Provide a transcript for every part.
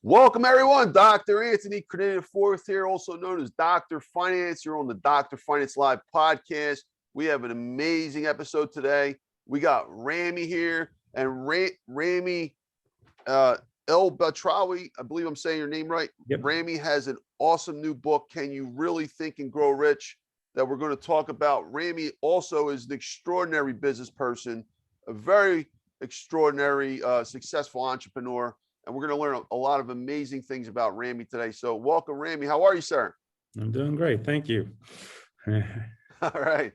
Welcome, everyone. Dr. Anthony Criniti IV here, also known as Dr. Finance. You're on the Dr. Finance Live podcast. We have an amazing episode today. We got Ramy here, and Ramy El-Batrawi, I believe I'm saying your name right. Yep. Ramy has an awesome new book, Can You Really Think and Grow Rich, that we're going to talk about. Ramy also is an extraordinary business person, a very extraordinary, successful entrepreneur. And we're going to learn a lot of amazing things about Ramy today. So welcome, Ramy. How are you, sir? I'm doing great. Thank you. All right.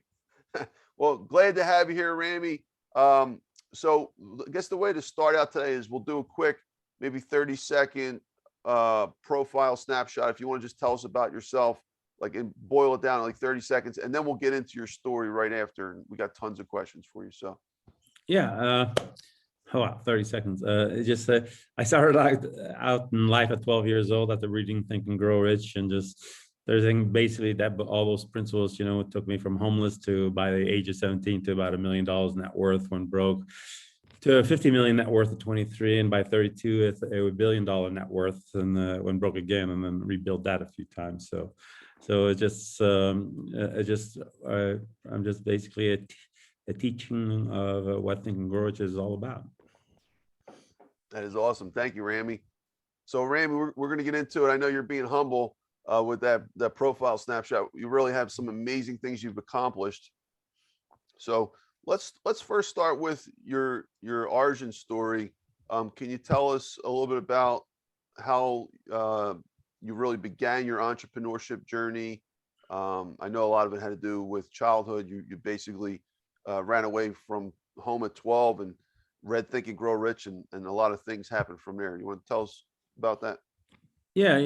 Well, glad to have you here, Ramy. So I guess the way to start out today is we'll do a quick, maybe 30-second profile snapshot. If you want to just tell us about yourself, and boil it down in like 30 seconds, and then we'll get into your story right after. And we got tons of questions for you. So, yeah. 30 seconds. I started out in life at 12 years old after reading Think and Grow Rich, and just everything basically that all those principles, it took me from homeless to by the age of 17 to about $1 million net worth when broke, to 50 million net worth at 23, and by 32 it's a $1 billion net worth, and when broke again, and then rebuilt that a few times. So I'm just basically a teaching of what Think and Grow Rich is all about. That is awesome. Thank you, Ramy. So, Ramy, we're going to get into it. I know you're being humble with that profile snapshot. You really have some amazing things you've accomplished. So let's first start with your origin story. Can you tell us a little bit about how you really began your entrepreneurship journey? I know a lot of it had to do with childhood. You basically ran away from home at 12 and read Think and Grow Rich, and a lot of things happened from there. You want to tell us about that? Yeah.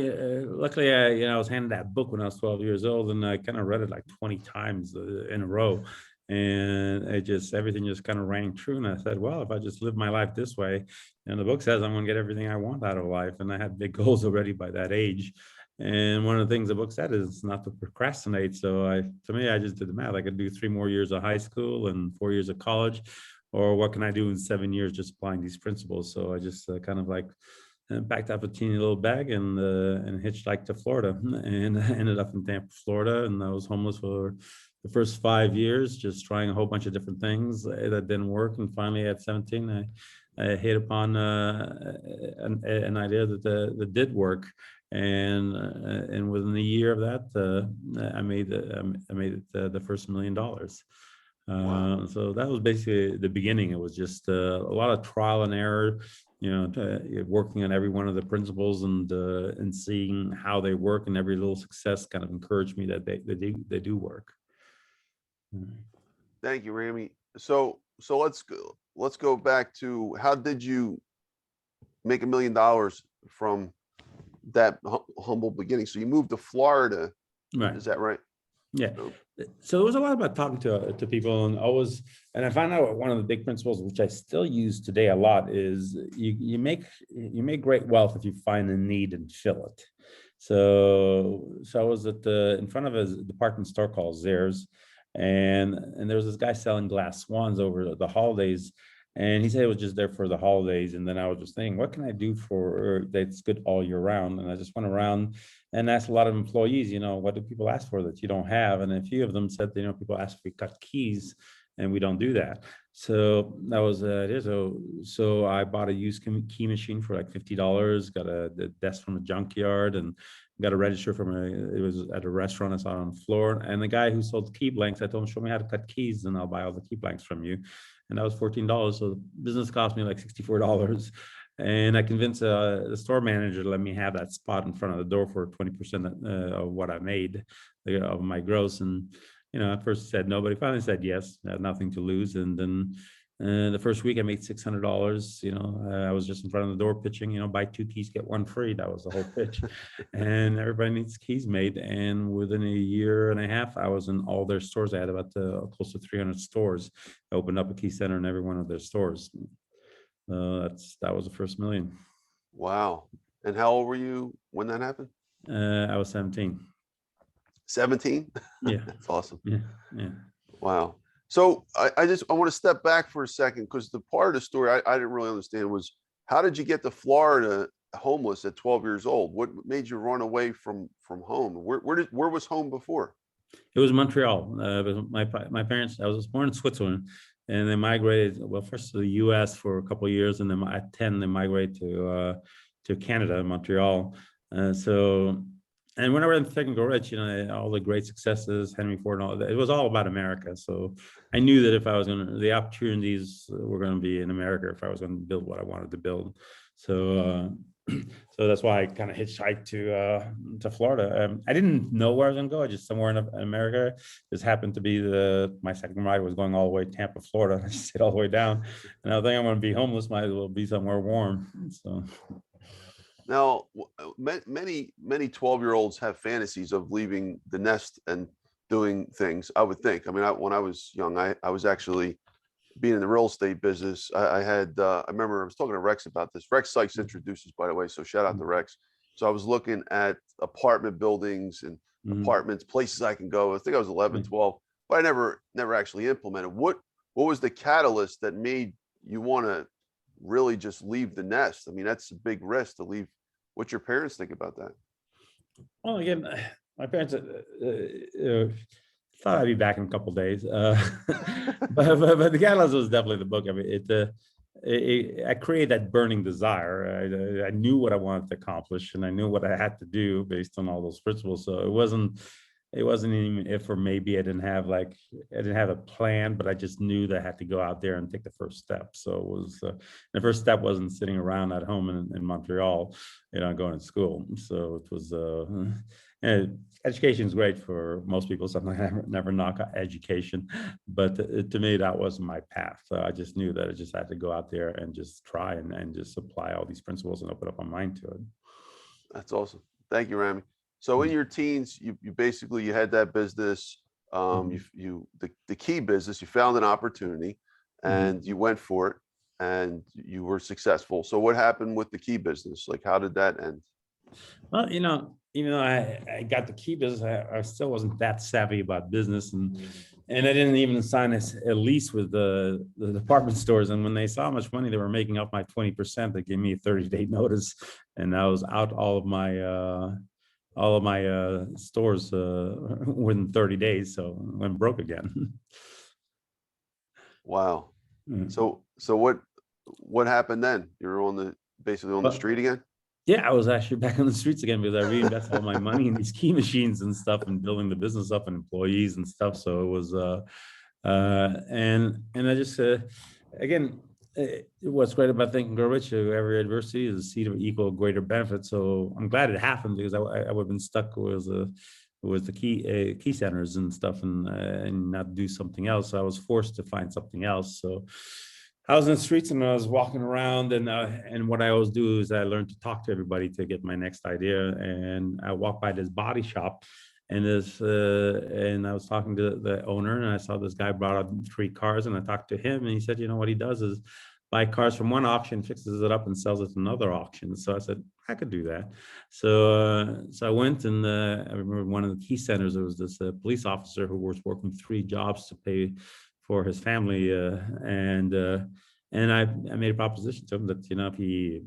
Luckily, I was handed that book when I was 12 years old, and I kind of read it like 20 times in a row, and everything just kind of rang true. And I said, well, if I just live my life this way, and the book says I'm going to get everything I want out of life, and I had big goals already by that age. And one of the things the book said is not to procrastinate. So I just did the math. I could do 3 more years of high school and 4 years of college, or what can I do in 7 years just applying these principles? So I just packed up a teeny little bag and hitchhiked to Florida, and I ended up in Tampa, Florida, and I was homeless for the first 5 years, just trying a whole bunch of different things that didn't work. And finally, at 17, I hit upon an idea that did work, and within a year of that, I made the first $1 million. Wow. So that was basically the beginning. It was just a lot of trial and error, working on every one of the principles and seeing how they work, and every little success kind of encouraged me that they do work. Thank you, Ramy. So let's go back to, how did you make $1 million from that humble beginning? So you moved to Florida, right? Is that right? Yeah. So it was a lot about talking to people, and I found out one of the big principles, which I still use today a lot, is you make great wealth if you find a need and fill it. So I was in front of a department store called Zehrs, and there was this guy selling glass swans over the holidays. And he said it was just there for the holidays. And then I was just thinking, what can I do that's good all year round? And I just went around and asked a lot of employees, what do people ask for that you don't have? And a few of them said, people ask if we cut keys, and we don't do that. So that was it. So I bought a used key machine for like $50, got a desk from a junkyard, and got a register it was at a restaurant I saw on the floor. And the guy who sold key blanks, I told him, show me how to cut keys, and I'll buy all the key blanks from you. And that was $14. So the business cost me like $64. And I convinced the store manager to let me have that spot in front of the door for 20% of what I made of my gross. And, at first he said no, but he finally said yes. I had nothing to lose. And then the first week I made $600. I was just in front of the door pitching, buy 2 keys, get 1 free. That was the whole pitch. And everybody needs keys made. And within a year and a half, I was in all their stores. I had about close to 300 stores. I opened up a key center in every one of their stores. That was the first $1 million. Wow. And how old were you when that happened? I was 17. 17? Yeah. That's awesome. Yeah. Wow. So I want to step back for a second, because the part of the story I didn't really understand was, how did you get to Florida homeless at 12 years old? What made you run away from home? Where was home before? It was Montreal. My parents. I was born in Switzerland, and they migrated. Well, first to the U.S. for a couple of years, and then at 10 they migrated to Canada, Montreal. So, and when I read Think and Grow Rich, all the great successes, Henry Ford, and all that, it was all about America. So I knew that if I was the opportunities were going to be in America if I was going to build what I wanted to build. So. So that's why I kind of hitchhiked to Florida. I didn't know where I was going to go. I just somewhere in America. This happened to be my second ride was going all the way to Tampa, Florida. I just stayed all the way down, and I think I'm going to be homeless. Might as well be somewhere warm. So now, many 12-year-olds have fantasies of leaving the nest and doing things. I would think. I mean, when I was young, I was actually being in the real estate business. I remember I was talking to Rex about this. Rex Sykes introduced us, by the way, so shout out to Rex. So I was looking at apartment buildings and apartments, places I can go. I think I was 11, 12, but I never actually implemented. What was the catalyst that made you want to really just leave the nest? I mean, that's a big risk to leave. What's your parents think about that? Well, again, my parents thought I'd be back in a couple of days, but the catalyst was definitely the book. I mean, I created that burning desire. I knew what I wanted to accomplish, and I knew what I had to do based on all those principles. So it wasn't even if or maybe I didn't have a plan, but I just knew that I had to go out there and take the first step. So it was the first step wasn't sitting around at home in Montreal, going to school. So it was. And education is great for most people. So I never knock education, but to me that wasn't my path. So I just knew that I just had to go out there and just try and just apply all these principles and open up my mind to it. That's awesome. Thank you, Ramy. So in your teens, you basically you had that business. The key business. You found an opportunity, and you went for it, and you were successful. So what happened with the key business? Like, how did that end? Well, even though I got the key business, I still wasn't that savvy about business, and I didn't even sign a lease with the department stores. And when they saw how much money they were making off my 20%, they gave me a 30-day notice, and I was out all of my stores within 30 days. So I went broke again. Wow. So what happened then? You're basically on the street again? Yeah, I was actually back on the streets again because I reinvested all my money in these key machines and stuff and building the business up and employees and stuff. So it was, and I just, again, what's great about Think and Grow Rich, every adversity is a seed of equal greater benefit. So I'm glad it happened because I would have been stuck with the key centers and stuff and not do something else. So I was forced to find something else. So I was in the streets and I was walking around, and what I always do is I learn to talk to everybody to get my next idea. And I walked by this body shop, and I was talking to the owner, and I saw this guy brought up 3 cars, and I talked to him, and he said, what he does is buy cars from one auction, fixes it up, and sells it to another auction. So I said, I could do that. So I went, and I remember one of the key centers, there was this police officer who was working 3 jobs to pay for his family, and I made a proposition to him that if he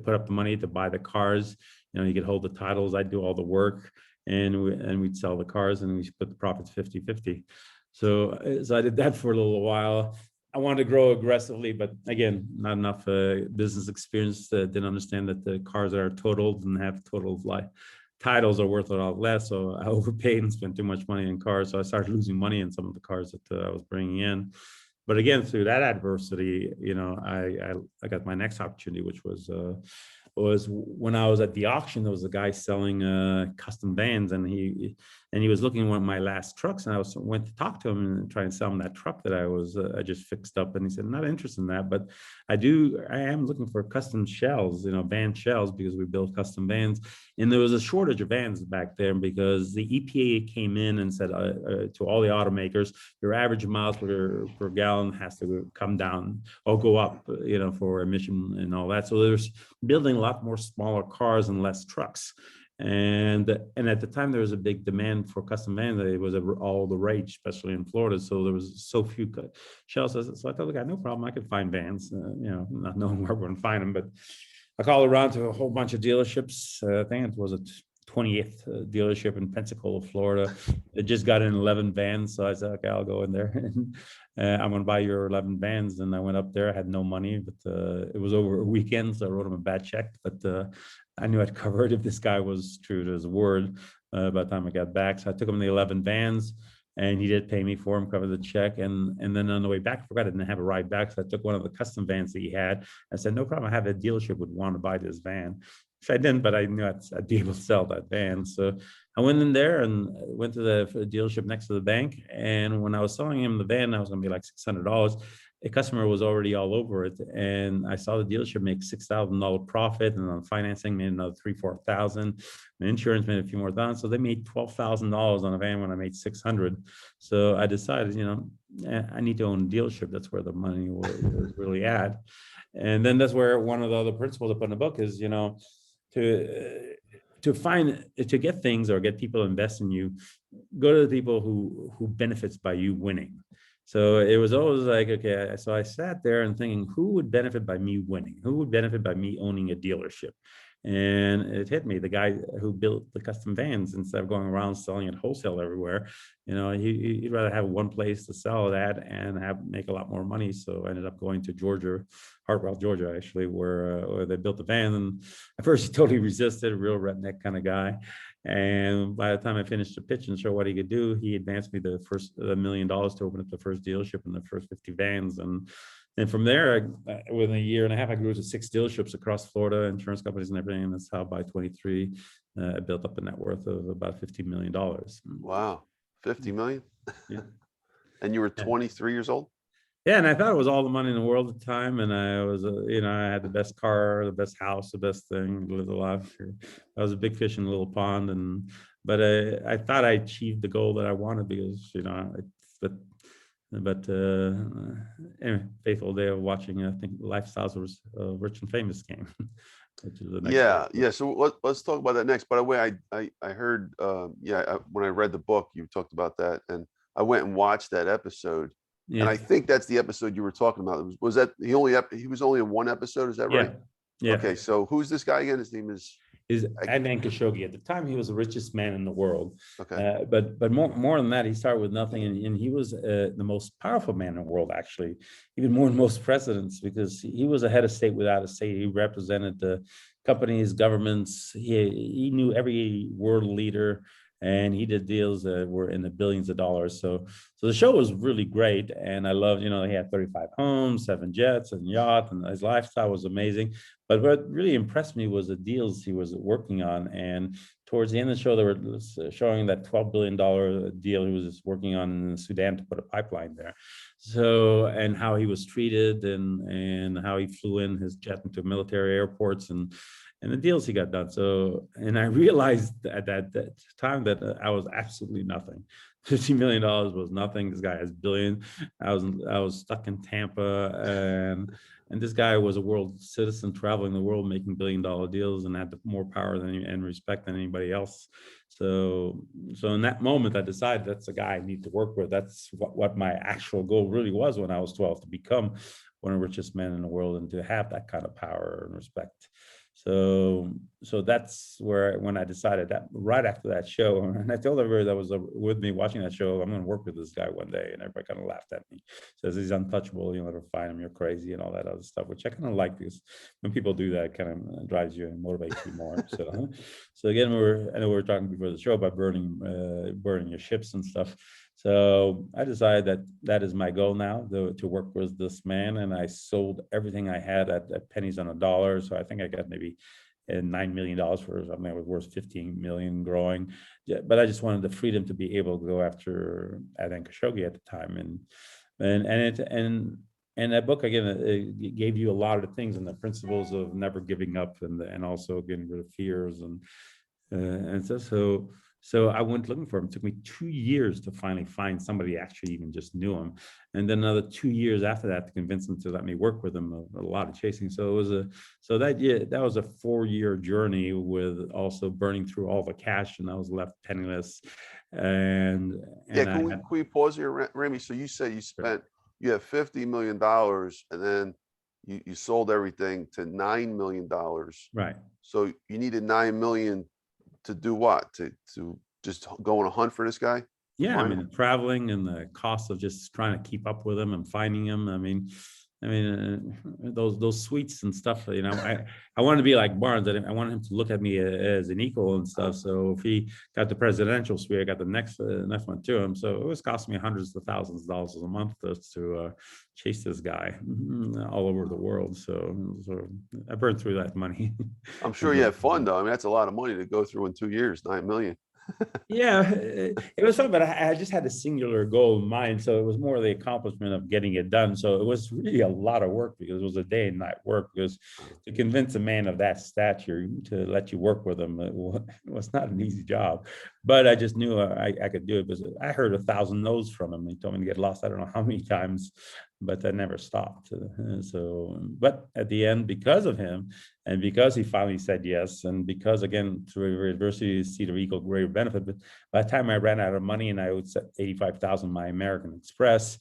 put up the money to buy the cars, he could hold the titles, I'd do all the work, and we'd sell the cars, and we split the profits 50-50. So I did that for a little while. I wanted to grow aggressively, but again, not enough business experience. Didn't understand that the cars that are totaled and have total titles are worth a lot less. So I overpaid and spent too much money in cars. So I started losing money in some of the cars that I was bringing in. But again, through that adversity, I got my next opportunity, which was when I was at the auction. There was a guy selling custom vans, and he was looking at one of my last trucks, and I went to talk to him and try and sell him that truck that I just fixed up. And he said, not interested in that, but I am looking for custom shells, van shells, because we build custom vans. And there was a shortage of vans back there because the EPA came in and said to all the automakers, your average miles per gallon has to come down or go up, for emission and all that. So there's building a lot more smaller cars and less trucks. And at the time there was a big demand for custom vans. It was all the rage, especially in Florida. So there was so few shells. So I told the guy, no problem, I could find vans, not knowing where we're going to find them. I called around to a whole bunch of dealerships. I think it was a 20th dealership in Pensacola, Florida. It just got in 11 vans. So I said, okay, I'll go in there. And I'm going to buy your 11 vans. And I went up there. I had no money, but it was over a weekend. So I wrote him a bad check. But I knew I'd cover it if this guy was true to his word by the time I got back. So I took him the 11 vans. And he did pay me for him, cover the check. And then on the way back, I forgot I didn't have a ride back. So I took one of the custom vans that he had. I said, no problem. I have a dealership would want to buy this van. Which I didn't, but I knew I'd be able to sell that van. So I went in there and went to the dealership next to the bank. And when I was selling him the van, I was going to be like $600. A customer was already all over it. And I saw the dealership make $6,000 profit, and on financing made another $3,000-4,000. The insurance made a few more thousand. So they made $12,000 on a van when I made 600. So I decided, I need to own a dealership. That's where the money was really at. And then that's where one of the other principles I put in the book is, to get things or get people to invest in you, go to the people who benefits by you winning. So it was always like, okay, so I sat there and thinking, who would benefit by me winning? Who would benefit by me owning a dealership? And it hit me, the guy who built the custom vans, instead of going around selling it wholesale everywhere, he'd rather have one place to sell that and make a lot more money. So I ended up going to Georgia, Hartwell, Georgia, actually, where they built the van. And at first he totally resisted, a real redneck kind of guy. And by the time I finished the pitch and show what he could do, he advanced me the first $1 million to open up the first dealership and the first 50 vans. And from there, within a year and a half, I grew to 6 dealerships across Florida, insurance companies and everything. And that's how by 23, I built up a net worth of about $50 million. Wow, 50 million? Yeah. And you were 23 years old? Yeah, and I thought it was all the money in the world at the time, and I was, I had the best car, the best house, the best thing, lived a life. I was a big fish in a little pond, but I thought I achieved the goal that I wanted because, anyway, faithful day of watching, I think, Lifestyles of Rich and Famous came, which is the next. Yeah. So let's talk about that next. By the way, I heard, when I read the book, you talked about that, and I went and watched that episode. Yeah. And I think that's the episode you were talking about. Was that he was only in one episode? Is that right? Yeah. Okay. So who's this guy again? His name is Adnan Khashoggi. At the time, he was the richest man in the world. Okay. But more than that, he started with nothing, and he was the most powerful man in the world, actually, even more than most presidents, because he was a head of state without a state. He represented the companies, governments. He knew every world leader. And he did deals that were in the billions of dollars. So the show was really great. And I loved, he had 35 homes, 7 jets and yacht, and his lifestyle was amazing. But what really impressed me was the deals he was working on. And towards the end of the show, they were showing that $12 billion deal he was working on in Sudan to put a pipeline there. So, and how he was treated and how he flew in his jet into military airports and the deals he got done. So, and I realized at that time that I was absolutely nothing. $50 million was nothing. This guy has billion. I was stuck in Tampa, and this guy was a world citizen traveling the world, making $1 billion deals, and had more power and respect than anybody else. So in that moment, I decided that's the guy I need to work with. That's what my actual goal really was when I was 12, to become one of the richest men in the world and to have that kind of power and respect. So that's when I decided that right after that show, and I told everybody that was with me watching that show, I'm going to work with this guy one day, and everybody kind of laughed at me. Says he's untouchable, you'll never find him, you're crazy, and all that other stuff, which I kind of like, because when people do that, it kind of drives you and motivates you more. So again, I know we were talking before the show about burning your ships and stuff. So I decided that is my goal now, to work with this man. And I sold everything I had at pennies on a dollar. So I think I got maybe $9 million for something that was worth 15 million growing. Yeah, but I just wanted the freedom to be able to go after Adnan Khashoggi at the time. And that book, again, it gave you a lot of things and the principles of never giving up and also getting rid of fears So I went looking for him. It took me 2 years to finally find somebody actually even just knew him. And then another 2 years after that to convince him to let me work with him, a lot of chasing. So that was a 4-year journey with also burning through all the cash, and I was left penniless. Can we pause here, Ramy? So you said you have $50 million, and then you sold everything to $9 million. Right. So you needed 9 million to do what? To just go on a hunt for this guy? Yeah, I Find mean, him? the traveling and the cost of just trying to keep up with him and finding him. I mean, those suites and stuff. I wanted to be like Barnes. I wanted him to look at me as an equal and stuff. So if he got the presidential suite, I got the next one to him. So it was costing me hundreds of thousands of dollars a month to chase this guy all over the world. So I burned through that money. I'm sure you had fun though. I mean, that's a lot of money to go through in 2 years, 9 million. Yeah, it was fun, but I just had a singular goal in mind. So it was more the accomplishment of getting it done. So it was really a lot of work because it was a day and night work. Because to convince a man of that stature to let you work with him, it was not an easy job. But I just knew I could do it because I heard 1,000 no's from him. He told me to get lost. I don't know how many times, but I never stopped. But at the end, because of him, and because he finally said yes, and because again through adversity you see the equal greater benefit. But by the time I ran out of money and I owed 85,000 my American Express,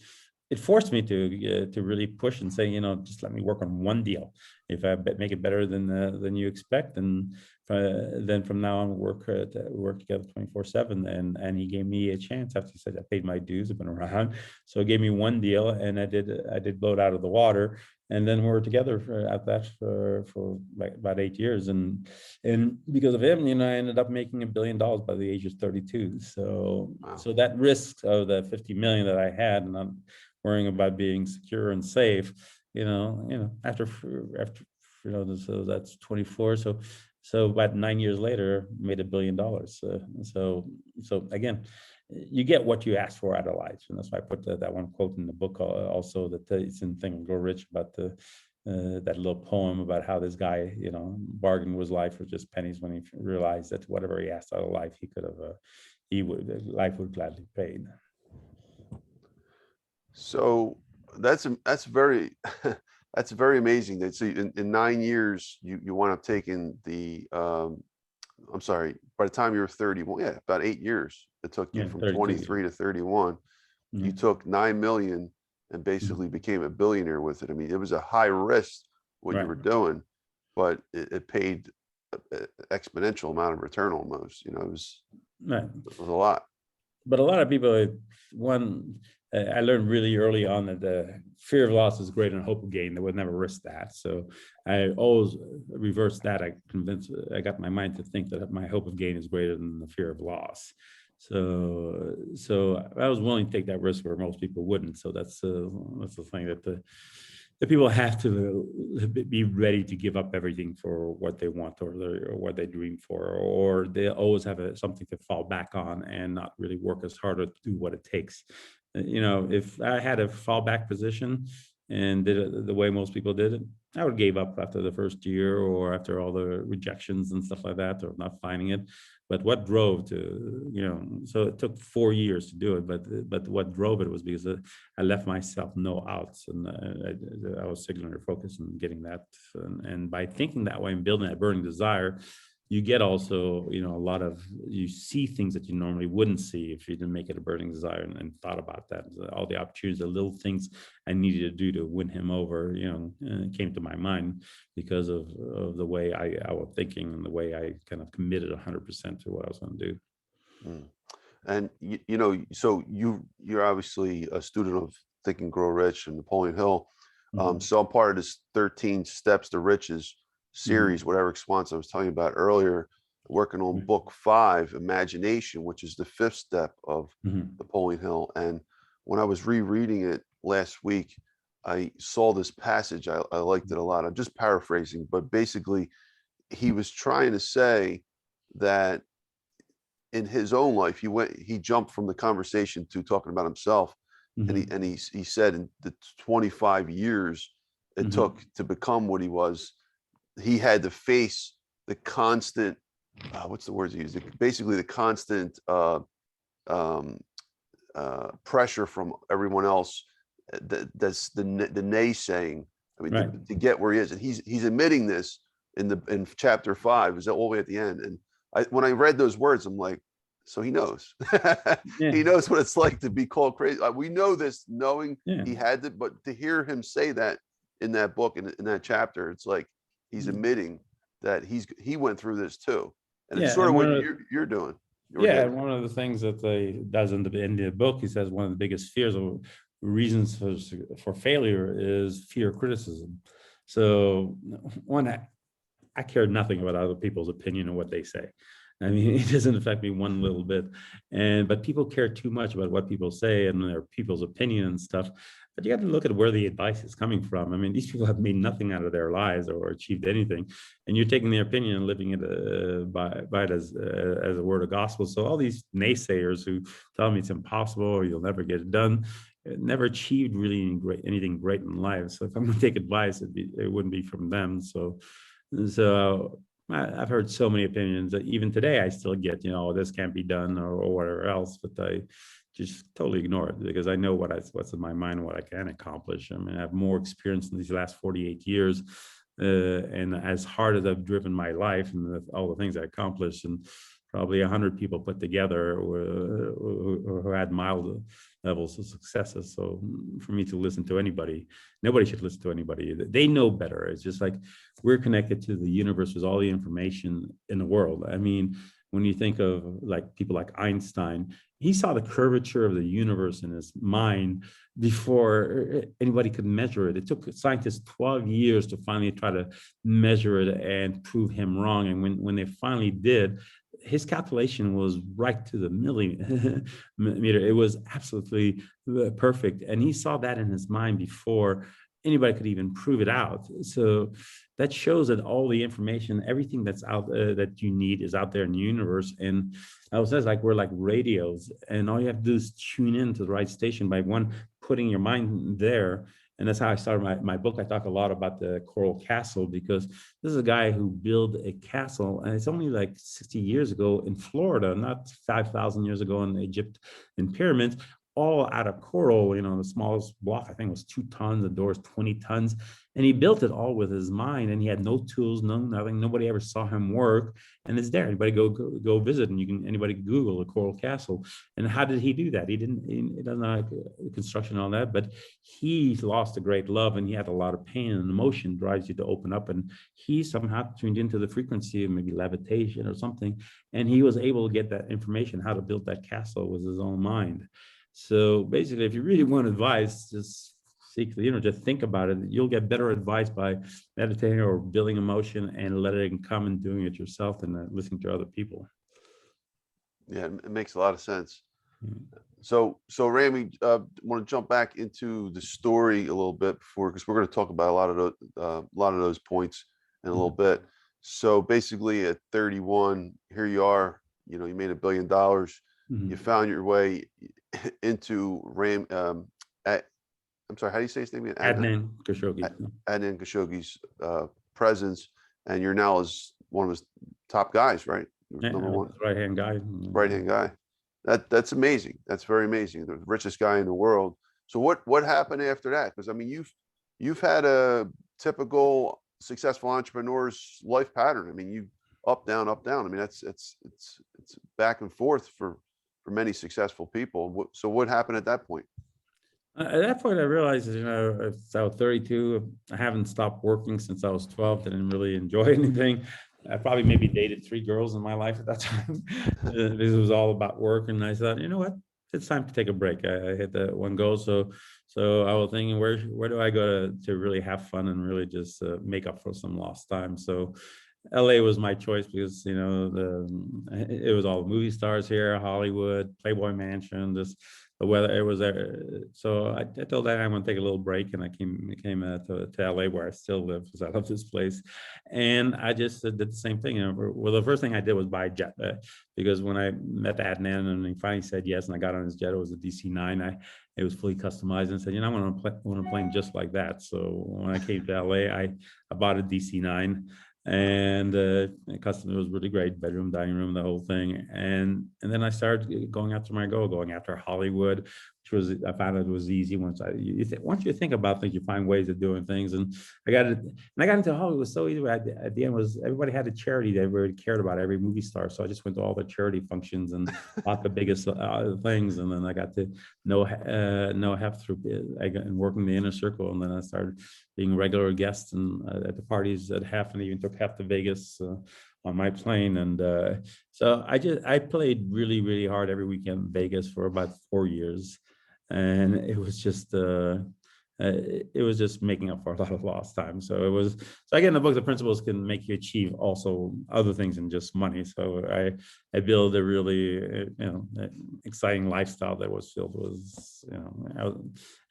it forced me to really push and say, just let me work on one deal. If I make it better than you expect, and then from now on work together 24/7. And he gave me a chance after he said I paid my dues. I've been around, so he gave me one deal, and I did blow it out of the water. And then we were together for like about 8 years, and because of him, I ended up making $1 billion by the age of 32. So Wow. so that risk of the 50 million that I had, and I'm worrying about being secure and safe, after so that's 24. So about 9 years later, made $1 billion. So again, you get what you ask for out of life, and that's why I put that one quote in the book also, that it's in Think and Grow Rich, about that little poem about how this guy bargained his life for just pennies when he realized that whatever he asked out of life life would gladly pay. So that's very that's very amazing. That so in 9 years you wound up taking the I'm sorry, by the time you were 31, yeah, about 8 years. It took you Yeah, from 32 years. 23 to 31. You Mhm. took 9 million and basically became a billionaire with it. I mean, it was a high risk what you Right, were doing, but it paid exponential amount of return almost. right. It was a lot. But a lot of people, I learned really early on that the fear of loss is greater than hope of gain. They would never risk that. So I always reversed that. I got my mind to think that my hope of gain is greater than the fear of loss. So I was willing to take that risk where most people wouldn't. So that's the thing, that the people have to be ready to give up everything for what they want, or what they dream for, or they always have something to fall back on and not really work as hard to do what it takes. If I had a fallback position and did it the way most people did it, I would give up after the first year, or after all the rejections and stuff like that, or not finding it. But what drove so it took 4 years to do it, but what drove it was because I left myself no outs, and I was singular focused on getting that. And by thinking that way and building that burning desire, you get also, you see things that you normally wouldn't see if you didn't make it a burning desire and thought about that. All the opportunities, the little things I needed to do to win him over, came to my mind because of the way I was thinking, and the way I kind of committed 100% to what I was going to do. Mm. And so you're obviously a student of Think and Grow Rich and Napoleon Hill. Mhm. So I'm part of this 13 Steps to Riches series, Mhm. whatever expanse I was telling you about earlier, working on Right. book 5, Imagination, which is the 5th step of Mhm. Napoleon Hill. And when I was rereading it last week, I saw this passage. I liked it a lot. I'm just paraphrasing, but basically he was trying to say that in his own life, he jumped from the conversation to talking about himself. And Mhm. he said in the 25 years it Mhm. took to become what he was, he had to face the constant, what's the words he used? Basically the constant um, pressure from everyone else. That's the naysaying. I mean, Right. to get where he is, and he's admitting this in chapter 5, is that all the way at the end. And when I read those words, I'm like, so he knows. Yeah. He knows what it's like to be called crazy. We know this, knowing Yeah. he had to, but to hear him say that, in that book, in that chapter, it's like he's admitting that he went through this too. And it's Yeah, sort and of what one of you're doing. yeah, and one of the things that they does in the book, he says one of the biggest fears or reasons for failure is fear of criticism. So one, I care nothing about other people's opinion and what they say. I mean, it doesn't affect me one little bit. But people care too much about what people say and their people's opinion and stuff. But you got to look at where the advice is coming from. I mean, these people have made nothing out of their lives or achieved anything, and you're taking their opinion and living it by it as a word of gospel. So all these naysayers who tell me it's impossible or you'll never get it done, never achieved really anything great in life. So if I'm going to take advice, it wouldn't be from them. So I've heard so many opinions that even today I still get, this can't be done or whatever else, but I just totally ignore it because I know what's in my mind, what I can accomplish. I mean, I have more experience in these last 48 years. And as hard as I've driven my life and all the things I accomplished, and probably 100 people put together who had mild levels of successes. So for me to listen to anybody, nobody should listen to anybody. They know better. It's just like we're connected to the universe with all the information in the world. I mean, when you think of like people like Einstein, he saw the curvature of the universe in his mind before anybody could measure it. It took scientists 12 years to finally try to measure it and prove him wrong. And when they finally did, his calculation was right to the millimeter. It was absolutely perfect. And he saw that in his mind before anybody could even prove it out. So that shows that all the information, everything that's out that you need is out there in the universe. And I was says like we're like radios, and all you have to do is tune in to the right station by putting your mind there. And that's how I started my book. I talk a lot about the Coral Castle because this is a guy who built a castle, and it's only like 60 years ago in Florida, not 5,000 years ago in Egypt in pyramids, all out of coral. The smallest block I think was 2 tons, the door's 20 tons. And he built it all with his mind, and he had no tools, no nothing. Nobody ever saw him work, and it's there. Anybody go visit, and anybody Google the Coral Castle. And how did he do that? He doesn't know construction and all that, but he lost a great love, and he had a lot of pain, and emotion drives you to open up. And he somehow tuned into the frequency of maybe levitation or something, and he was able to get that information how to build that castle with his own mind. So basically, if you really want advice, just just think about it. You'll get better advice by meditating or building emotion and letting it come and doing it yourself than listening to other people. Yeah, it makes a lot of sense. Mm. So Ramy, want to jump back into the story a little bit because we're going to talk about a lot of those points in a little bit. So basically, at 31, here you are. You made $1 billion. You found your way into I'm sorry, how do you say his name again? Adnan Khashoggi. Adnan Khashoggi's presence, and you're now as one of his top guys, right? Number one. Right-hand guy. Right-hand guy. That's amazing. That's very amazing. The richest guy in the world. So what happened after that? Because I mean, you've had a typical successful entrepreneur's life pattern. I mean, you up, down, up, down. I mean, it's back and forth for many successful people. So what happened at that point? At that point, I realized, I was 32. I haven't stopped working since I was 12. Didn't really enjoy anything. I probably maybe dated 3 girls in my life at that time. This was all about work. And I thought, you know what? It's time to take a break. I hit that one goal. So I was thinking, where do I go to really have fun and really just make up for some lost time? So LA was my choice because, it was all movie stars here, Hollywood, Playboy Mansion, the weather, it was there. So I told that I'm going to take a little break, and I came to LA, where I still live because I love this place. And I just did the same thing. Well, the first thing I did was buy a jet because when I met Adnan and he finally said yes, and I got on his jet, it was a DC-9. It was fully customized, and said, I want a plane just like that. So when I came to LA, I bought a DC-9. And the customer was really great, bedroom, dining room, the whole thing. And then I started going after my goal, going after Hollywood, I found it was easy once once you think about things, you find ways of doing things. And I got into Hollywood. It was so easy. At the end was everybody had a charity that everybody cared about, every movie star. So I just went to all the charity functions and bought the biggest things. And then I got to know half through and working the inner circle. And then I started being a regular guest and at the parties at half, and even took half to Vegas on my plane. And so I played really, really hard every weekend in Vegas for about 4 years. And it was just making up for a lot of lost time. So again, the book, The Principles Can Make You Achieve also other things than just money. So I built a really exciting lifestyle that was filled with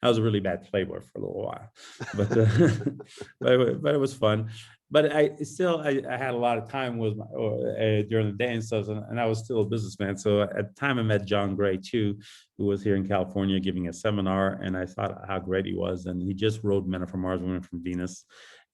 I was a really bad playboy for a little while, but but it was fun. But I had a lot of time with during the day and stuff, and I was still a businessman. So at the time I met John Gray too, who was here in California giving a seminar, and I thought how great he was. And he just wrote Men Are from Mars, Women Are from Venus.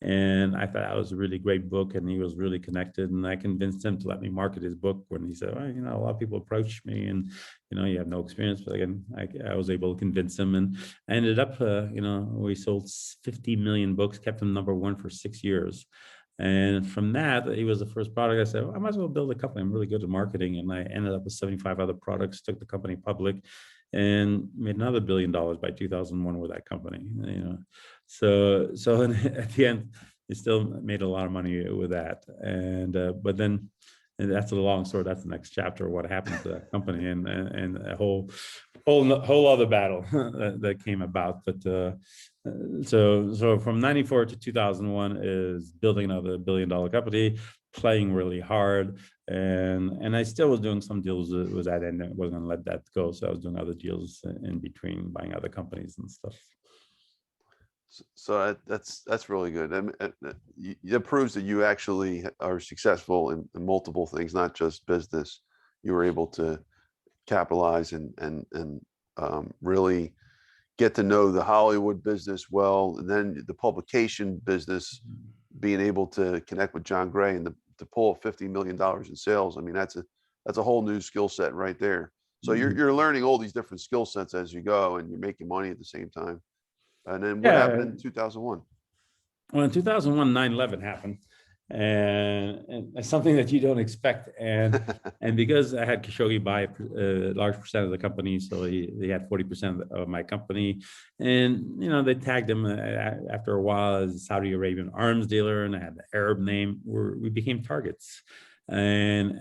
And I thought that was a really great book, and he was really connected. And I convinced him to let me market his book when he said, well, a lot of people approach me and, you have no experience. But again, I was able to convince him. And I ended up, we sold 50 million books, kept him #1 for 6 years. And from that, he was the first product. I said, well, I might as well build a company. I'm really good at marketing. And I ended up with 75 other products, took the company public, and made another $1 billion by 2001 with that company. So at the end, he still made a lot of money with that. And but then, and that's a long story. That's the next chapter of what happened to that company, and a whole other battle that came about. But so from 94 to 2001 is building another $1 billion company, playing really hard, and I still was doing some deals with that, and I wasn't going to let that go. So I was doing other deals in between, buying other companies and stuff. So that's really good. And it proves that you actually are successful in multiple things, not just business. You were able to capitalize and really get to know the Hollywood business well, and then the publication business, being able to connect with John Gray and to pull $50 million in sales. I mean, that's a whole new skill set right there. So you're learning all these different skill sets as you go, and you're making money at the same time. And then what happened in 2001? Well, in 2001, 9/11 happened, and it's something that you don't expect. And because I had Khashoggi buy a large percent of the company, so he had 40% of my company, and they tagged him after a while as a Saudi Arabian arms dealer, and I had the Arab name. We became targets, and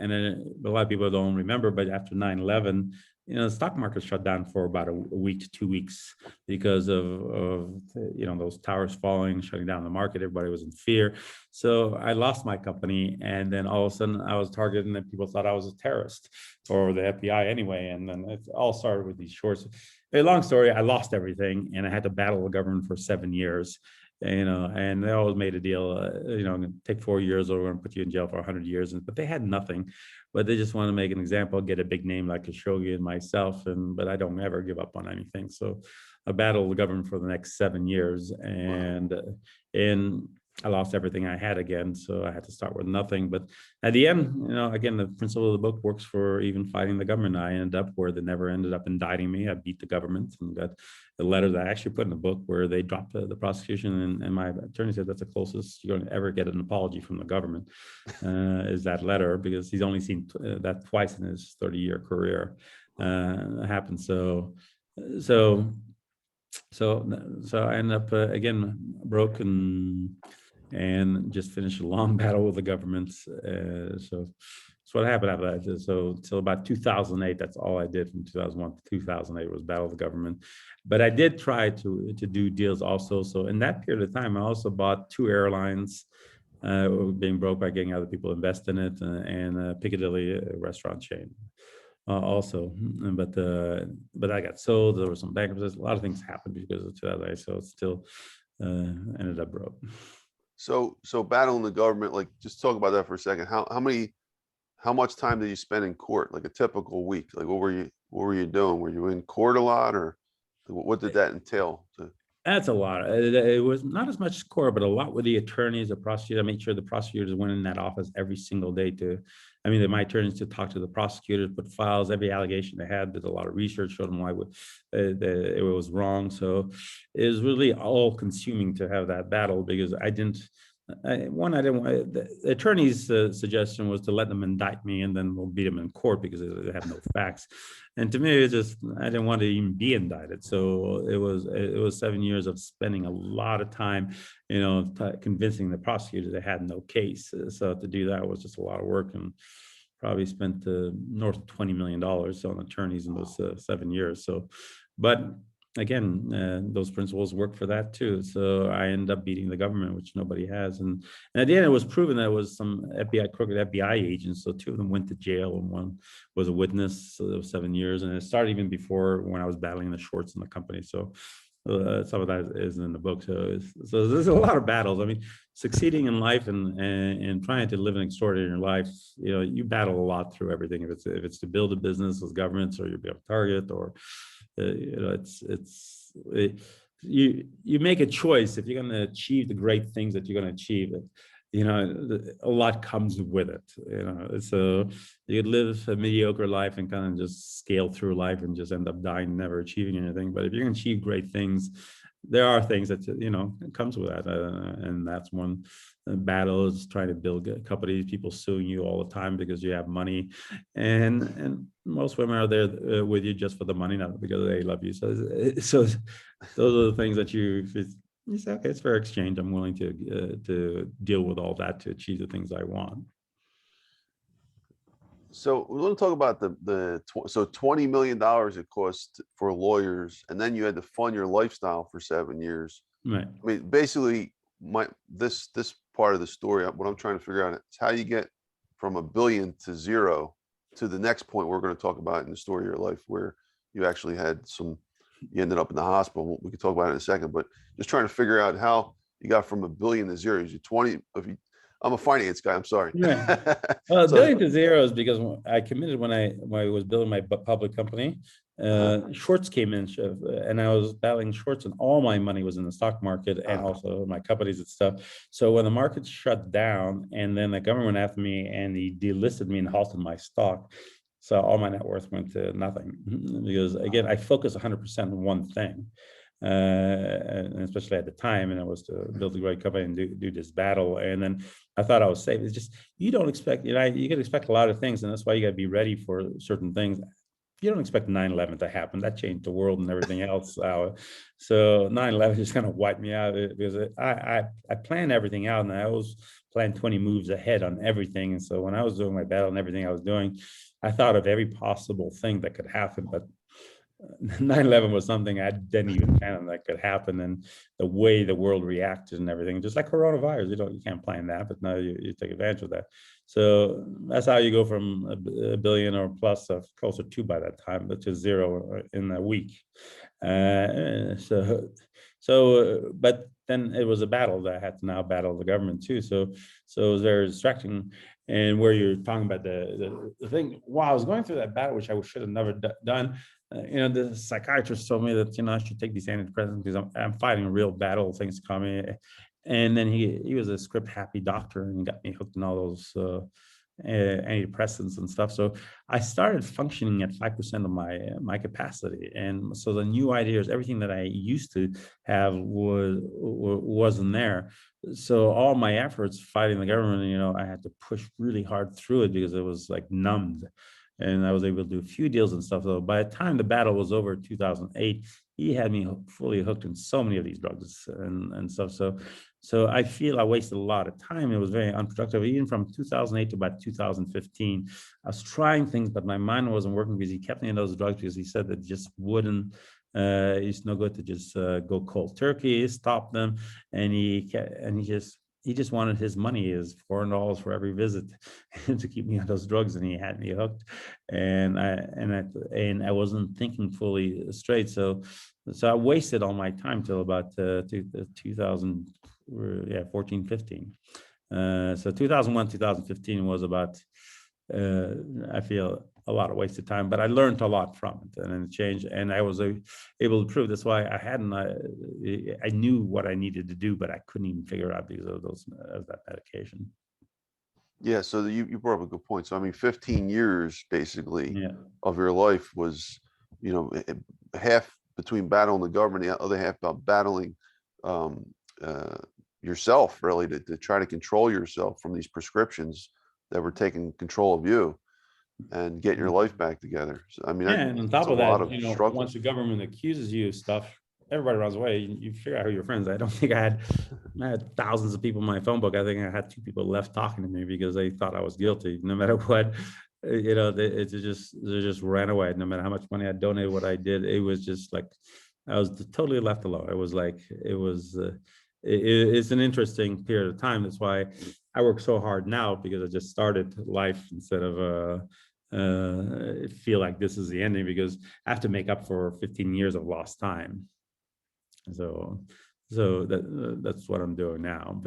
a lot of people don't remember, but after 9/11. The stock market shut down for about a week to 2 weeks because of those towers falling, shutting down the market. Everybody was in fear. So I lost my company, and then all of a sudden I was targeted, and then people thought I was a terrorist or the FBI anyway. And then it all started with these shorts. A long story. I lost everything, and I had to battle the government for 7 years. And they always made a deal, take 4 years, or we're going to put you in jail for 100 years. But they had nothing, but they just want to make an example, get a big name like Khashoggi and myself. But I don't ever give up on anything. So I battled the government for the next 7 years, and I lost everything I had again. So I had to start with nothing. But at the end, again, the principle of the book works for even fighting the government. I ended up where they never ended up indicting me. I beat the government and got a letter that I actually put in the book where they dropped the prosecution. And my attorney said that's the closest you're going to ever get an apology from the government is that letter, because he's only seen that twice in his 30-year career happen. So I ended up again broke and just finished a long battle with the government. So that's what happened after that. So till about 2008, that's all I did from 2001 to 2008 was battle the government. But I did try to do deals also. So in that period of time, I also bought 2 airlines, being broke by getting other people to invest in it, and Piccadilly restaurant chain. Also, but I got sold. There were some bankruptcies. A lot of things happened because of 2008. So it still ended up broke. So battling the government, like, just talk about that for a second. How much time did you spend in court? Like a typical week? Like what were you doing? Were you in court a lot, or what did that entail? That's a lot. It was not as much score, but a lot with the attorneys, the prosecutor. I made sure the prosecutors went in that office every single day my attorneys to talk to the prosecutors, put files, every allegation they had, did a lot of research, showed them why it was wrong. So it was really all consuming to have that battle because I didn't the attorney's suggestion was to let them indict me and then we'll beat them in court because they have no facts. And to me, I didn't want to even be indicted. So it was 7 years of spending a lot of time, convincing the prosecutors they had no case. So to do that was just a lot of work, and probably spent north of $20 million on attorneys in those 7 years. So, but again, those principles work for that too. So I end up beating the government, which nobody has. And at the end, it was proven that it was some crooked FBI agents. So 2 of them went to jail, and 1 was a witness. So it was 7 years, and it started even before when I was battling the shorts in the company. So some of that is in the book. So there's a lot of battles. I mean, succeeding in life and trying to live an extraordinary life, you battle a lot through everything. If it's to build a business with governments, or you be a target, or you make a choice if you're going to achieve the great things that you're going to achieve. A lot comes with it. So you could live a mediocre life and kind of just scale through life and just end up dying, never achieving anything. But if you're going to achieve great things, there are things that comes with that, and that's one battle is trying to build companies. People suing you all the time because you have money, and most women are there with you just for the money, not because they love you. So those are the things that you say, okay, it's fair exchange. I'm willing to deal with all that to achieve the things I want. So we want to talk about so $20 million it cost for lawyers, and then you had to fund your lifestyle for 7 years. Right. I mean, basically, this part of the story, what I'm trying to figure out is how you get from $1 billion to 0 to the next point we're going to talk about in the story of your life, where you actually had you ended up in the hospital. We can talk about it in a second, but just trying to figure out how you got from $1 billion to 0. I'm a finance guy. I'm sorry. Yeah. Well, billion to 0 is because I committed when I was building my public company. Shorts came in, and I was battling shorts, and all my money was in the stock market and also my companies and stuff. So when the market shut down, and then the government went after me and he delisted me and halted my stock, so all my net worth went to nothing because, again, I focus 100% on one thing. And especially at the time, and it was to build a great company and do this battle. And then I thought I was safe. It's just, you don't expect, you can expect a lot of things, and that's why you got to be ready for certain things. You don't expect 9/11 to happen. That changed the world and everything else. So 9/11 just kind of wiped me out because I planned everything out, and I always planned 20 moves ahead on everything. And so when I was doing my battle and everything I was doing, I thought of every possible thing that could happen, but 9/11 was something I didn't even fathom that could happen, and the way the world reacted and everything, just like coronavirus, you can't plan that, but now you take advantage of that. So that's how you go from a billion or plus of closer to by that time, but to 0 in a week. But then it was a battle that I had to now battle the government too. So it was very distracting. And where you're talking about the thing, while I was going through that battle, which I should have never done, the psychiatrist told me that, I should take these antidepressants because I'm fighting a real battle, things coming. And then he was a script happy doctor and got me hooked in all those antidepressants and stuff. So I started functioning at 5% of my capacity. And so the new ideas, everything that I used to have wasn't there. So all my efforts fighting the government, I had to push really hard through it because it was like numbed. And I was able to do a few deals and stuff. So by the time the battle was over in 2008, he had me fully hooked in so many of these drugs and stuff. So I feel I wasted a lot of time. It was very unproductive. Even from 2008 to about 2015, I was trying things, but my mind wasn't working because he kept me in those drugs because he said that just wouldn't. It's no good to just go cold turkey, stop them, and he just wanted his money, his $400 for every visit, to keep me on those drugs, and he had me hooked. And I wasn't thinking fully straight. So I wasted all my time till about 2014, 15. So 2001, 2015 was about, I feel a lot of wasted time, but I learned a lot from it, and it changed. And I was able to prove that's why I knew what I needed to do, but I couldn't even figure out because of that medication. Yeah, so you brought up a good point. So I mean, 15 years basically Yeah. of your life was, you know, half between battling the government, the other half about battling um, uh, yourself, really, to try to control yourself from these prescriptions that were taking control of you and get your life back together. So I mean, Yeah, and on that's top a of lot that, of struggle. once the government accuses you of stuff, everybody runs away. You figure out who your friends. I don't think I had thousands of people in my phone book. I think I had 2 people left talking to me because they thought I was guilty, no matter what. They just ran away. No matter how much money I donated, what I did, it was just like I was totally left alone. It was like it was. It's an interesting period of time. That's why I work so hard now, because I just started life instead of feel like this is the ending, because I have to make up for 15 years of lost time. So that's what I'm doing now.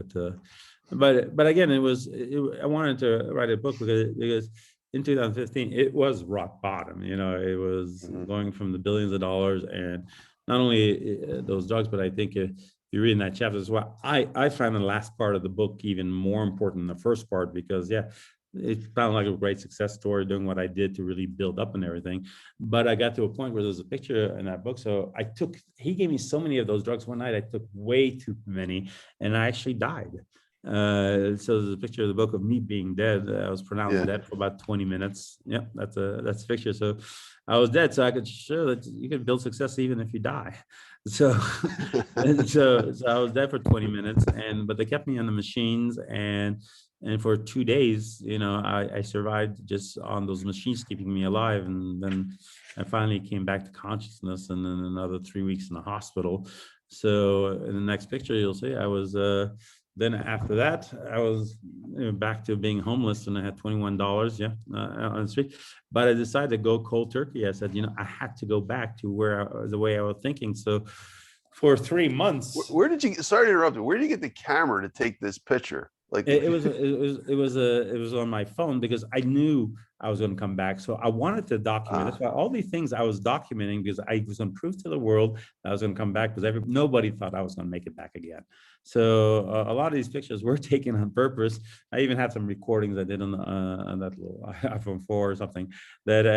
But again, I wanted to write a book because in 2015 it was rock bottom. It was going from the billions of dollars, and not only those drugs, but I think if you read in that chapter as well, I find the last part of the book even more important than the first part, because it sounded like a great success story, doing what I did to really build up and everything. But I got to a point where there's a picture in that book. So he gave me so many of those drugs one night. I took way too many, and I actually died. So there's a picture of the book of me being dead. I was pronounced dead for about 20 minutes. Yeah, that's a picture. So I was dead. So I could show that you can build success even if you die. So, so I was dead for 20 minutes, but they kept me on the machines, and for 2 days, I survived just on those machines keeping me alive. And then I finally came back to consciousness, and then another 3 weeks in the hospital. So in the next picture, you'll see I was, then after that, I was back to being homeless, and I had $21, on the street. But I decided to go cold turkey. I said, I had to go back to the way I was thinking. So for 3 months. Where did you, sorry to interrupt you, where did you get the camera to take this picture? Like it was on my phone, because I knew I was going to come back. So I wanted to document. That's why all these things I was documenting, because I was going to prove to the world that I was going to come back, because nobody thought I was going to make it back again. So a lot of these pictures were taken on purpose. I even had some recordings I did on that little iPhone 4 or something that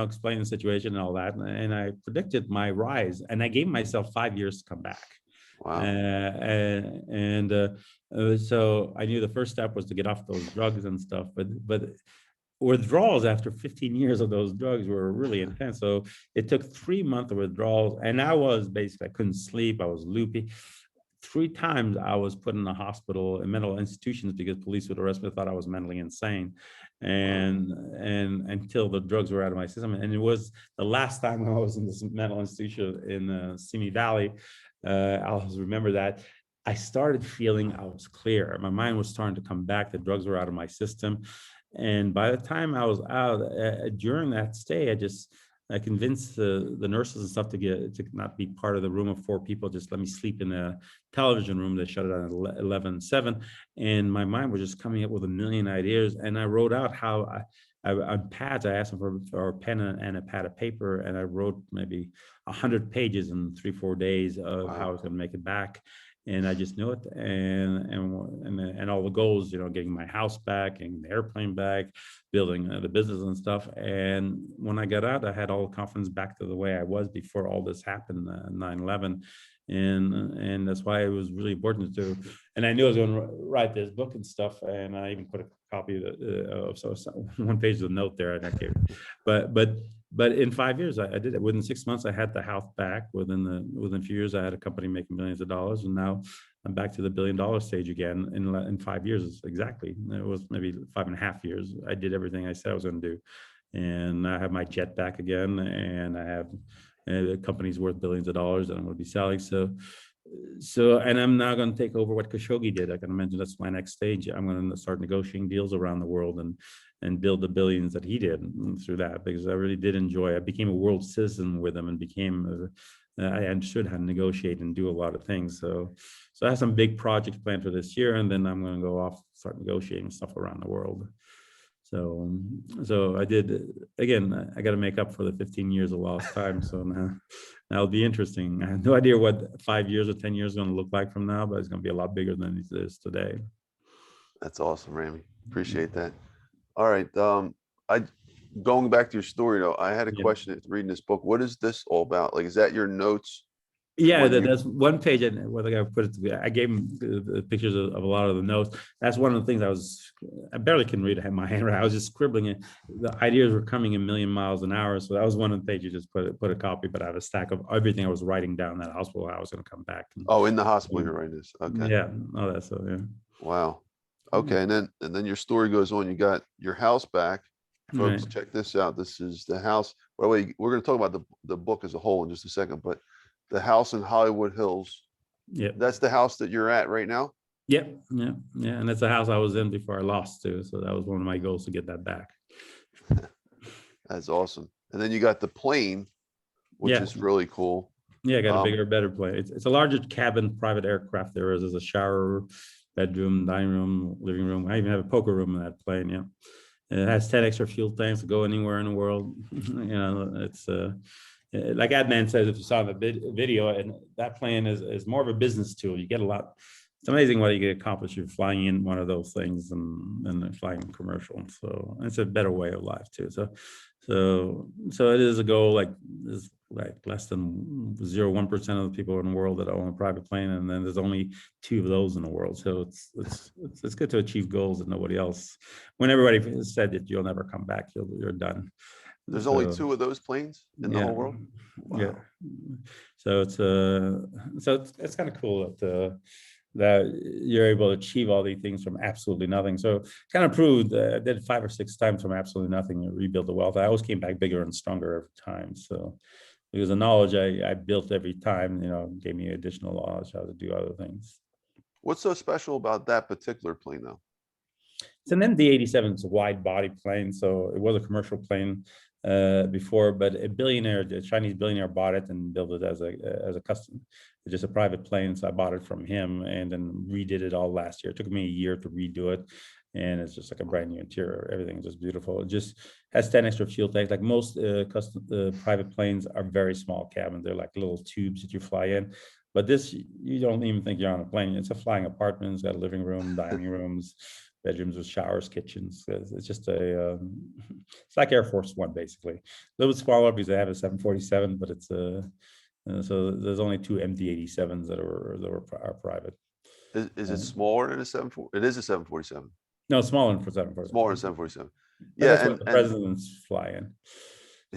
explained the situation and all that. And I predicted my rise, and I gave myself 5 years to come back. Wow. So I knew the first step was to get off those drugs and stuff, but withdrawals after 15 years of those drugs were really intense. So it took 3 months of withdrawals, and I couldn't sleep. I was loopy. 3 times I was put in the hospital in mental institutions because police would arrest me, thought I was mentally insane, and until the drugs were out of my system. And it was the last time I was in this mental institution in Simi Valley. I always remember that. I started feeling I was clear. My mind was starting to come back. The drugs were out of my system. And by the time I was out, during that stay, I convinced the nurses and stuff to not be part of the room of 4 people. Just let me sleep in the television room. They shut it down at 11:07. And my mind was just coming up with a million ideas. And I wrote out how on pads, I asked them for a pen and a pad of paper, and I wrote maybe 100 pages in 3-4 days of how I was going to make it back. And I just knew it, and all the goals, getting my house back, getting the airplane back, building the business and stuff. And when I got out, I had all the confidence back to the way I was before all this happened, 9/11. And that's why it was really important to. And I knew I was going to write this book and stuff. And I even put a copy of one page of the note there. But in 5 years, I did it. Within 6 months, I had the house back. Within a few years, I had a company making millions of dollars, and now I'm back to the $1 billion stage again in 5 years. Exactly, it was maybe 5.5 years. I did everything I said I was going to do, and I have my jet back again, and I have the company's worth billions of dollars that I'm going to be selling. And I'm now going to take over what Khashoggi did. I can imagine that's my next stage. I'm going to start negotiating deals around the world and build the billions that he did through that, because I really did enjoy. I became a world citizen with him, and I understood how to negotiate and do a lot of things. So I have some big projects planned for this year, and then I'm going to go off, start negotiating stuff around the world. So I did, again, I got to make up for the 15 years of lost time. So now that'll be interesting. I have no idea what 5 years or 10 years is going to look like from now, but it's going to be a lot bigger than it is today. That's awesome, Ramy. Appreciate that. All right. I going back to your story though, I had a Yeah. question after reading this book. What is this all about? Like, is that your notes? Yeah, when you- that's one page, and whether I put it together, I gave him the pictures of a lot of the notes. That's one of the things I barely can read my handwriting. I was just scribbling it. The ideas were coming a million miles an hour. So that was one of the pages, just put a copy, but I have a stack of everything I was writing down that hospital. I was going to come back. Oh, in the hospital you're writing this. Okay. Yeah, all that stuff, yeah. Wow. Okay. And then your story goes on. You got your house back. Folks, Right. check this out. This is the house. By the way, we're going to talk about the book as a whole in just a second, but the house in Hollywood Hills. Yeah. That's the house that you're at right now. Yeah, yeah, yeah. And that's the house I was in before I lost too. So that was one of my goals, to get that back. That's awesome. And then you got the plane, which Yeah. is really cool. Yeah, I got a Um, bigger, better plane. It's a larger cabin private aircraft. There's a shower, bedroom, dining room, living room. I even have a poker room in that plane. Yeah. And it has 10 extra fuel tanks to go anywhere in the world. It's like Adnan says, if you saw the video, and that plane is more of a business tool. You get a lot. It's amazing what you can accomplish if you're flying in one of those things and flying commercial. So it's a better way of life too. So it is a goal. Like there's like less than 0.1% of the people in the world that own a private plane, and then there's only 2 of those in the world. So it's good to achieve goals that nobody else. When everybody said that you'll never come back, you're done. There's only 2 of those planes in the Yeah. whole world. Yeah. Wow. So it's kind of cool that you're able to achieve all these things from absolutely nothing. So kind of proved I did 5 or 6 times from absolutely nothing and rebuild the wealth. I always came back bigger and stronger every time. So because the knowledge I built every time, gave me additional knowledge how to do other things. What's so special about that particular plane though? It's an MD-87. It's a wide body plane. So it was a commercial plane before, but a Chinese billionaire bought it and built it as a custom, just a private plane. So I bought it from him and then redid it all last year. It took me a year to redo it. And it's just like a brand new interior. Everything is just beautiful. It just has 10 extra fuel tanks. Like most custom private planes are very small cabins. They're like little tubes that you fly in. But this, you don't even think you're on a plane. It's a flying apartment. It's got a living room, dining rooms, bedrooms with showers, kitchens. It's just it's like Air Force One, basically. A little bit smaller because they have a 747, but it's so there's only 2 MD-87s that are private. Is it smaller than a 74? It is a 747. No, smaller than for 747. Smaller than 747. But Yeah, that's what the presidents fly in.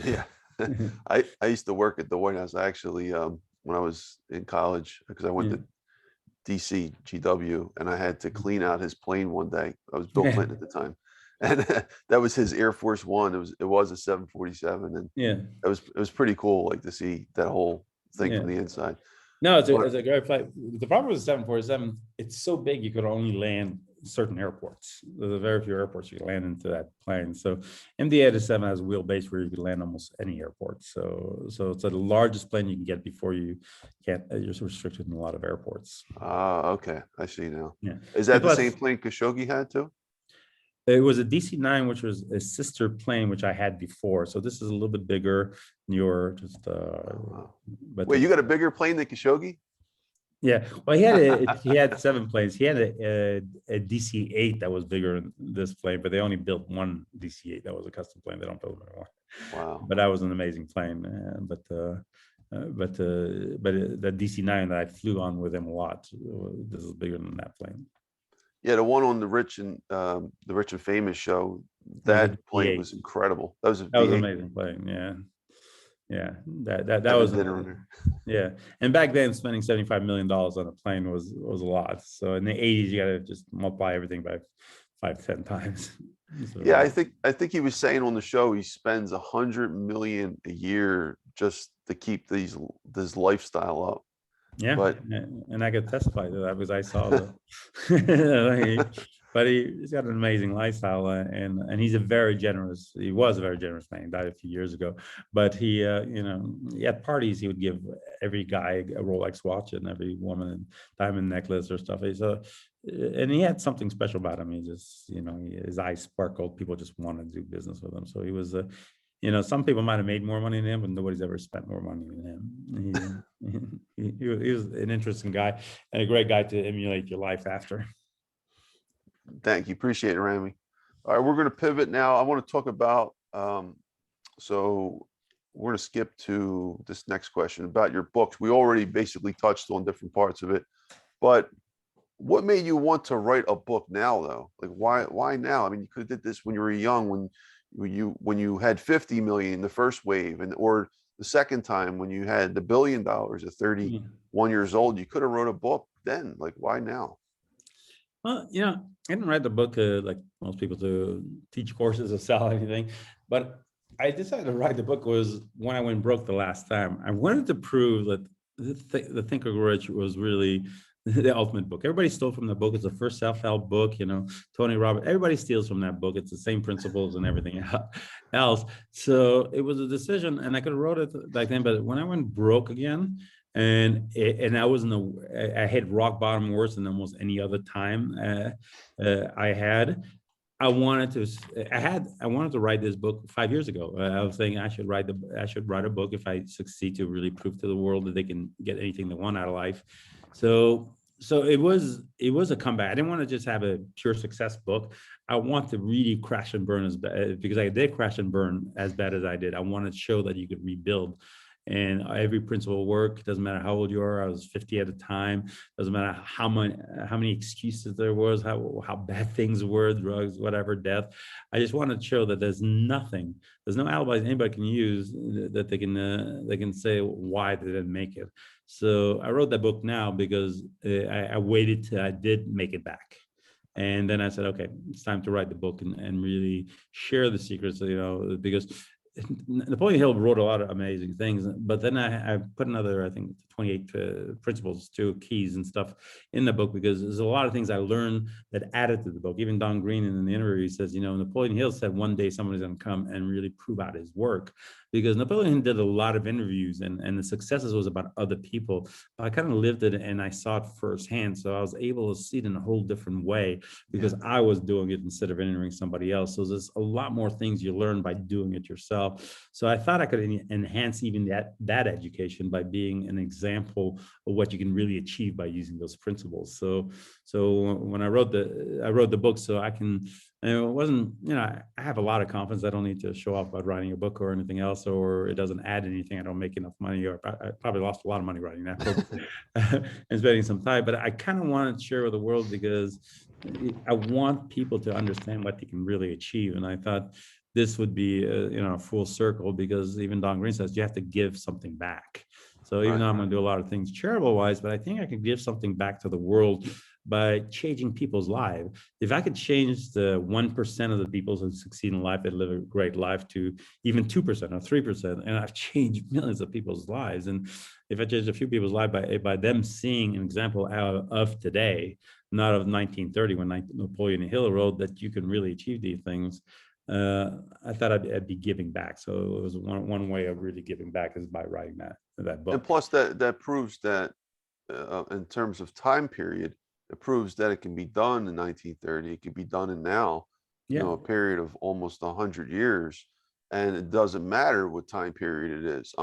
yeah. I used to work at the White House. I actually when I was in college, because I went to DC GW, and I had to clean out his plane one day. I was Bill Clinton at the time, and that was his Air Force One. It was a 747, and it was pretty cool, like to see that whole thing from the inside. No, it's a great flight. The problem with the 747, it's so big you could only land certain airports. There's very few airports you can land into that plane. So MD-87 has a wheelbase where you can land almost any airport. So it's the largest plane you can get before you're restricted in a lot of airports. Okay, I see now. Yeah, is that the same plane Khashoggi had too? It was a DC-9, which was a sister plane, which I had before. So this is a little bit bigger, newer. But wait, you got a bigger plane than Khashoggi? Yeah, well, he had 7 planes. He had a DC-8 that was bigger than this plane, but they only built one DC-8 that was a custom plane. They don't build them anymore. Wow! But that was an amazing plane. But the DC-9 that I flew on with him a lot, this is bigger than that plane. Yeah, the one on the Rich and Famous show, that plane was incredible. That was an amazing plane. Yeah, that was and back then spending $75 million on a plane was a lot. So in the 80s, you got to just multiply everything by 5-10 times. So, yeah, I think he was saying on the show he spends $100 million a year just to keep this lifestyle up. Yeah, but and I could testify to that because I saw but he's got an amazing lifestyle, and he was a very generous man. He died a few years ago, but he at parties he would give every guy a Rolex watch and every woman a diamond necklace or stuff. And he had something special about him. He just, his eyes sparkled. People just wanted to do business with him. So he was some people might have made more money than him, but nobody's ever spent more money than him. He was an interesting guy and a great guy to emulate your life after. Thank you. Appreciate it, Ramy. All right, we're going to pivot now. I want to talk about, so we're going to skip to this next question about your books. We already basically touched on different parts of it, but what made you want to write a book now, though? Like, why now? I mean, you could have did this when you were young, when you had 50 million, the first wave, or the second time when you had the $1 billion at 31 years old. You could have wrote a book then. Like, why now? Well, I didn't write the book like most people to teach courses or sell anything, but I decided to write the book was when I went broke the last time. I wanted to prove that the Think and Grow Rich was really the ultimate book. Everybody stole from the book. It's the first self-help book, Tony Robbins, everybody steals from that book. It's the same principles and everything else. So it was a decision, and I could have wrote it back then, but when I went broke again, and I was I hit rock bottom worse than almost any other time I had. I wanted to write this book 5 years ago. I was saying I should write a book if I succeed to really prove to the world that they can get anything they want out of life. So it was a comeback. I didn't want to just have a pure success book. I want to really crash and burn because I did crash and burn as bad as I did. I wanted to show that you could rebuild. And every principle work, doesn't matter how old you are. I was 50 at the time. Doesn't matter how many excuses there was, how bad things were, drugs, whatever, death. I just wanted to show that there's no alibis anybody can use that they can say why they didn't make it. So I wrote that book now because I waited till I did make it back. And then I said, okay, it's time to write the book and really share the secrets, because Napoleon Hill wrote a lot of amazing things, but then I put another, I think, 28 principles, keys and stuff in the book, because there's a lot of things I learned that added to the book. Even Don Green in the interview, he says, Napoleon Hill said one day somebody's going to come and really prove out his work, because Napoleon did a lot of interviews and the successes was about other people. I kind of lived it and I saw it firsthand. So I was able to see it in a whole different way because I was doing it instead of interviewing somebody else. So there's a lot more things you learn by doing it yourself. So I thought I could enhance even that education by being an example of what you can really achieve by using those principles. So when I wrote the book, so I can, and it wasn't, I have a lot of confidence. I don't need to show off about writing a book or anything else, or it doesn't add anything. I don't make enough money, or I probably lost a lot of money writing that book and spending some time. But I kind of wanted to share with the world because I want people to understand what they can really achieve. And I thought this would be a full circle, because even Don Green says you have to give something back. So even though I'm going to do a lot of things charitable wise, but I think I can give something back to the world by changing people's lives. If I could change the 1% of the people who succeed in life that live a great life to even 2% or 3%, and I've changed millions of people's lives. And if I change a few people's lives by them seeing an example of today, not of 1930 when Napoleon Hill wrote that you can really achieve these things, I thought I'd be giving back. So it was one way of really giving back is by writing that book. And plus that proves that in terms of time period, it proves that it can be done in 1930. It can be done in now, a period of almost 100 years. And it doesn't matter what time period it is.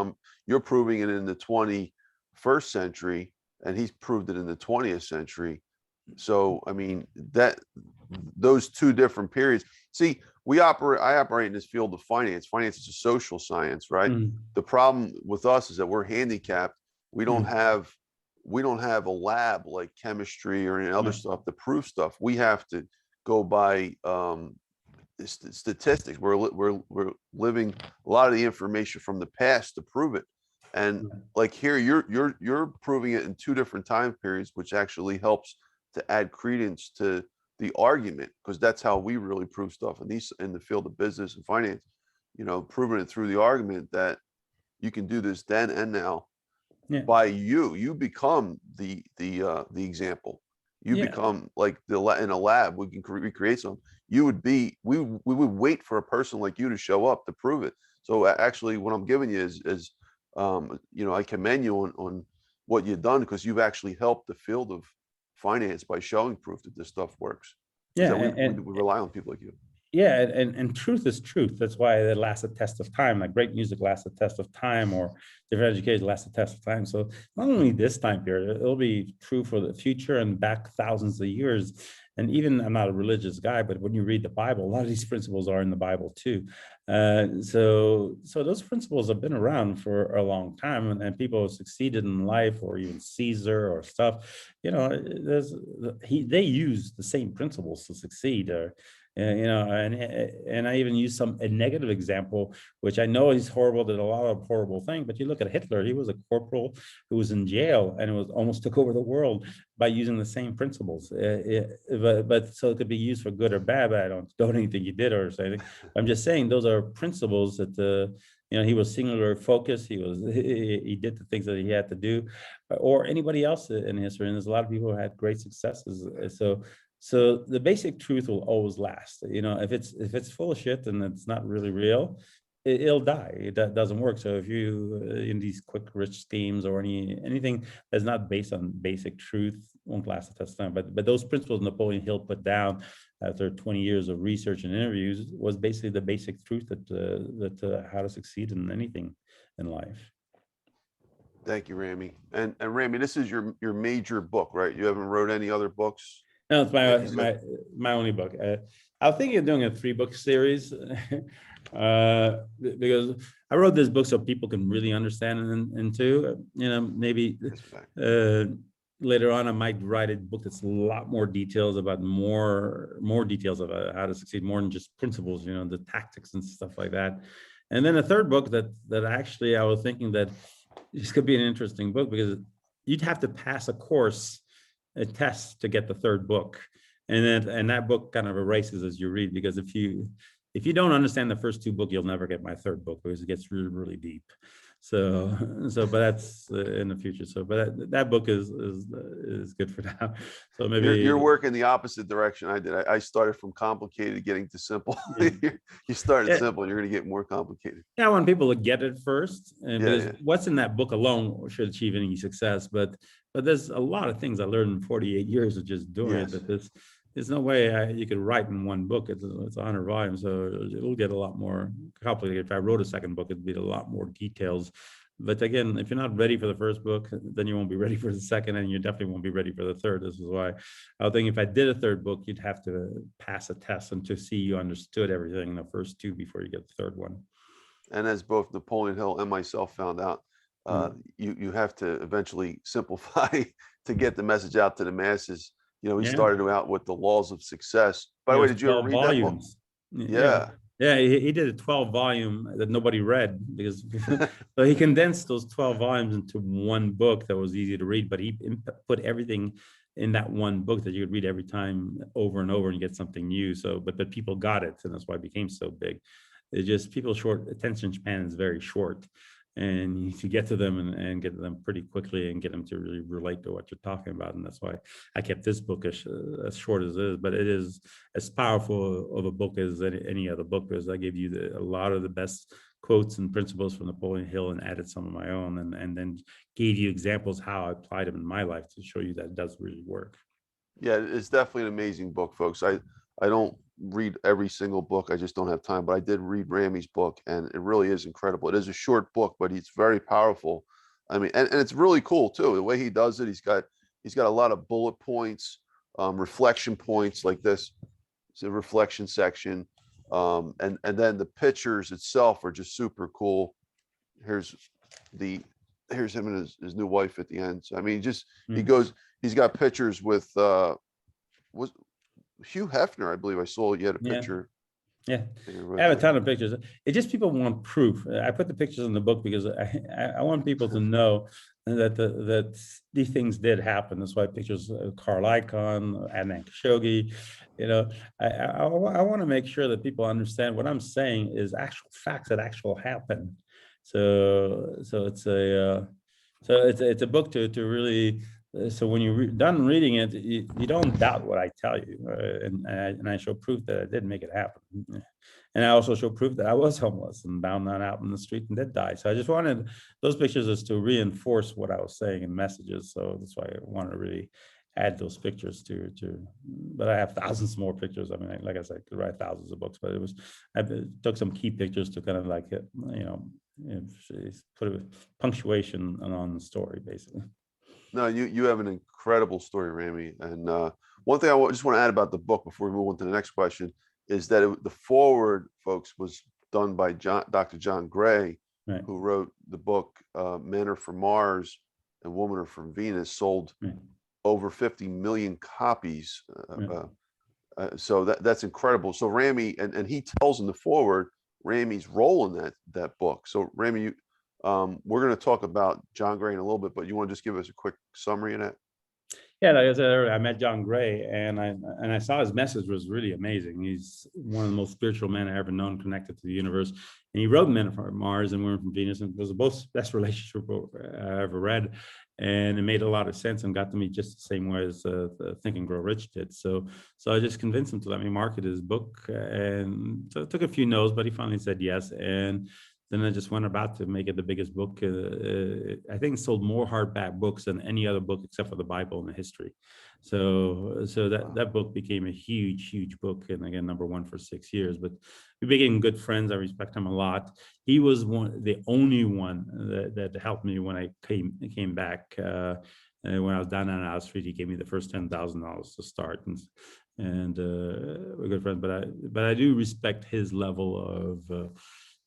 You're proving it in the 21st century, and he's proved it in the 20th century. So, I mean, those two different periods. See, I operate in this field of finance. Finance is a social science, right? The problem with us is that we're handicapped. We don't have a lab like chemistry or any other stuff to prove stuff. We have to go by statistics. We're living a lot of the information from the past to prove it. And like here, you're proving it in two different time periods, which actually helps to add credence to the argument, because that's how we really prove stuff in the field of business and finance, proving it through the argument that you can do this then and now. By you become the example. You Yeah. become like in a lab, we can recreate something. You would be, we would wait for a person like you to show up to prove it. So actually what I'm giving you is I commend you on what you've done, because you've actually helped the field of finance by showing proof that this stuff works. Is Yeah. that we rely on people like you. Yeah, and truth is truth. That's why it lasts a test of time. Like great music lasts a test of time, or different education lasts a test of time. So not only this time period, it'll be true for the future and back thousands of years. And even, I'm not a religious guy, but when you read the Bible, a lot of these principles are in the Bible too. So those principles have been around for a long time, and people have succeeded in life, or even Caesar or stuff. They use the same principles to succeed. And I even use a negative example, which I know he's horrible, did a lot of horrible things, but you look at Hitler, he was a corporal who was in jail and almost took over the world by using the same principles. But so it could be used for good or bad, but I don't anything he did or anything. I'm just saying those are principles that he was singular focused. He did the things that he had to do, or anybody else in history. And there's a lot of people who had great successes. So the basic truth will always last. If it's full of shit and it's not really real, it'll die. It doesn't work. So if you in these quick rich schemes or anything that's not based on basic truth won't last a test of time. But those principles Napoleon Hill put down after 20 years of research and interviews was basically the basic truth that how to succeed in anything in life. Thank you, Ramy. And Ramy, this is your major book, right? You haven't wrote any other books? No, it's my only book. I was thinking of doing a 3-book series because I wrote this book so people can really understand it into. Maybe later on I might write a book that's a lot more details about more details about how to succeed, more than just principles. The tactics and stuff like that. And then a third book that actually I was thinking that this could be an interesting book, because you'd have to pass a test to get the third book, and that book kind of erases as you read, because if you don't understand the first 2 books, you'll never get my third book, because it gets really, really deep. But that's in the future. But that book is good for now. So maybe you're working the opposite direction I did. I started from complicated getting to simple. You started simple, and you're going to get more complicated. Yeah, I want people to get it first, and because what's in that book alone should achieve any success. But there's a lot of things I learned in 48 years of just doing it. That there's no way you could write in one book. It's 100 volumes, so it'll get a lot more complicated. If I wrote a second book, it'd be a lot more details. But again, if you're not ready for the first book, then you won't be ready for the second, and you definitely won't be ready for the third. This is why I think if I did a third book, you'd have to pass a test and to see you understood everything in the first 2 before you get the third one. And as both Napoleon Hill and myself found out, you have to eventually simplify to get the message out to the masses. He started out with the laws of success. By the way, did you ever read that book? Yeah, he did a 12 volume that nobody read, because so he condensed those 12 volumes into one book that was easy to read, but he put everything in that one book that you could read every time over and over and get something new. So, but people got it, and that's why it became so big. It's just people's attention span is very short, and you need to get to them and get to them pretty quickly and get them to really relate to what you're talking about. And that's why I kept this book as short as it is, but it is as powerful of a book as any other book, because I gave you a lot of the best quotes and principles from Napoleon Hill and added some of my own, and then gave you examples how I applied them in my life to show you that it does really work. Yeah, it's definitely an amazing book, folks. I don't read every single book. I just don't have time, but I did read Ramy's book, and it really is incredible. It is a short book, but it's very powerful. I mean, and it's really cool too. The way he does it, he's got a lot of bullet points, reflection points like this. It's a reflection section. And then the pictures itself are just super cool. Here's him and his new wife at the end. So I mean, he's got pictures with was Hugh Hefner, I believe I saw you had a picture. Yeah, I have a ton of pictures. It's just people want proof. I put the pictures in the book because I want people to know that these things did happen. That's why pictures of Carlyle Group, Adnan Khashoggi. I want to make sure that people understand what I'm saying is actual facts that actually happen. So it's a book to really so when you're done reading it, you don't doubt what I tell you, and I show proof that I did make it happen, and I also show proof that I was homeless and bound on out in the street and did die. So I just wanted those pictures as to reinforce what I was saying in messages. So that's why I wanted to really add those pictures to. But I have thousands more pictures. I mean, like I said, I could write thousands of books, but I took some key pictures to kind of like put a punctuation on the story, basically. No, you have an incredible story, Ramy. And one thing just want to add about the book before we move on to the next question is that the foreword, folks, was done by Dr. John Gray, Right. who wrote the book Men Are From Mars and Women Are From Venus, sold over 50 million copies. So that's incredible. So Ramy, and he tells in the foreword Ramy's role in that book. So Ramy, we're going to talk about John Gray in a little bit, but you want to just give us a quick summary of that? Yeah, like I said earlier, I met John Gray, and I saw his message was really amazing. He's one of the most spiritual men I ever known, connected to the universe. And he wrote Men from Mars and Women from Venus, and it was the best relationship I ever read. And it made a lot of sense and got to me just the same way as Think and Grow Rich did. So I just convinced him to let me market his book, and so it took a few no's, but he finally said yes. And then I just went about to make it the biggest book. I think it sold more hardback books than any other book except for the Bible in the history. So that book became a huge book, and again, #1 for 6 years. But we became good friends. I respect him a lot. He was the only one that helped me when I came back. When I was down on Out Street, he gave me the first $10,000 to start, and we're good friends. But I do respect his level of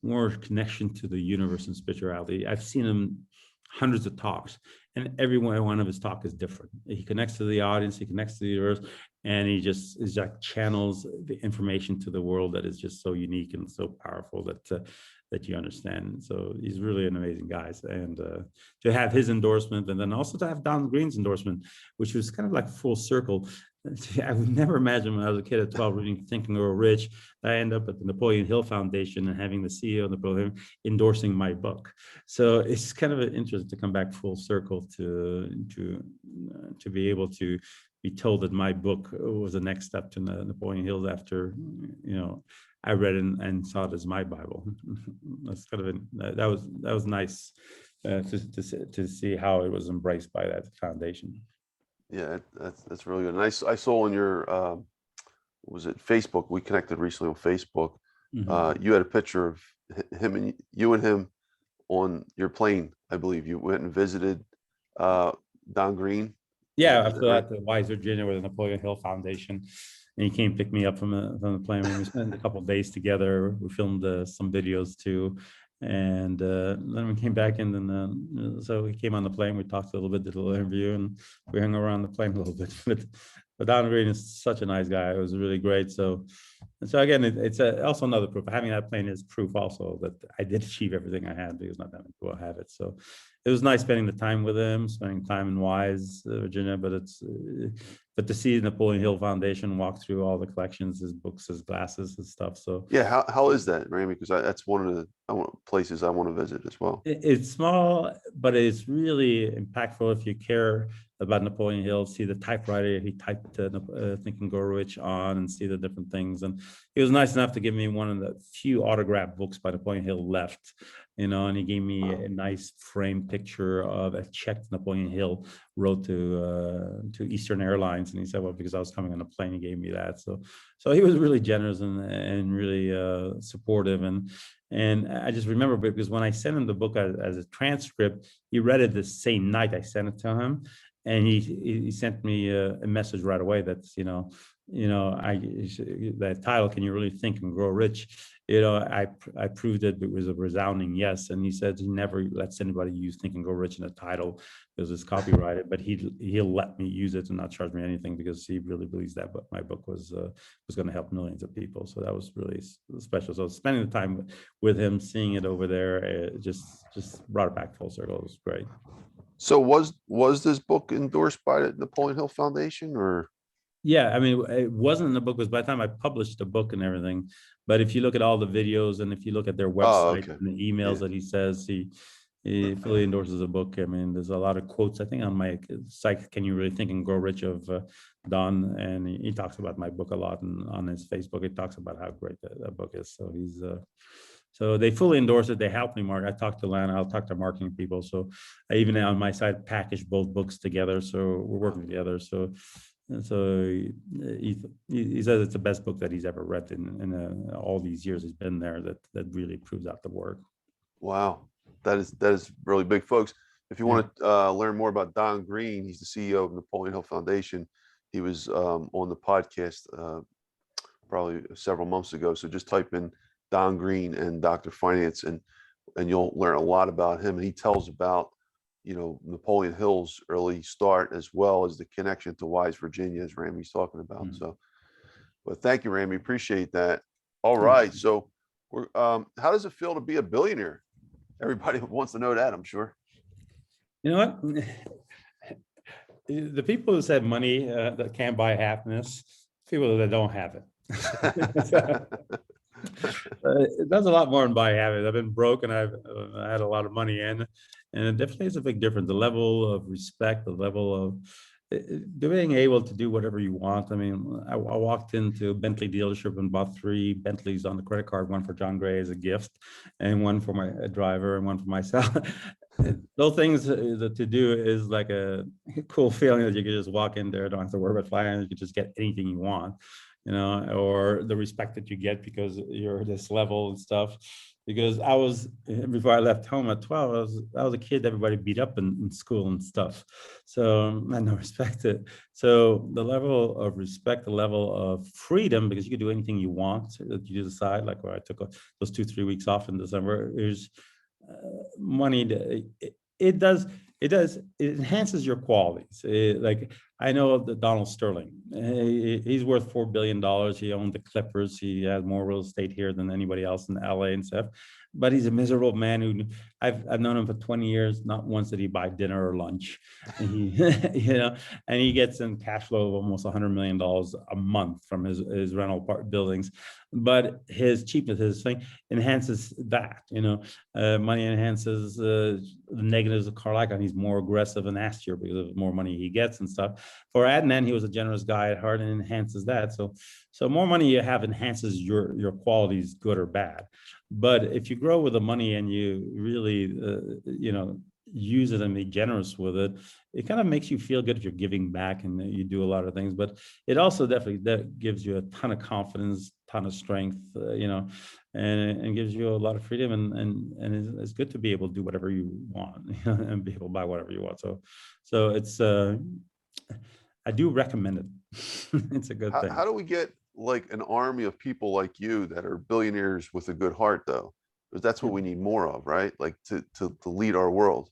more connection to the universe and spirituality. I've seen him hundreds of talks, and every one of his talk is different. He connects to the audience, he connects to the universe, and he just is like channels the information to the world that is just so unique and so powerful that you understand. So he's really an amazing guy, and to have his endorsement, and then also to have Don Green's endorsement, which was kind of like full circle. I would never imagine when I was a kid at 12 reading Think and Grow Rich, I end up at the Napoleon Hill Foundation and having the CEO of Napoleon endorsing my book. So it's kind of an interest to come back full circle to be able to be told that my book was the next step to Napoleon Hill after I read it and saw it as my Bible. That's kind of that was nice to see how it was embraced by that foundation. Yeah, that's really good. And I saw on your was it Facebook? We connected recently on Facebook. You had a picture of you and him on your plane. I believe you went and visited Don Green. Yeah, I flew out to Wise, Virginia, with the Napoleon Hill Foundation, and he came pick me up from the plane. We spent a couple of days together. We filmed some videos too. And then we came back in, and so he came on the plane. We talked a little bit, did a little interview, and we hung around the plane a little bit. But Don Green is such a nice guy. It was really great. So again, it's also another proof. Having that plane is proof also that I did achieve everything I had, because not that many people have it. So it was nice spending the time with him, spending time in Wise, Virginia. But to see the Napoleon Hill Foundation walk through all the collections, his books, his glasses, his stuff. So yeah, how is that, Ramy? Because that's one of the places I want to visit as well. It's small, but it's really impactful if you care about Napoleon Hill. See the typewriter he typed Think and Grow Rich on, and see the different things. And he was nice enough to give me one of the few autographed books by Napoleon Hill left, and he gave me a nice framed picture of a check Napoleon Hill wrote to Eastern Airlines. And he said, well, because I was coming on a plane, he gave me that. So he was really generous and really supportive. And I just remember, because when I sent him the book as a transcript, he read it the same night I sent it to him. And he sent me a message right away that's, that title, Can You Really Think and Grow Rich? I proved it was a resounding yes. And he said he never lets anybody use Think and Grow Rich in a title because it's copyrighted, but he'll let me use it and not charge me anything, because he really believes that my book was going to help millions of people. So that was really special. So spending the time with him, seeing it over there, just brought it back full circle. It was great. So was this book endorsed by the Napoleon Hill Foundation, or? Yeah, I mean, it wasn't in the book, because by the time I published the book and everything, but if you look at all the videos, and if you look at their website and the emails that he says, he fully endorses the book. I mean, there's a lot of quotes, I think, on my site, Can You Really Think and Grow Rich, of Don, and he talks about my book a lot, and on his Facebook, he talks about how great that book is. So so they fully endorse it. They help me market. I talk to Lana, I'll talk to marketing people. So I even on my side package both books together. So we're working together. So he says it's the best book that he's ever read in all these years he's been there. That really proves out the work. Wow, that is really big, folks. If you want to learn more about Don Green, he's the CEO of Napoleon Hill Foundation. He was on the podcast probably several months ago. So just type in Don Green and Dr. Finance, and you'll learn a lot about him. And he tells about, Napoleon Hill's early start, as well as the connection to Wise, Virginia, as Ramy's talking about. So, but thank you, Ramy. Appreciate that. All right. So we're, how does it feel to be a billionaire? Everybody wants to know that, I'm sure. You know what? The people who said money that can't buy happiness, people that don't have it. It does a lot more than buy happiness. I've been broke and I've had a lot of money in, and it definitely is a big difference. The level of respect, the level of being able to do whatever you want. I mean, I walked into a Bentley dealership and bought 3 Bentleys on the credit card, one for John Gray as a gift, and one for my driver, and one for myself. Those things to do is like a cool feeling that you can just walk in there, don't have to worry about finance, you can just get anything you want, or the respect that you get because you're this level and stuff. Because I was, before I left home at 12, I was a kid everybody beat up in school and stuff. So I had no respect it. So the level of respect, the level of freedom, because you can do anything you want that you decide, like where I took those 2-3 weeks off in December, is money. It enhances your qualities. Like I know the Donald Sterling, he's worth $4 billion. He owned the Clippers. He has more real estate here than anybody else in LA and stuff. But he's a miserable man who I've known him for 20 years. Not once did he buy dinner or lunch. And he gets in cash flow of almost $100 million a month from his rental buildings. But his cheapness, his thing enhances that. Money enhances the negatives of Carlyle. He's more aggressive and nastier because of more money he gets and stuff. For Adnan, he was a generous guy at heart and enhances that. So more money you have enhances your qualities, good or bad. But if you grow with the money and you really, use it and be generous with it, it kind of makes you feel good if you're giving back and you do a lot of things. But it also definitely gives you a ton of confidence, ton of strength, and gives you a lot of freedom. And it's good to be able to do whatever you want and be able to buy whatever you want. So it's, I do recommend it. It's a good thing. How do we get like an army of people like you that are billionaires with a good heart, though? Because that's what we need more of, right? Like to lead our world.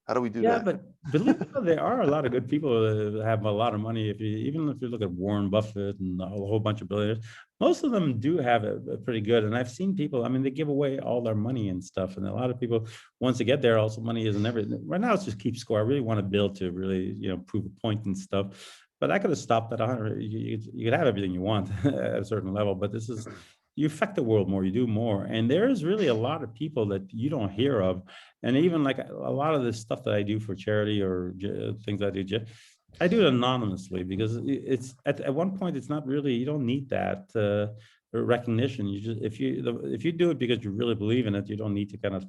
How do we do that? Yeah, but believe it or not, there are a lot of good people that have a lot of money. Even if you look at Warren Buffett and a whole bunch of billionaires, most of them do have it pretty good. And I've seen people, I mean, they give away all their money and stuff. And a lot of people, once they get there, also money isn't everything. Right now, it's just keep score. I really want to build to really, prove a point and stuff. But I could have stopped at 100. You could have everything you want at a certain level, but this is, you affect the world more, you do more. And there is really a lot of people that you don't hear of. And even like a lot of this stuff that I do for charity or things I do it anonymously because it's at one point, it's not really, you don't need that recognition. You just, if you do it because you really believe in it, you don't need to kind of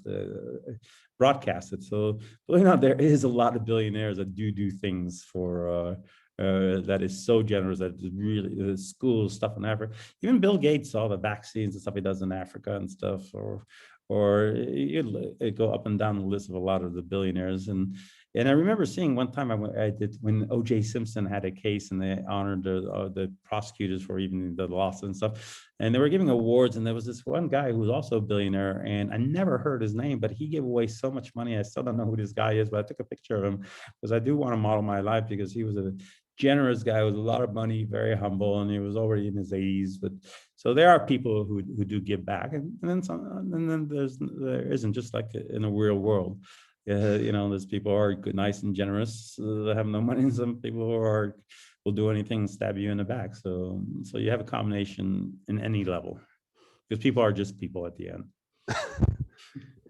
broadcast it. So believe it or not, there is a lot of billionaires that do things for, that is so generous that really the school stuff in Africa. Even Bill Gates, all the vaccines and stuff he does in Africa and stuff, or you go up and down the list of a lot of the billionaires. And I remember seeing one time I did when O.J. Simpson had a case and they honored the prosecutors for even the loss and stuff. And they were giving awards, and there was this one guy who was also a billionaire, and I never heard his name, but he gave away so much money. I still don't know who this guy is, but I took a picture of him because I do want to model my life because he was a generous guy with a lot of money, very humble, and he was already in his 80s. But so there are people who do give back, and then some, and then there isn't, just like in a real world. There's people who are good, nice and generous that have no money, and some people who will do anything and stab you in the back. So you have a combination in any level because people are just people at the end.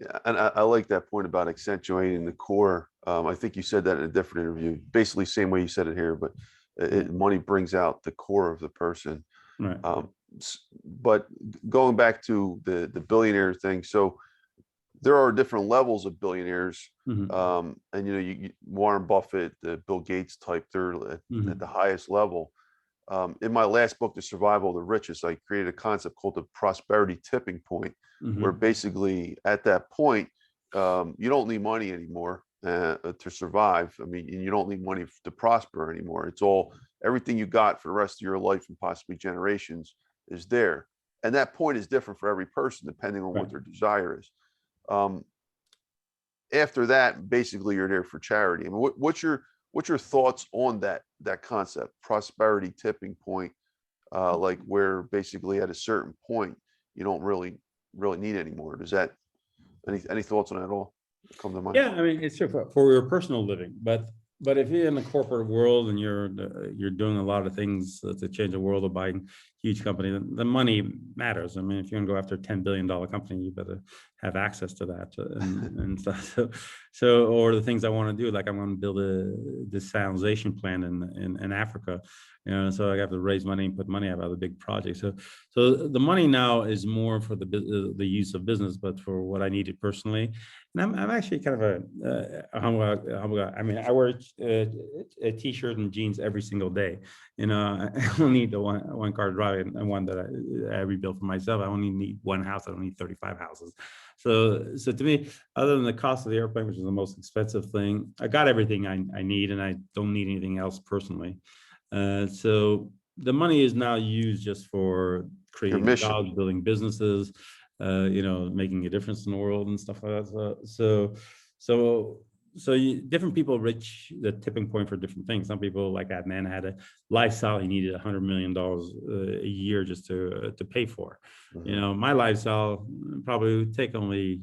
Yeah, and I like that point about accentuating the core. I think you said that in a different interview, basically same way you said it here, but money brings out the core of the person. Right. But going back to the billionaire thing, so there are different levels of billionaires, Mhm. and Warren Buffett, the Bill Gates type, they're at the Mhm. highest level. In my last book, The Survival of the Richest, I created a concept called the prosperity tipping point, where Mhm. basically at that point, you don't need money anymore to survive. I mean, and you don't need money to prosper anymore. It's all everything you got for the rest of your life and possibly generations is there. And that point is different for every person depending on what Right. their desire is. Um, After that, basically, you're there for charity. I mean, what's your thoughts on that concept, prosperity tipping point? Like where basically at a certain point you don't really need anymore. Does that any thoughts on that at all come to mind? Yeah, I mean, it's true for your personal living, but if you're in the corporate world and you're doing a lot of things to change the world or buying huge company, then the money matters. I mean, if you're gonna go after a $10 billion company, you better have access to that and stuff. So or the things I want to do, like I want to build a desalination plant in Africa, so I have to raise money and put money out of a big project. So the money now is more for the use of business, but for what I needed personally. And I'm actually kind of a humble guy. I mean, I wear a t-shirt and jeans every single day. I don't need the one car drive and one that I rebuilt for myself. I only need one house. I don't need 35 houses. So to me, other than the cost of the airplane, which is the most expensive thing, I got everything I need, and I don't need anything else personally. So the money is now used just for Your creating mission. jobs, building businesses, making a difference in the world and stuff like that. Different people reach the tipping point for different things. Some people, like Adnan, had a lifestyle he needed $100 million a year just to pay for. My lifestyle probably would take only,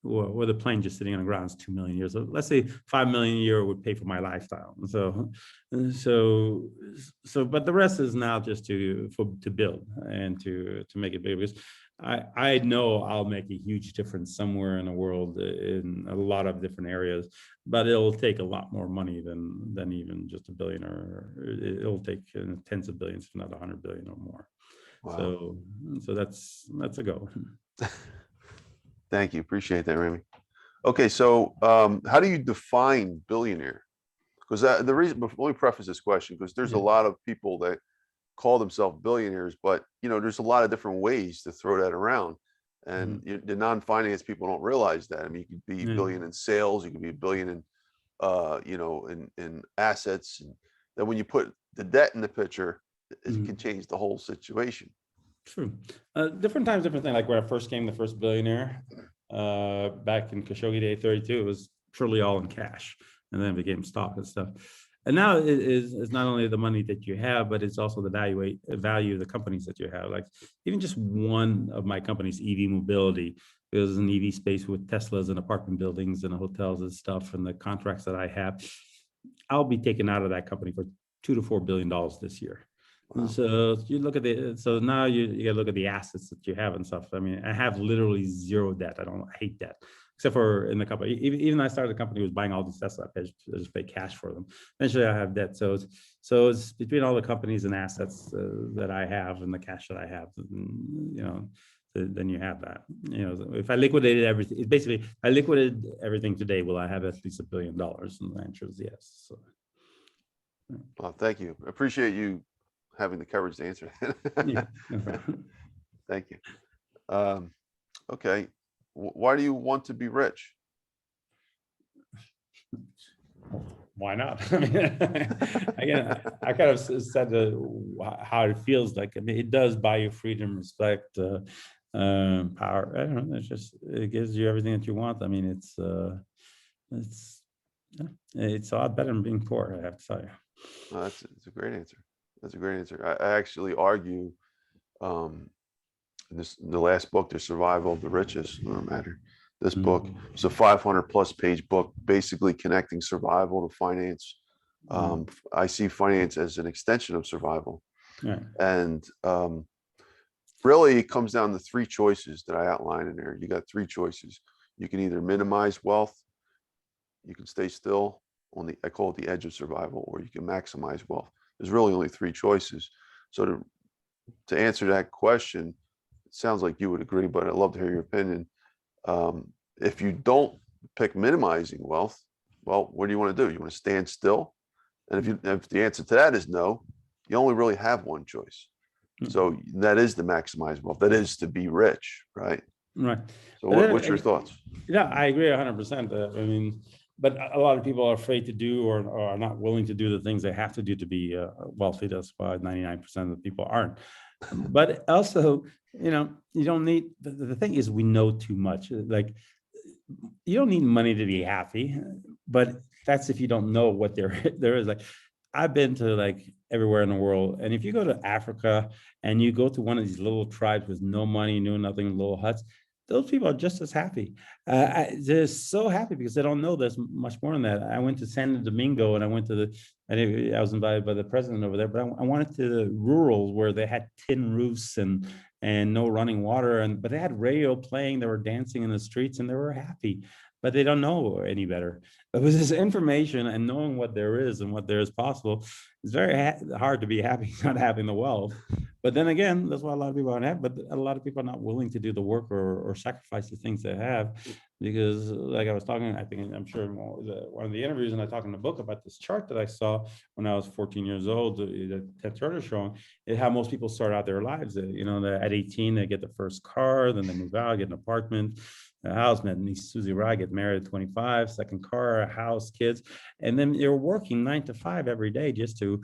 with a plane just sitting on the ground is 2 million a year. So let's say 5 million a year would pay for my lifestyle. But the rest is now just to build and to make it bigger, because I know I'll make a huge difference somewhere in the world in a lot of different areas, but it'll take a lot more money than even just a billion, or it'll take tens of billions, if not 100 billion or more. Wow. So that's a go. Thank you. Appreciate that, Ramy. Okay, so how do you define billionaire? Because the reason, let me preface this question, because there's a Yeah. lot of people that call themselves billionaires, but there's a lot of different ways to throw that around. And the non-finance people don't realize that. I mean, you could be Yeah. billion in sales, you could be a billion in in assets. And then when you put the debt in the picture, it can change the whole situation. True. Different times, different thing. Like when I first came, the first billionaire, back in Khashoggi Day 32, it was truly all in cash, and then it became stock and stuff. And now it is not only the money that you have, but it's also the value of the companies that you have. Like even just one of my companies, EV Mobility, is an EV space with Teslas and apartment buildings and hotels and stuff, and the contracts that I have, I'll be taken out of that company for $2 to $4 billion this year. Wow. So you look at now you got to look at the assets that you have and stuff. I mean, I have literally zero debt. I hate debt, except for in the company. Even I started the company was buying all these Tesla. I just pay cash for them. Eventually, I have debt. So it's between all the companies and assets that I have and the cash that I have. Then you have that. If I liquidated everything, it's basically I liquidated everything today. Will I have at least $1 billion? And the answer is yes. So, yeah. Well, thank you. I appreciate you having the courage to answer that. Yeah, no problem. Thank you. Okay. Why do you want to be rich? Why not? I mean, again, I kind of said how it feels like. I mean, it does buy you freedom, respect, power. I don't know. It gives you everything that you want. I mean, it's a lot better than being poor, I have to tell you. Well, that's a great answer. That's a great answer. I actually argue in the last book, The Survival of the Richest, no matter. This book is a 500+ page book, basically connecting survival to finance. I see finance as an extension of survival. Right. And really, it comes down to three choices that I outline in there. You got three choices. You can either minimize wealth, you can stay still on the, I call it the edge of survival, or you can maximize wealth. There's really only three choices. So to answer that question, it sounds like you would agree, but I'd love to hear your opinion. If you don't pick minimizing wealth, well, what do you want to do? You want to stand still? And if the answer to that is no, you only really have one choice. So that is to maximize wealth. That is to be rich, right? Right. So But what's your thoughts? Yeah, I agree 100%. I mean, but a lot of people are afraid to do or are not willing to do the things they have to do to be wealthy. That's why 99% of the people aren't. But also, you don't need, the thing is, we know too much. Like, you don't need money to be happy, but that's if you don't know what there is. Like, I've been to like everywhere in the world, and if you go to Africa and you go to one of these little tribes with no money, no nothing, little huts, those people are just as happy. They're so happy because they don't know there's much more than that. I went to San Domingo, and I was invited by the president over there, but I wanted to the rural where they had tin roofs and no running water, but they had radio playing, they were dancing in the streets, and they were happy. But they don't know any better. But with this information and knowing what there is and what there is possible, it's very hard to be happy not having the wealth. But then again, that's why a lot of people aren't happy. But a lot of people are not willing to do the work or sacrifice the things they have, because, like I was talking, I think I'm sure one of the interviews, and I talk in the book about this chart that I saw when I was 14 years old, that Ted Turner showing how most people start out their lives. At 18 they get the first car, then they move out, get an apartment, a house, met niece Susie Rye, get married at 25, second car, a house, kids, and then you're working 9 to 5 every day just to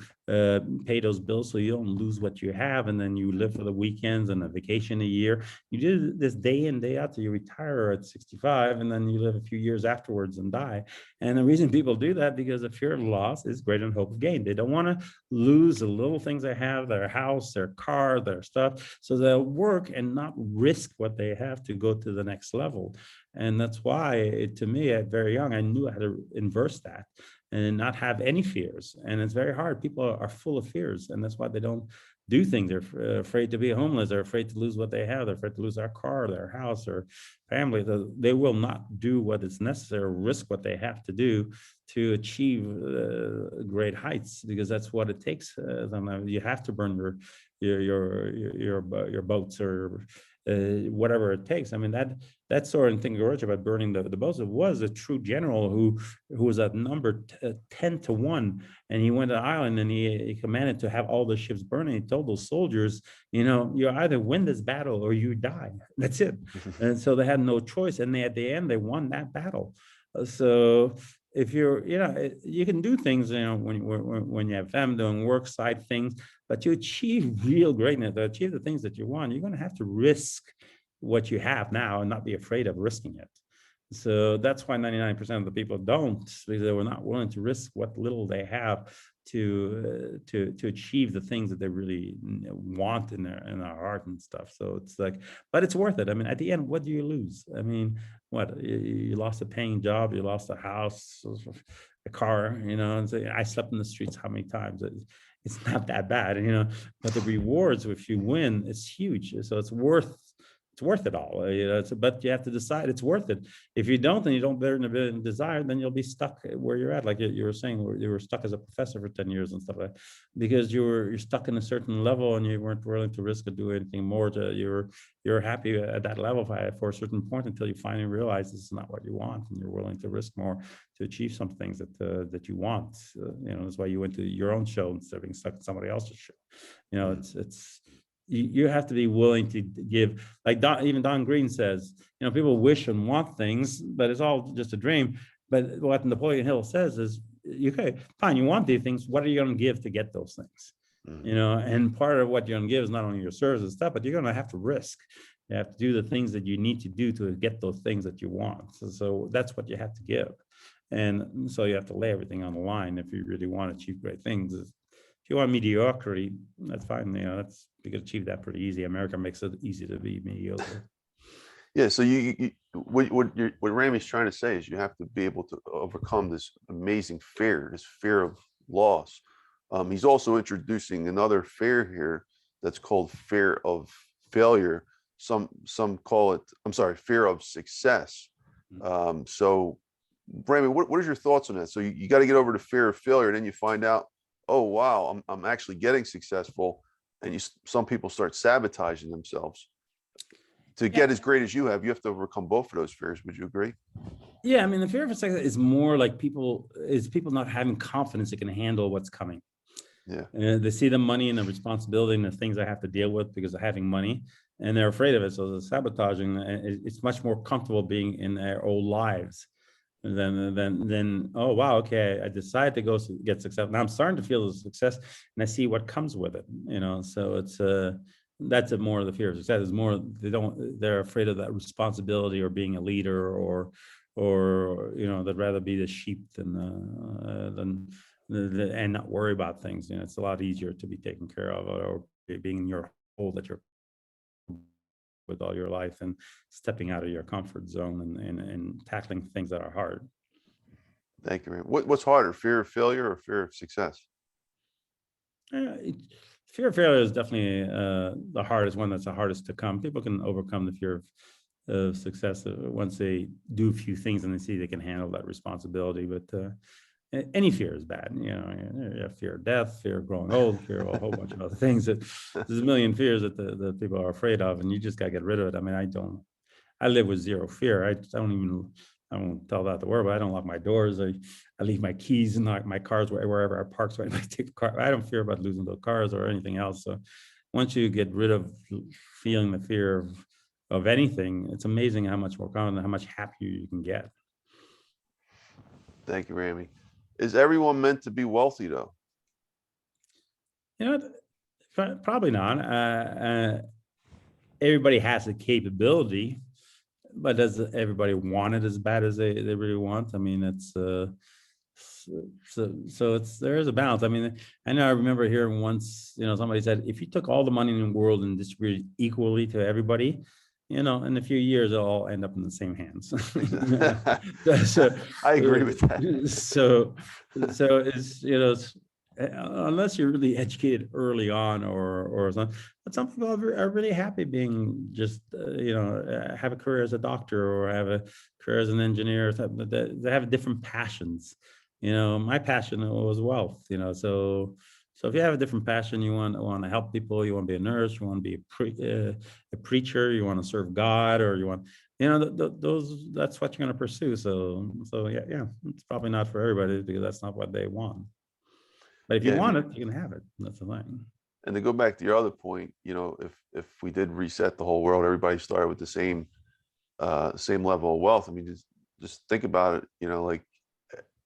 pay those bills so you don't lose what you have, and then you live for the weekends and a vacation a year. You do this day in, day out till you retire at 65, and then you live a few years afterwards and die. And the reason people do that, because the fear of loss is greater than hope of gain. They don't want to lose the little things they have, their house, their car, their stuff, so they'll work and not risk what they have to go to the next level. And that's why, to me, at very young, I knew how to inverse that and not have any fears. And it's very hard. People are full of fears, and that's why they don't do things. They're afraid to be homeless. They're afraid to lose what they have. They're afraid to lose their car, their house, their family. They will not do what is necessary, risk what they have to do to achieve great heights, because that's what it takes. You have to burn your boats or whatever it takes. I mean, that sort of thing about burning the boats. It was a true general who was at number 10 to 1, and he went to the island and he commanded to have all the ships burning. He told those soldiers, you either win this battle or you die. That's it. And so they had no choice, and at the end they won that battle. So if you can do things, when you have family, doing work side things, but to achieve real greatness, to achieve the things that you want, you're going to have to risk what you have now and not be afraid of risking it. So that's why 99% of the people don't, because they were not willing to risk what little they have to achieve the things that they really want in their heart and stuff. So it's like, but it's worth it. I mean, at the end, what do you lose? I mean, what, you lost a paying job, you lost a house, a car, and so I slept in the streets how many times? It's not that bad, but the rewards, if you win, it's huge. So it's worth it all, but you have to decide it's worth it. If you don't, and you don't bear the desire, then you'll be stuck where you're at. Like you were saying, you were stuck as a professor for 10 years and stuff like that, because you're stuck in a certain level and you weren't willing to risk or do anything more. You're happy at that level for a certain point until you finally realize this is not what you want, and you're willing to risk more to achieve some things that you want. That's why you went to your own show instead of being stuck in somebody else's show. It's you have to be willing to give, like even Don Green says, people wish and want things, but it's all just a dream. But what Napoleon Hill says is, okay, fine, you want these things, what are you going to give to get those things? And part of what you're going to give is not only your service and stuff, but you're going to have to risk. You have to do the things that you need to do to get those things that you want. So that's what you have to give. And so you have to lay everything on the line if you really want to achieve great things. If you want mediocrity, that's fine. You can achieve that pretty easy. America makes it easy to be mediocre. Yeah. So what Ramy's trying to say is you have to be able to overcome this amazing fear, this fear of loss. He's also introducing another fear here that's called fear of failure. Some call it, fear of success. So Ramy, what is your thoughts on that? So you got to get over the fear of failure, and then you find out, oh wow, I'm actually getting successful, and some people start sabotaging themselves to Yeah, get as great as you have. You have to overcome both of those fears. Would you agree? yeah. I mean, the fear of success is more like people not having confidence they can handle what's coming. Yeah. They see the money and the responsibility and the things I have to deal with because of having money, and they're afraid of it. So the sabotaging, it's much more comfortable being in their old lives than oh wow, okay, I decided to go get success. Now I'm starting to feel the success, and I see what comes with it. So it's that's more of the fear of success. Is more they're afraid of that responsibility or being a leader or they'd rather be the sheep than and not worry about things. It's a lot easier to be taken care of or being in your hole that you're with all your life and stepping out of your comfort zone and tackling things that are hard. Thank you, Ramy. What's harder, fear of failure or fear of success? Fear of failure is definitely the hardest one. That's the hardest to come. People can overcome the fear of success once they do a few things and they see they can handle that responsibility. But any fear is bad. Fear of death, fear of growing old, fear of a whole bunch of other things. There's a million fears that people are afraid of, and you just got to get rid of it. I mean, I live with zero fear. I won't tell that to world, but I don't lock my doors. I leave my keys and my cars wherever I park. So I take the car. I don't fear about losing those cars or anything else. So once you get rid of feeling the fear of anything, it's amazing how much more confident, how much happier you can get. Thank you, Ramy. Is everyone meant to be wealthy though? Probably not. Everybody has the capability, but does everybody want it as bad as they really want? I mean, it's so there is a balance. I mean, I remember hearing once, somebody said, if you took all the money in the world and distributed equally to everybody, in a few years, it'll all end up in the same hands. I agree with that. So it's, unless you're really educated early on or something, but some people are really happy being just, have a career as a doctor or have a career as an engineer. They have different passions. My passion was wealth, so if you have a different passion, you want to help people, you want to be a nurse, you want to be a preacher, you want to serve God, or you want, that's what you're going to pursue. So yeah, it's probably not for everybody because that's not what they want. But if you want it, you can have it. That's the thing. And to go back to your other point, if we did reset the whole world, everybody started with the same level of wealth. I mean, just think about it. Like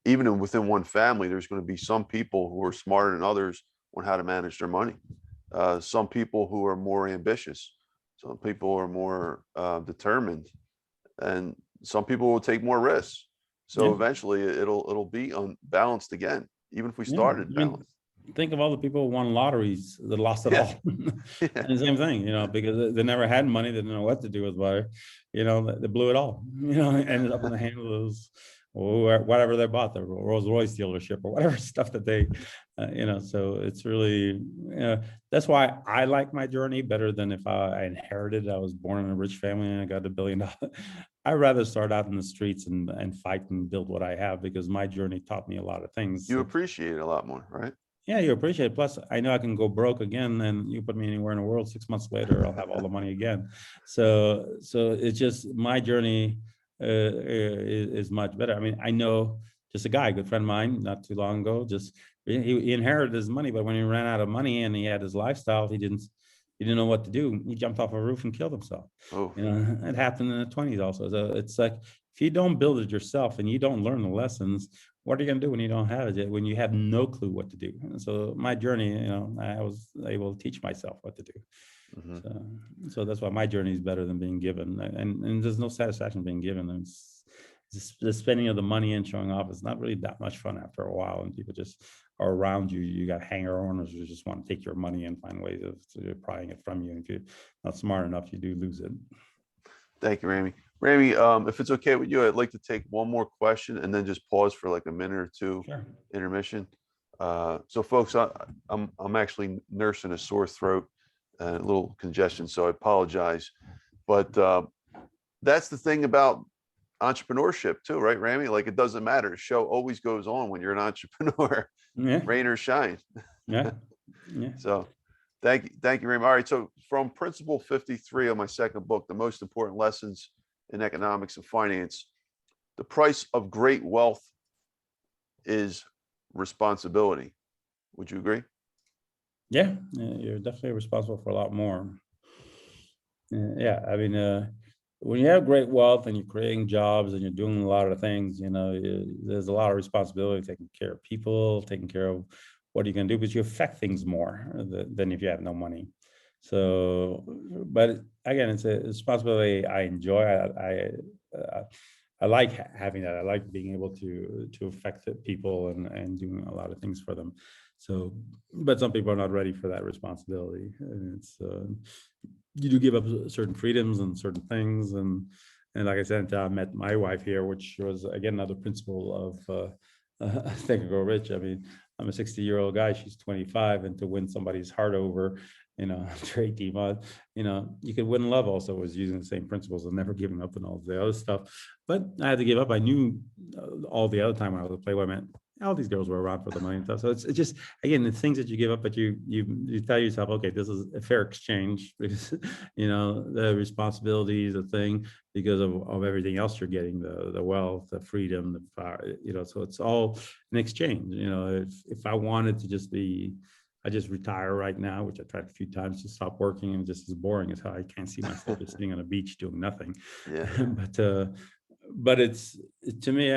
even within one family, there's going to be some people who are smarter than others on how to manage their money. Some people who are more ambitious, some people are more determined, and some people will take more risks. So eventually, it'll be unbalanced again, even if we started balanced. Think of all the people who won lotteries that lost it all. And the same thing, because they never had money, they didn't know what to do with money. They blew it all. Ended up in the hands of those, or whatever they bought, the Rolls Royce dealership or whatever stuff that they, so it's really, that's why I like my journey better than if I inherited. I was born in a rich family and I got $1 billion. I'd rather start out in the streets and fight and build what I have, because my journey taught me a lot of things. You appreciate it a lot more, right? Yeah, you appreciate it. Plus, I know I can go broke again, and you put me anywhere in the world, 6 months later, I'll have all the money again. So it's just my journey is much better. I mean, I know just a guy, a good friend of mine, not too long ago, he inherited his money, but when he ran out of money and he had his lifestyle, he didn't know what to do. He jumped off a roof and killed himself. Oh. It happened in the 20s also. So it's like, if you don't build it yourself and you don't learn the lessons, what are you going to do when you don't have it, when you have no clue what to do? And so my journey, I was able to teach myself what to do. Mm-hmm. So that's why my journey is better than being given. And there's no satisfaction being given. It's just the spending of the money and showing off. It's not really that much fun after a while. And people just are around you. You got hanger owners who just want to take your money and find ways of prying it from you. And if you're not smart enough, you do lose it. Thank you, Ramy. Ramy, if it's okay with you, I'd like to take one more question and then just pause for like a minute or two. Sure. Intermission. So folks, I'm actually nursing a sore throat and a little congestion, so I apologize. But that's the thing about entrepreneurship too, right, Ramy? Like, it doesn't matter. The show always goes on when you're an entrepreneur, Yeah, rain or shine. yeah, yeah. So thank you, Ramy. All right. So from principle 53 of my second book, The Most Important Lessons in Economics and Finance, the price of great wealth is responsibility. Would you agree? Yeah, you're definitely responsible for a lot more. Yeah, I mean, when you have great wealth and you're creating jobs and you're doing a lot of things, there's a lot of responsibility, taking care of people, taking care of what you're going to do, but you affect things more than if you have no money. So, but again, it's a responsibility I enjoy. I like having that. I like being able to affect the people and doing a lot of things for them. So, but some people are not ready for that responsibility. And it's you do give up certain freedoms and certain things, and like I said, I met my wife here, which was again another principle of Think and Grow Rich. I mean, I'm a 60-year-old guy; she's 25, and to win somebody's heart over, after 18 months, you could win love also was using the same principles and never giving up and all the other stuff. But I had to give up. I knew all the other time when I was a Playboy, man, all these girls were around for the money and stuff. So it's just, again, the things that you give up, but you tell yourself, okay, this is a fair exchange because, the responsibility is a thing because of everything else you're getting, the wealth, the freedom, the power, so it's all an exchange. If I wanted to just be, I just retire right now, which I tried a few times to stop working, and just as boring as how I can't see myself just sitting on a beach doing nothing. Yeah. but it's, to me,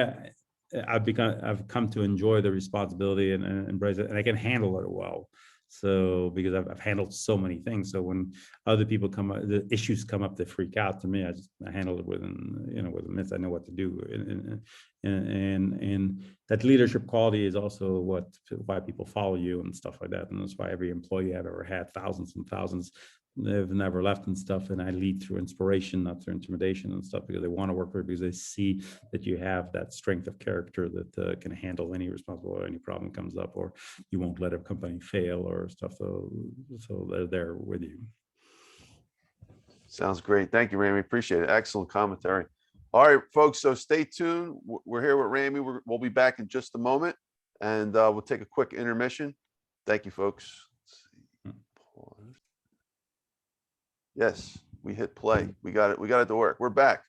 I've come to enjoy the responsibility and embrace it, and I can handle it well. So because I've handled so many things, so when other people the issues come up, they freak out. To me, I handle it within minutes. I know what to do, and that leadership quality is also why people follow you and stuff like that. And that's why every employee I've ever had, thousands and thousands, they've never left and stuff. And I lead through inspiration, not through intimidation and stuff, because they want to work with you, because they see that you have that strength of character that can handle any responsibility or any problem comes up, or you won't let a company fail or stuff. So they're there with you. Sounds great. Thank you, Ramy. Appreciate it. Excellent commentary. All right, folks. So stay tuned. We're here with Ramy. We'll be back in just a moment, and we'll take a quick intermission. Thank you, folks. Let's see. Pause. Yes, we hit play. We got it. We got it to work. We're back.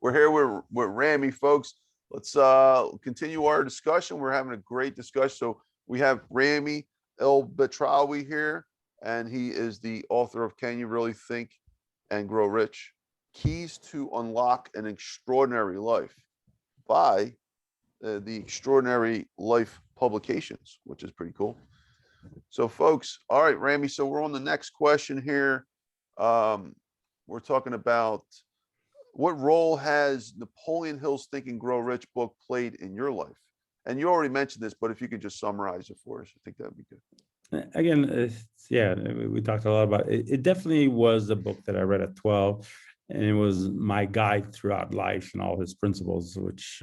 We're here with Ramy, folks. Let's continue our discussion. We're having a great discussion. So we have Ramy El-Batrawi here, and he is the author of Can You Really Think and Grow Rich? Keys to Unlock an Extraordinary Life by the Extraordinary Life Publications, which is pretty cool. So folks, all right, Ramy, so we're on the next question here. We're talking about what role has Napoleon Hill's Think and Grow Rich book played in your life? And you already mentioned this, but if you could just summarize it for us, I think that would be good. Again, yeah, we talked a lot about it. It definitely was a book that I read at 12, and it was my guide throughout life and all his principles, which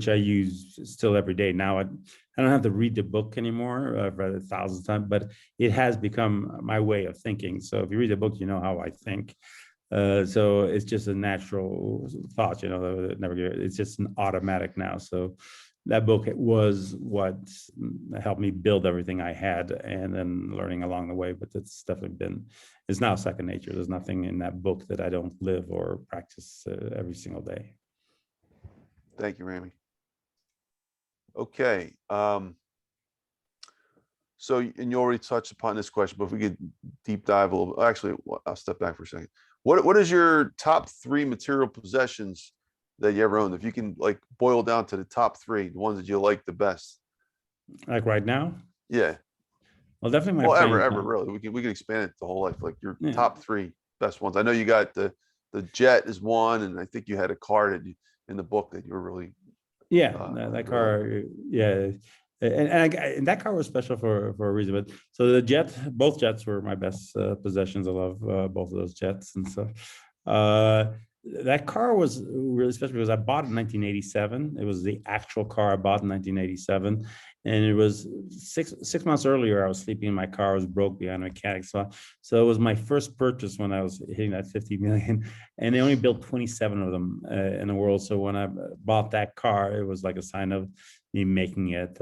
I use still every day. Now I don't have to read the book anymore. I've read it 1,000 times, but it has become my way of thinking. So if you read the book, you know how I think. So it's just a natural thought, it's just an automatic now. So that book was what helped me build everything I had, and then learning along the way. But it's definitely it's now second nature. There's nothing in that book that I don't live or practice every single day. Thank you, Ramy. Okay. So, and you already touched upon this question, but if we could deep dive a little, actually, I'll step back for a second. What is your top 3 material possessions that you ever owned? If you can boil down to the top 3, the ones that you like the best. Like right now? Yeah. Well, definitely my ever really. We can expand it the whole life, like your top 3 best ones. I know you got the jet is one, and I think you had a car that in the book that you were really that car, and that car was special for a reason. But so both jets were my best possessions. I love both of those jets, and so that car was really special because I bought it in 1987. It was the actual car I bought in 1987, And it was six months earlier, I was sleeping in my car, I was broke behind a mechanic. So it was my first purchase when I was hitting that 50 million, and they only built 27 of them in the world. So when I bought that car, it was like a sign of me making it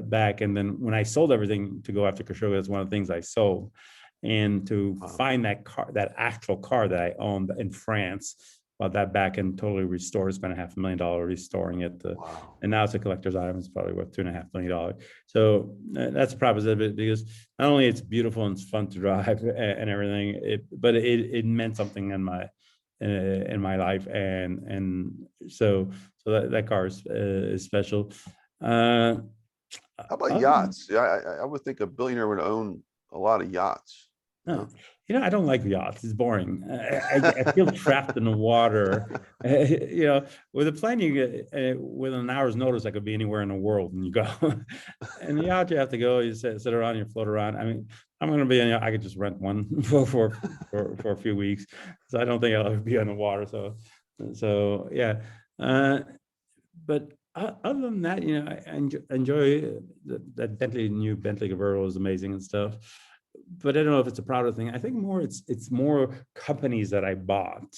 back. And then when I sold everything to go after Khashoggi, that's one of the things I sold. And to find that car, that actual car that I owned in France, bought that back and totally restored, spent $500,000 restoring it. Wow. And now it's a collector's item. It's probably worth $2.5 million. So that's a proposition of it, because not only it's beautiful and it's fun to drive and everything, but it meant something in my life, and so that car is special. How about Other yachts? Yeah, I would think a billionaire would own a lot of yachts. No, I don't like yachts. It's boring. I feel trapped in the water. With a plane, you get with an hour's notice, I could be anywhere in the world, and you go. And the yacht, you have to go. You sit around, you float around. I mean, I'm going to be I could just rent one for a few weeks. So I don't think I'll ever be on the water. So yeah. But other than that, I enjoy that new Bentley convertible is amazing and stuff. But I don't know if it's a prouder thing. I think more it's more companies that I bought,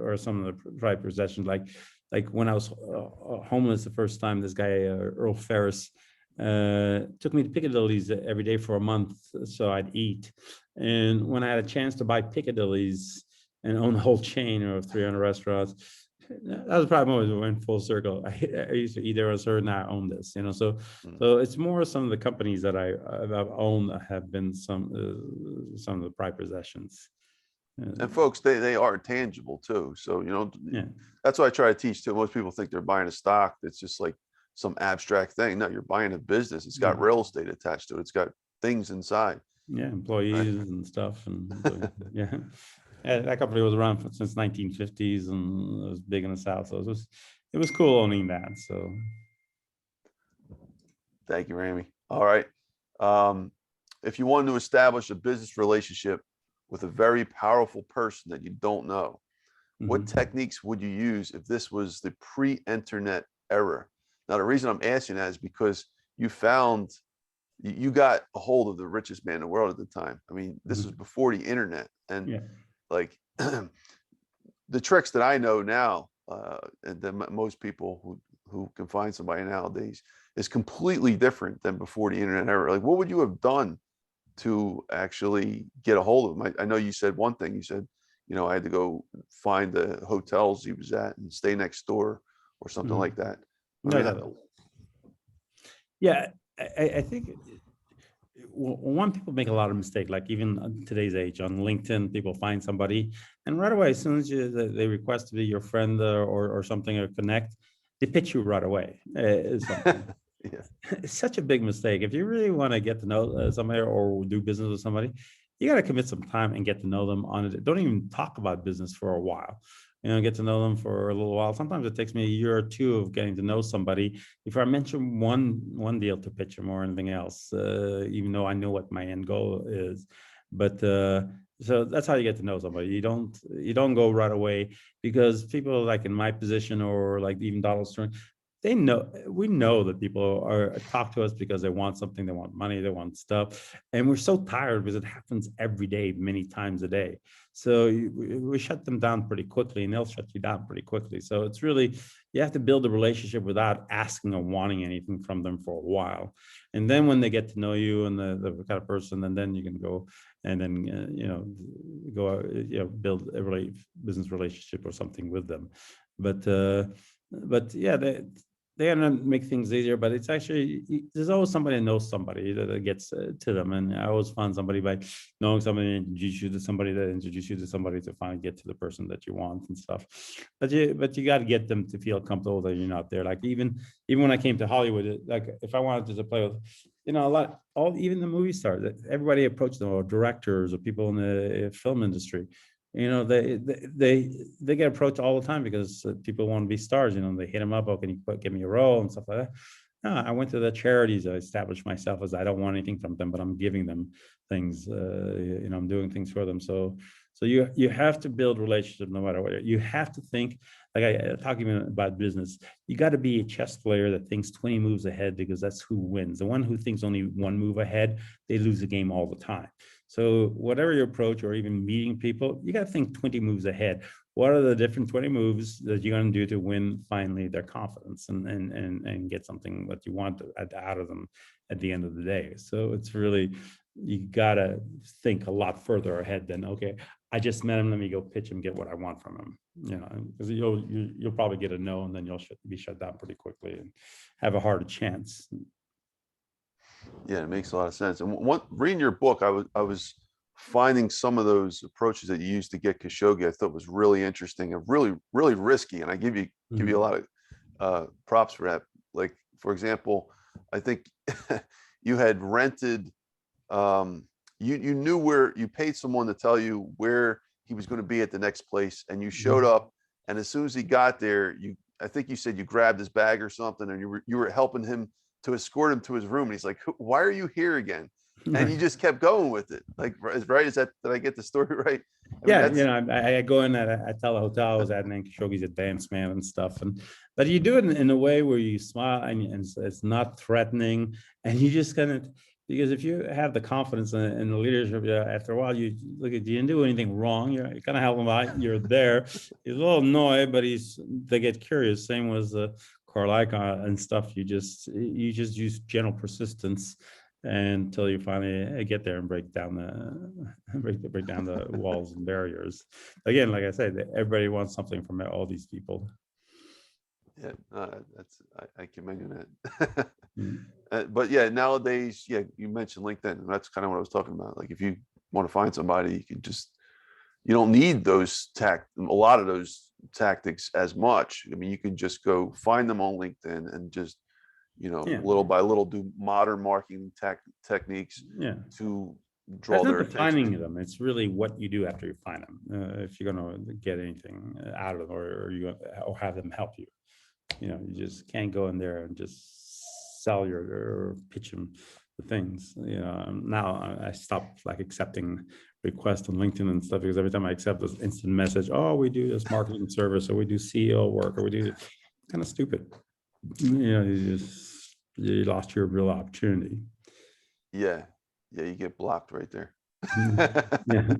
or some of the private possessions. Like when I was homeless the first time, this guy Earl Ferris took me to Piccadilly's every day for a month so I'd eat. And when I had a chance to buy Piccadilly's and own a whole chain of 300 restaurants, that was probably when we went full circle. I used to eat there, now I own this, so it's more some of the companies that I've owned have been some of the private possessions. And folks, they are tangible too. So, that's what I try to teach too. Most people think they're buying a stock that's just like some abstract thing. No, you're buying a business. It's got real estate attached to it. It's got things inside. Yeah, employees and stuff. And yeah. That company was around since 1950s, and it was big in the South. So it was cool owning that. So thank you, Ramy. All right. If you wanted to establish a business relationship with a very powerful person that you don't know, what techniques would you use if this was the pre-internet era? Now, the reason I'm asking that is because you got a hold of the richest man in the world at the time. I mean, this was before the internet, and like the tricks that I know now, and that most people who can find somebody nowadays, is completely different than before the internet era. Like, what would you have done to actually get a hold of him? I know you said one thing. You said, I had to go find the hotels he was at and stay next door or something like that. I think one, people make a lot of mistakes, like even on today's age on LinkedIn, people find somebody and right away, as soon as they request to be your friend or something, or connect, they pitch you right away. It's such a big mistake. If you really want to get to know somebody or do business with somebody, you got to commit some time and get to know them on it. Don't even talk about business for a while. Get to know them for a little while. Sometimes it takes me a year or two of getting to know somebody before I mention one deal to pitch them or anything else, even though I know what my end goal is. But so that's how you get to know somebody. You don't go right away, because people like in my position, or like even Donald Stern, we know that people talk to us because they want something, they want money, they want stuff, and we're so tired because it happens every day, many times a day. So we shut them down pretty quickly, and they'll shut you down pretty quickly. So it's really, you have to build a relationship without asking or wanting anything from them for a while, and then when they get to know you and the kind of person, and then you can go and then build a business relationship or something with them. But yeah, they're gonna make things easier, but it's actually, there's always somebody that knows somebody that gets to them. And I always find somebody by knowing somebody, introduce you to somebody that introduce you to somebody to finally get to the person that you want and stuff. But you got to get them to feel comfortable that you're not there. Like even when I came to Hollywood, like if I wanted to play with, even the movie stars, everybody approached them, or directors or people in the film industry. They get approached all the time because people want to be stars. They hit them up, oh, can you give me a role and stuff like that. No, I went to the charities. I established myself as, I don't want anything from them, but I'm giving them things. I'm doing things for them. So So you have to build relationships no matter what. You have to think, like I talking about business, you got to be a chess player that thinks 20 moves ahead, because that's who wins. The one who thinks only one move ahead, they lose the game all the time. So whatever your approach, or even meeting people, you got to think 20 moves ahead. What are the different 20 moves that you're going to do to win finally their confidence and get something that you want out of them at the end of the day? So it's really, you got to think a lot further ahead than, okay, I just met him, let me go pitch him, get what I want from him. You know, because you'll probably get a no, and then you'll be shut down pretty quickly and have a harder chance. Yeah, it makes a lot of sense. And reading your book, I was finding some of those approaches that you used to get Khashoggi, I thought was really interesting and really risky. And I give you a lot of props for that. Like, for example, I think you had rented, you knew where, you paid someone to tell you where he was going to be at the next place, and you showed up, and as soon as he got there, I think you said you grabbed his bag or something, and you were helping him to escort him to his room, and he's like, why are you here again? And you just kept going with it. Like, right? Is that, did I get the story right? I mean, Yeah, you know, I go in, I tell the hotel I was at Adnan Khashoggi's advance man and stuff, but you do it in a way where you smile and it's not threatening, and you just kind of, because if you have the confidence in the leadership, after a while you look at, you didn't do anything wrong. You're kind of help him out. You're there. He's a little annoyed, but they get curious. Same with Carlyle and stuff. You just use general persistence until you finally get there and break down the walls and barriers. Again, like I said, everybody wants something from all these people. Yeah, I commend you that. But yeah, nowadays, yeah, you mentioned LinkedIn, and that's kind of what I was talking about. Like, if you want to find somebody, you don't need a lot of those tactics as much. I mean, you can just go find them on LinkedIn and just, little by little do modern marketing techniques to draw their attention. Finding them, it's really what you do after you find them. If you're going to get anything out of them, or have them help you, you just can't go in there and just sell or pitch them the things. Now I stopped accepting requests on LinkedIn and stuff, because every time I accept this instant message, oh, we do this marketing service, or we do CEO work, or we do, kind of stupid. You lost your real opportunity. Yeah, you get blocked right there. Yeah.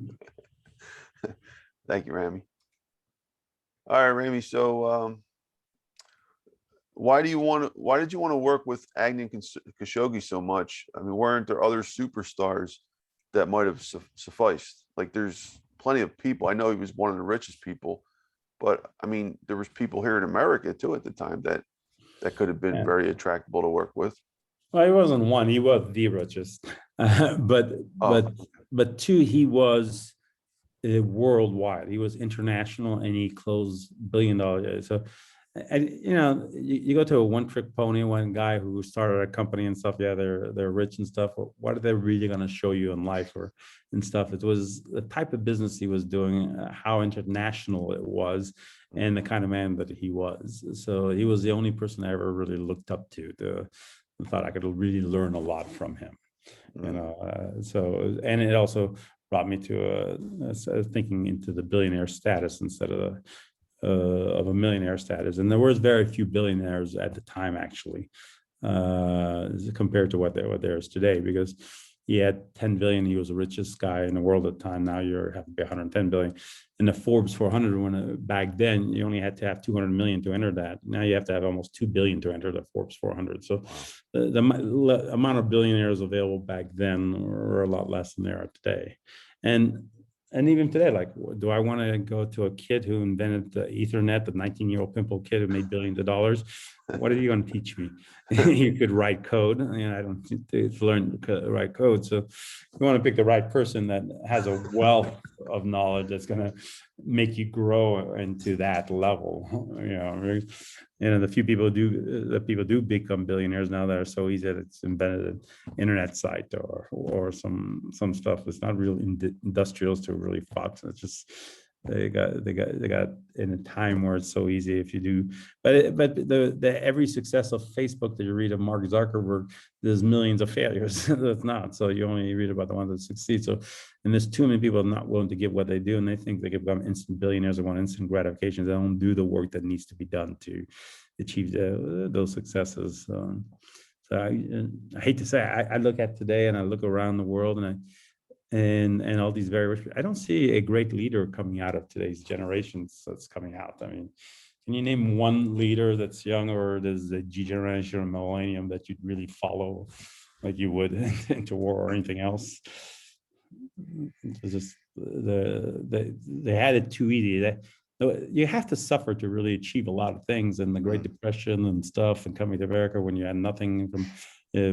Thank you, Ramy. All right, Ramy. So, why did you want to work with Adnan Khashoggi so much? I mean, weren't there other superstars that might have sufficed? Like, there's plenty of people. I know he was one of the richest people, but I mean, there was people here in America too at the time that could have been very attractable to work with. Well, he wasn't one; he was the richest. But two, he was worldwide. He was international, and he closed $1 billion. So, and you go to a one-trick pony, one guy who started a company and stuff. Yeah, they're rich and stuff. What are they really going to show you in life and stuff? It was the type of business he was doing, how international it was, and the kind of man that he was. So he was the only person I ever really looked up to. Thought I could really learn a lot from him. So, and it also brought me to thinking into the billionaire status instead of a millionaire status. And there was very few billionaires at the time, actually, compared to what there is today, because he had 10 billion. He was the richest guy in the world at the time. Now you have to be 110 billion. In the Forbes 400, when back then you only had to have 200 million to enter that. Now you have to have almost 2 billion to enter the Forbes 400. So the amount of billionaires available back then were a lot less than they are today. And even today, like, do I want to go to a kid who invented the Ethernet, the 19-year-old pimple kid who made billions of dollars? What are you going to teach me? You could write code. I don't need to learn to write code. So you want to pick the right person that has a wealth of knowledge that's going to make you grow into that level. The few people do become billionaires now that are so easy that it's invented an internet site or some stuff that's not real industrials to really fought. It's just they got in a time where it's so easy if you do, but the every success of Facebook that you read of Mark Zuckerberg, there's millions of failures. That's not, so you only read about the ones that succeed. So, and there's too many people not willing to give what they do, and they think they can become instant billionaires or want instant gratification. They don't do the work that needs to be done to achieve those successes. So I hate to say, I look at today and I look around the world and and all these very rich, I don't see a great leader coming out of today's generations that's coming out. I mean, can you name one leader that's young or there's a G generation or millennium that you'd really follow like you would into war or anything else? It's just they had it too easy. You have to suffer to really achieve a lot of things, and the Great Depression and stuff, and coming to America when you had nothing from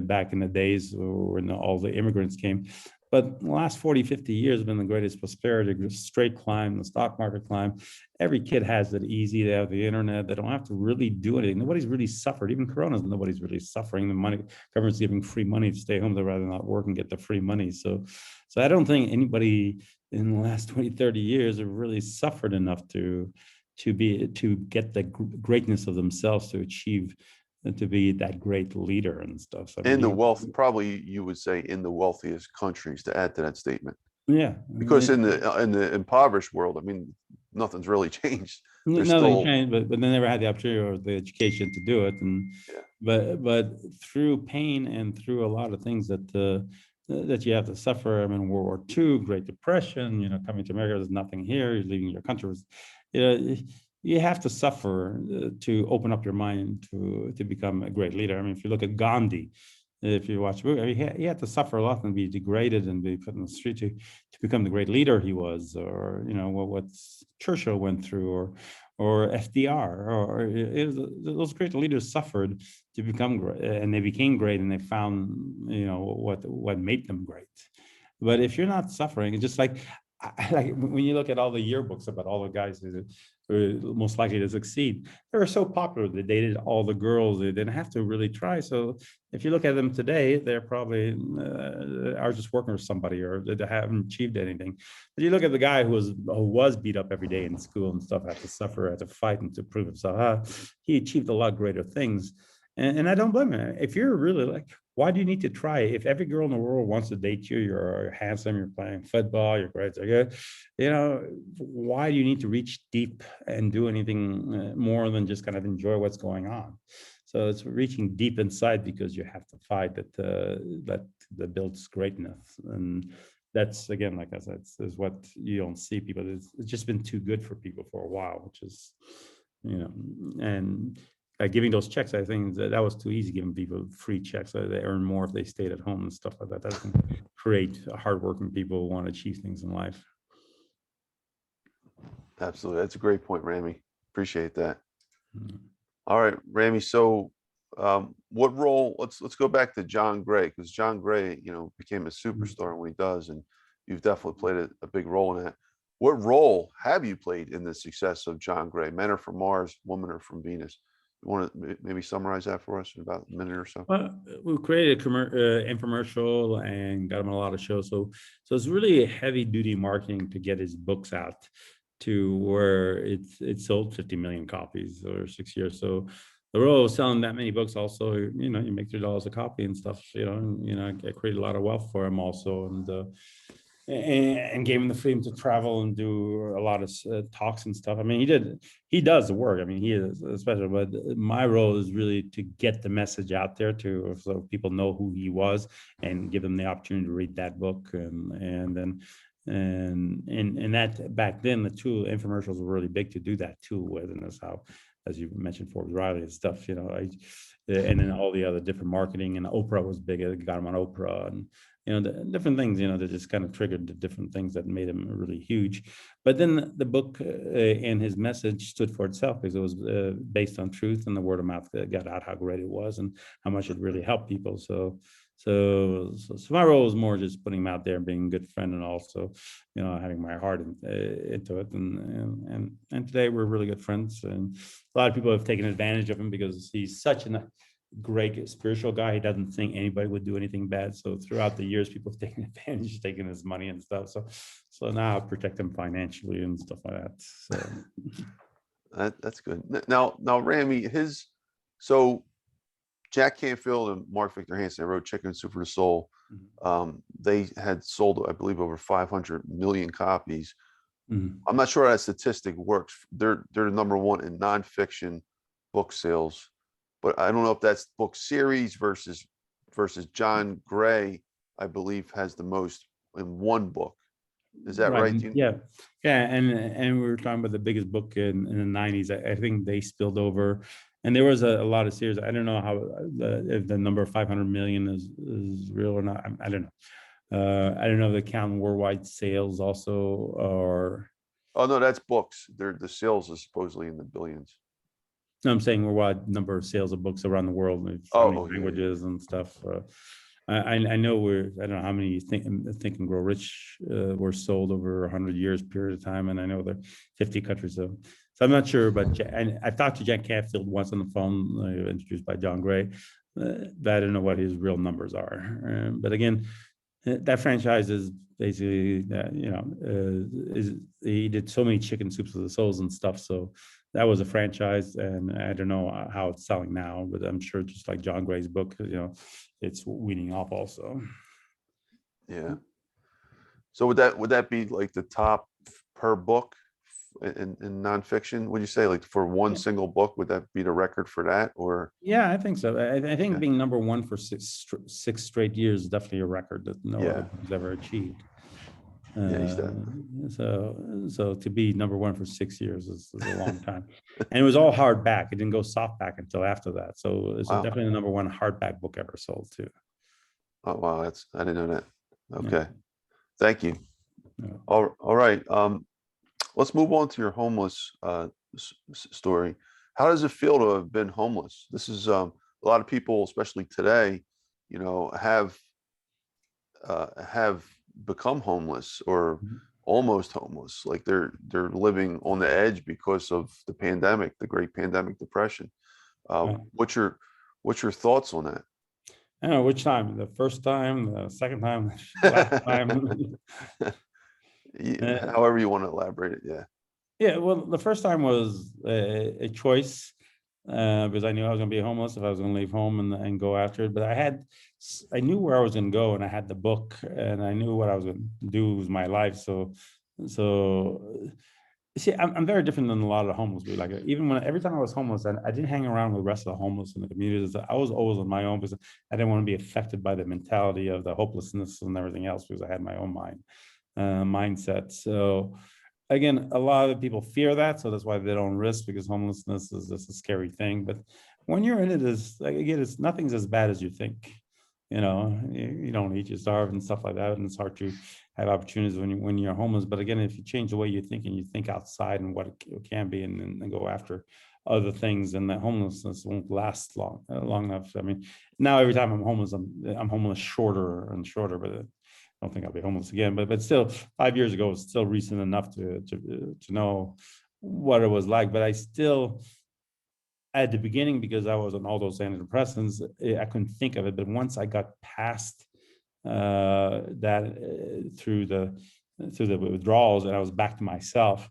back in the days when all the immigrants came. But the last 40, 50 years have been the greatest prosperity, straight climb, the stock market climb. Every kid has it easy. They have the internet. They don't have to really do anything. Nobody's really suffered. Even Corona's, nobody's really suffering. The money, government's giving free money to stay home. They'd rather not work and get the free money. So I don't think anybody in the last 20, 30 years have really suffered enough to get the greatness of themselves to achieve, to be that great leader and stuff. So, And the wealth, probably you would say in the wealthiest countries, to add to that statement. Yeah. Because in the impoverished world, I mean, nothing's really changed. Nothing changed, but they never had the opportunity or the education to do it. And but through pain and through a lot of things that you have to suffer. I mean, World War II, Great Depression, coming to America, there's nothing here, you're leaving your country. You have to suffer to open up your mind to become a great leader. I mean, if you look at Gandhi, if you watch, he had to suffer a lot and be degraded and be put in the street to become the great leader he was, or what Churchill went through, or FDR, or those great leaders suffered to become great, and they became great, and they found what made them great. But if you're not suffering, it's just like when you look at all the yearbooks about all the guys who were most likely to succeed, they were so popular. They dated all the girls. They didn't have to really try. So if you look at them today, they're probably are just working with somebody, or they haven't achieved anything. But you look at the guy who was beat up every day in school and stuff, had to suffer, had to fight and to prove himself. He achieved a lot greater things. And I don't blame him. If you're really like, why do you need to try? If every girl in the world wants to date you, you're handsome, you're playing football, your grades are good, why do you need to reach deep and do anything more than just kind of enjoy what's going on? So it's reaching deep inside, because you have to fight that builds greatness. And that's, again, like I said, is what you don't see people. It's just been too good for people for a while, which is, and giving those checks, I think that was too easy, giving people free checks. So they earn more if they stayed at home and stuff like that. That doesn't create hardworking people who want to achieve things in life. Absolutely. That's a great point, Ramy. Appreciate that. All right, Ramy. So what role, let's go back to John Gray, because John Gray, became a superstar when he does, and you've definitely played a big role in that. What role have you played in the success of John Gray? Men are from Mars, women are from Venus. You want to maybe summarize that for us in about a minute or so? Well, we created an infomercial and got him on a lot of shows. So it's really a heavy duty marketing to get his books out to where it sold 50 million copies over 6 years. So the role of selling that many books also, you make $3 a copy and stuff, I created a lot of wealth for him also. And gave him the freedom to travel and do a lot of talks and stuff. I mean, he does the work. I mean, he is special, but my role is really to get the message out there so people know who he was, and give them the opportunity to read that book. And that back then, the tool infomercials were really big to do that too with, and that's how, as you mentioned, Forbes Riley and stuff, and then all the other different marketing, and Oprah was big. I got him on Oprah, and the different things, that just kind of triggered the different things that made him really huge. But then the book and his message stood for itself, because it was based on truth, and the word of mouth got out how great it was and how much it really helped people. So my role was more just putting him out there and being a good friend, and also, having my heart into it. And today we're really good friends, and a lot of people have taken advantage of him because he's such an great spiritual guy. He doesn't think anybody would do anything bad. So throughout the years, people have taken advantage, taking his money and stuff. So now I protect him financially and stuff like that. So That's good. Now, Ramy, so Jack Canfield and Mark Victor Hansen wrote Chicken Soup for the Soul. They had sold, I believe, over 500 million copies. I'm not sure how that statistic works. They're number one in nonfiction book sales, but I don't know if that's book series versus John Gray, I believe, has the most in one book. Is that right? Yeah. And we were talking about the biggest book in the 90s. I think they spilled over, and there was a lot of series. I don't know how if the number of 500 million is real or not. I don't know. I don't know if they count worldwide sales also, or. Oh no, that's books. The sales is supposedly in the billions. No, I'm saying worldwide number of sales of books around the world, languages and stuff. I know I don't know how many Think and Grow Rich were sold over 100 years period of time, and I know there are 50 countries. So I'm not sure, but I've talked to Jack Canfield once on the phone, introduced by John Gray, but I don't know what his real numbers are. But again, that franchise is basically he did so many Chicken Soups for the Souls and stuff. So that was a franchise, and I don't know how it's selling now, but I'm sure just like John Gray's book, it's weaning off also. Yeah. So would that be like the top per book in nonfiction? Would you say, like, for one single book, would that be the record for that? Or yeah, I think so. I think being number one for six straight years is definitely a record that no other book has ever achieved. So to be number one for 6 years is a long time, and it was all hardback. It didn't go softback until after that. So it's definitely the number one hardback book ever sold too. Oh wow, I didn't know that. Okay, thank you. Yeah. All right. Let's move on to your homeless story. How does it feel to have been homeless? This is a lot of people, especially today, have become homeless or almost homeless. Like they're living on the edge because of the pandemic, the great pandemic depression. What's your thoughts on that? I don't know which time, the first time, the second time, the last time. However you want to elaborate it. Yeah, well, the first time was a choice because I knew I was going to be homeless if I was going to leave home and go after it. But I knew where I was going to go, and I had the book, and I knew what I was going to do with my life. So see, I'm very different than a lot of the homeless people. Like every time I was homeless, I didn't hang around with the rest of the homeless in the communities. I was always on my own because I didn't want to be affected by the mentality of the hopelessness and everything else, because I had my own mindset. So again, a lot of people fear that, so that's why they don't risk, because homelessness is just a scary thing. But when you're in it, nothing's as bad as you think. You don't eat, you starve and stuff like that, and it's hard to have opportunities when you're homeless. But again, if you change the way you think and you think outside and what it can be, and go after other things, and that homelessness won't last long enough. I mean, now every time I'm homeless, I'm homeless shorter and shorter, but I don't think I'll be homeless again. But still, 5 years ago, it's still recent enough to know what it was like. But I still, at the beginning, because I was on all those antidepressants, I couldn't think of it. But once I got past that through the withdrawals, and I was back to myself,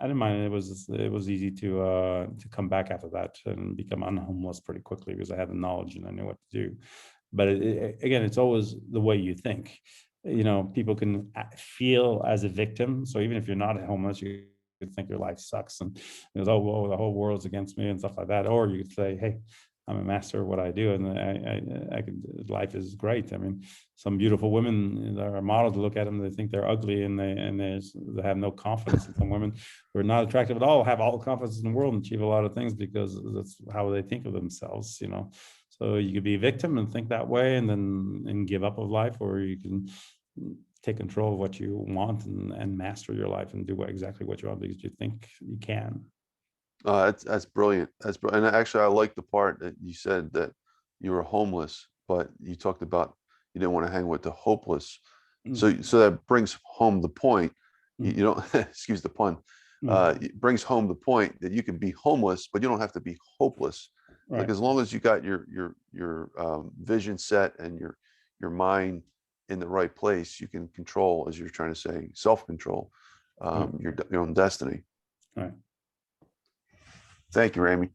I didn't mind. It was easy to come back after that and become unhomeless pretty quickly, because I had the knowledge and I knew what to do. But again, it's always the way you think. People can feel as a victim. So even if you're not homeless, you could think your life sucks and oh, well, the whole world's against me and stuff like that. Or you could say, hey, I'm a master of what I do, and life is great. I mean, some beautiful women that are models, to look at them, they think they're ugly, and they have no confidence. And some women who are not attractive at all have all the confidence in the world and achieve a lot of things, because that's how they think of themselves. So you could be a victim and think that way, and give up of life, or you can take control of what you want and master your life and do exactly what you want because you think you can. That's brilliant. And actually, I like the part that you said that you were homeless, but you talked about you didn't want to hang with the hopeless. So that brings home the point. You don't excuse the pun. It brings home the point that you can be homeless, but you don't have to be hopeless. Like Right. as long as you got your vision set and your mind in the right place, you can control, as you're trying to say, self-control, Right. your own destiny. Right. Thank you, Ramy.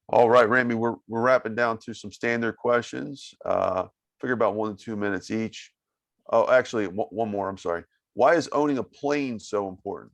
All right, Ramy, we're wrapping down to some standard questions. Figure about 1 to 2 minutes each. Oh, actually, one more. I'm sorry. Why is owning a plane so important?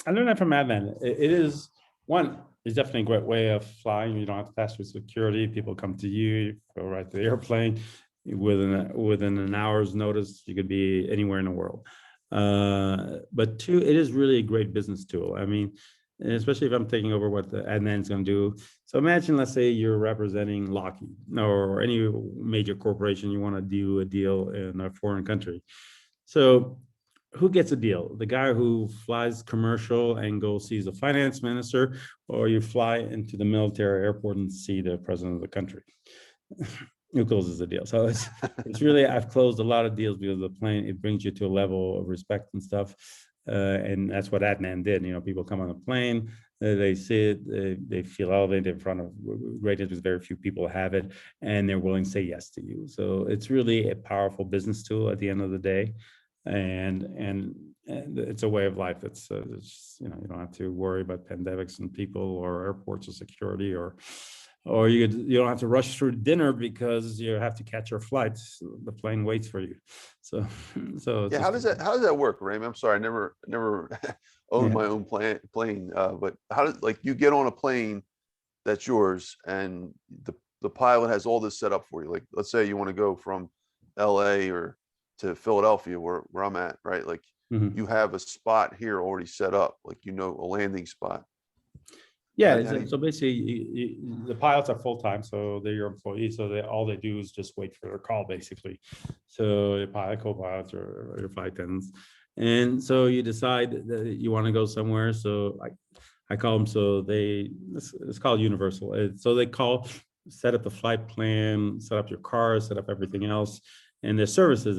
I learned that from Adnan. It is one. It's definitely a great way of flying. You don't have to pass through security. People come to you. You go right to the airplane. Within an hour's notice, you could be anywhere in the world. But two, it is really a great business tool. I mean, especially if I'm taking over what the Adnan's going to do. So imagine, let's say you're representing Lockheed or any major corporation. You want to do a deal in a foreign country. So who gets a deal? The guy who flies commercial and goes sees the finance minister, or you fly into the military airport and see the president of the country? Who closes the deal? So it's really, I've closed a lot of deals because the plane, it brings you to a level of respect and stuff. And that's what Adnan did. You know, people come on a plane, they sit, they feel elevated in front of greatness, because very few people have it, and they're willing to say yes to you. So it's really a powerful business tool at the end of the day. And it's a way of life that's you know, you don't have to worry about pandemics and people or airports or security, or you don't have to rush through dinner because you have to catch your flight. The plane waits for you. So it's Yeah, how does that work, Ramy? I'm sorry, I never owned yeah. my own plane. But how does, like, you get on a plane that's yours and the pilot has all this set up for you? Like, let's say you want to go from LA or to Philadelphia, where I'm at, right? Like, Mhm. you have a spot here already set up, like, you know, a landing spot. Yeah, How do so basically, the pilots are full time, so they're your employees. So all they do is just wait for their call, basically. So your pilot, co-pilots, or your flight attendants, and so you decide that you want to go somewhere. So I call them. So it's called Universal. So they call, set up the flight plan, set up your car, set up everything else. And there's services,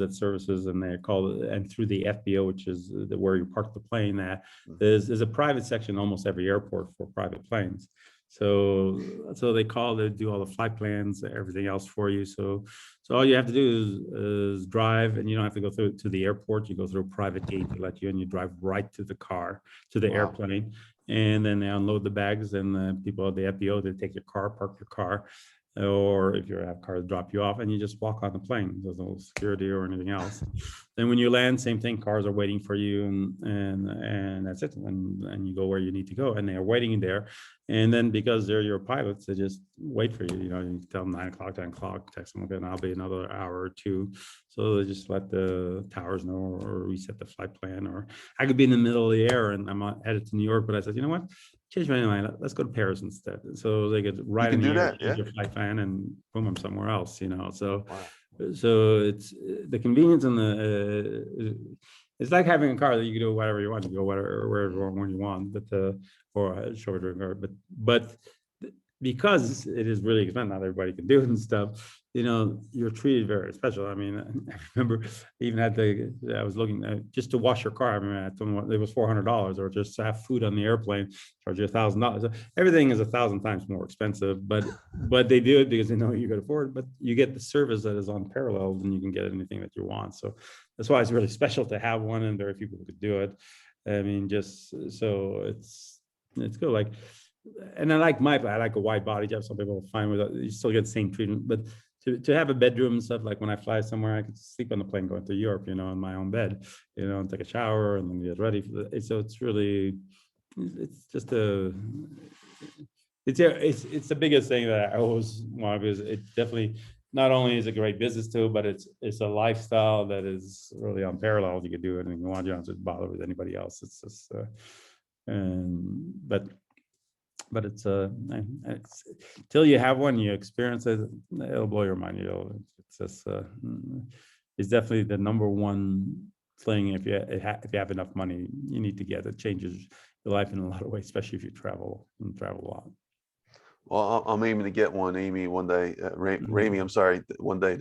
and they're called, and through the FBO, which is where you park the plane at, there's a private section almost every airport for private planes. So they do all the flight plans, everything else for you. So all you have to do is drive, and you don't have to go through to the airport. You go through a private gate to let you in. You drive right to the car, to the Wow. airplane, and then they unload the bags, and the people at the FBO, they take your car, park your car, or if you have cars, drop you off, and you just walk on the plane. There's no security or anything else. Then when you land, same thing, cars are waiting for you, and that's it. And you go where you need to go, and they are waiting there. And then because they're your pilots, they just wait for you. You know, you tell them 9 o'clock, 10 o'clock, text them, okay, and I'll be another hour or two. So they just let the towers know, or reset the flight plan. Or I could be in the middle of the air and I'm headed to New York, but I said, you know what? Change my mind. Let's go to Paris instead. So they get You right in can the do air, that, change yeah. your flight plan, and boom, I'm somewhere else. You know, so Wow. it's the convenience and it's like having a car that you can do whatever you want, to go wherever when you want, but or a shorter car, but because it is really expensive, not everybody can do it and stuff. You know, you're treated very special. I mean, I remember even I was looking just to wash your car. I mean, I told them it was $400, or just to have food on the airplane, charge you $1,000. So everything is 1,000 times more expensive, but they do it because they know you can afford it. But you get the service that is unparalleled, and you can get anything that you want. So that's why it's really special to have one, and very few people could do it. I mean, just so it's good. Like, and I like a wide body job. Some people find with it, you still get the same treatment, but to have a bedroom and stuff, like when I fly somewhere, I could sleep on the plane going to Europe, you know, in my own bed, you know, and take a shower and then get ready for the, so it's really, it's just it's the biggest thing that I always want, because it definitely, not only is it a great business tool, but it's a lifestyle that is really unparalleled. You can do anything you want. You don't have to bother with anybody else. It's just but it's till you have one, you experience it, it'll blow your mind. It's just it's definitely the number one thing. If you have enough money, you need to get it. Changes your life in a lot of ways, especially if you travel a lot. Well, I'm aiming to get one, Amy, one day. Ramy, I'm sorry, one day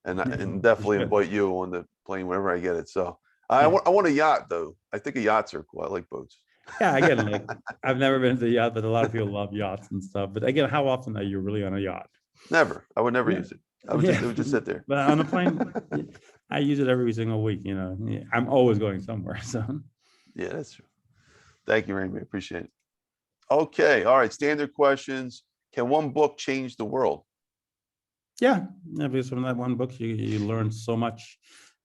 and definitely invite you on the plane whenever I get it. So I Yeah. want a yacht though. I think of yachts are cool. I like boats. Yeah, again, like I've never been to a yacht, but a lot of people love yachts and stuff. But again, how often are you really on a yacht? Never. I would never Yeah, use it. I would just yeah. it would just sit there. But on a plane, I use it every single week. You know, yeah, I'm always going somewhere. So Yeah, that's true. Thank you, Raymond. Appreciate it. Okay. All right. Standard questions. Can one book change the world? yeah, yeah, because from that one book, you learn so much.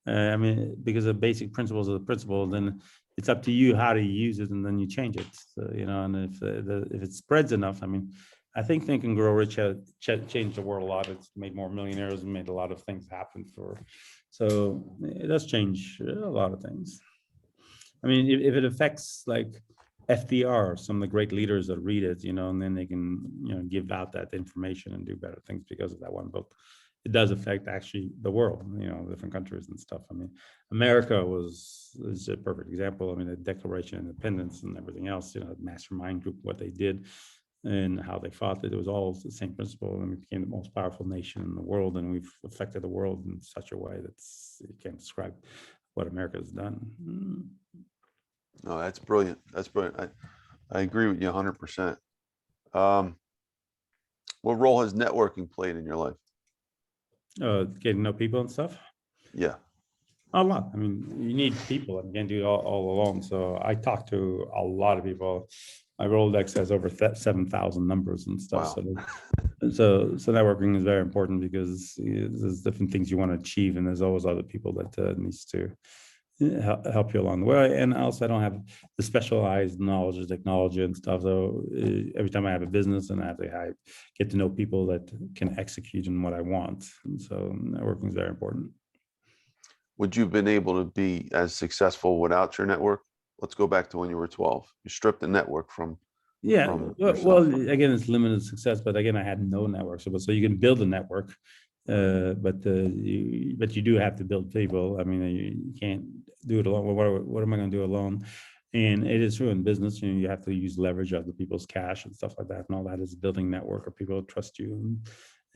I mean, because the basic principles are the principle, then it's up to you how to use it, and then you change it. So, you know, and if it spreads enough, I mean, I think Think and Grow Rich has changed the world a lot. It's made more millionaires and made a lot of things happen for. So it does change a lot of things. I mean, if it affects like FDR, some of the great leaders that read it, you know, and then they can, you know, give out that information and do better things because of that one book. It does affect actually the world, you know, different countries and stuff. I mean, America is a perfect example. I mean, the Declaration of Independence and everything else, you know, Mastermind Group, what they did and how they fought it was all the same principle, and we became the most powerful nation in the world, and we've affected the world in such a way that you can't describe what America has done. No, that's brilliant. That's brilliant. I agree with you 100%. Um, what role has networking played in your life? Getting to know people and stuff. Yeah. A lot. I mean, you need people and you can't do it all alone. So I talk to a lot of people. My Rolodex has over 7,000 numbers and stuff. Wow. So networking is very important because there's different things you want to achieve, and there's always other people that needs to help you along the way. And also, I don't have the specialized knowledge of technology and stuff. So every time I have a business, and I get to know people that can execute on what I want. And so networking is very important. Would you have been able to be as successful without your network? Let's go back to when you were 12. You stripped the network Yeah, from well, yourself. again, it's limited success, but again, I had no network, so you can build a network, but you do have to build people. I mean, you can't do it alone. What am I going to do alone? And it is true in business, you know, you have to use leverage of the people's cash and stuff like that, and all that is building network of people who trust you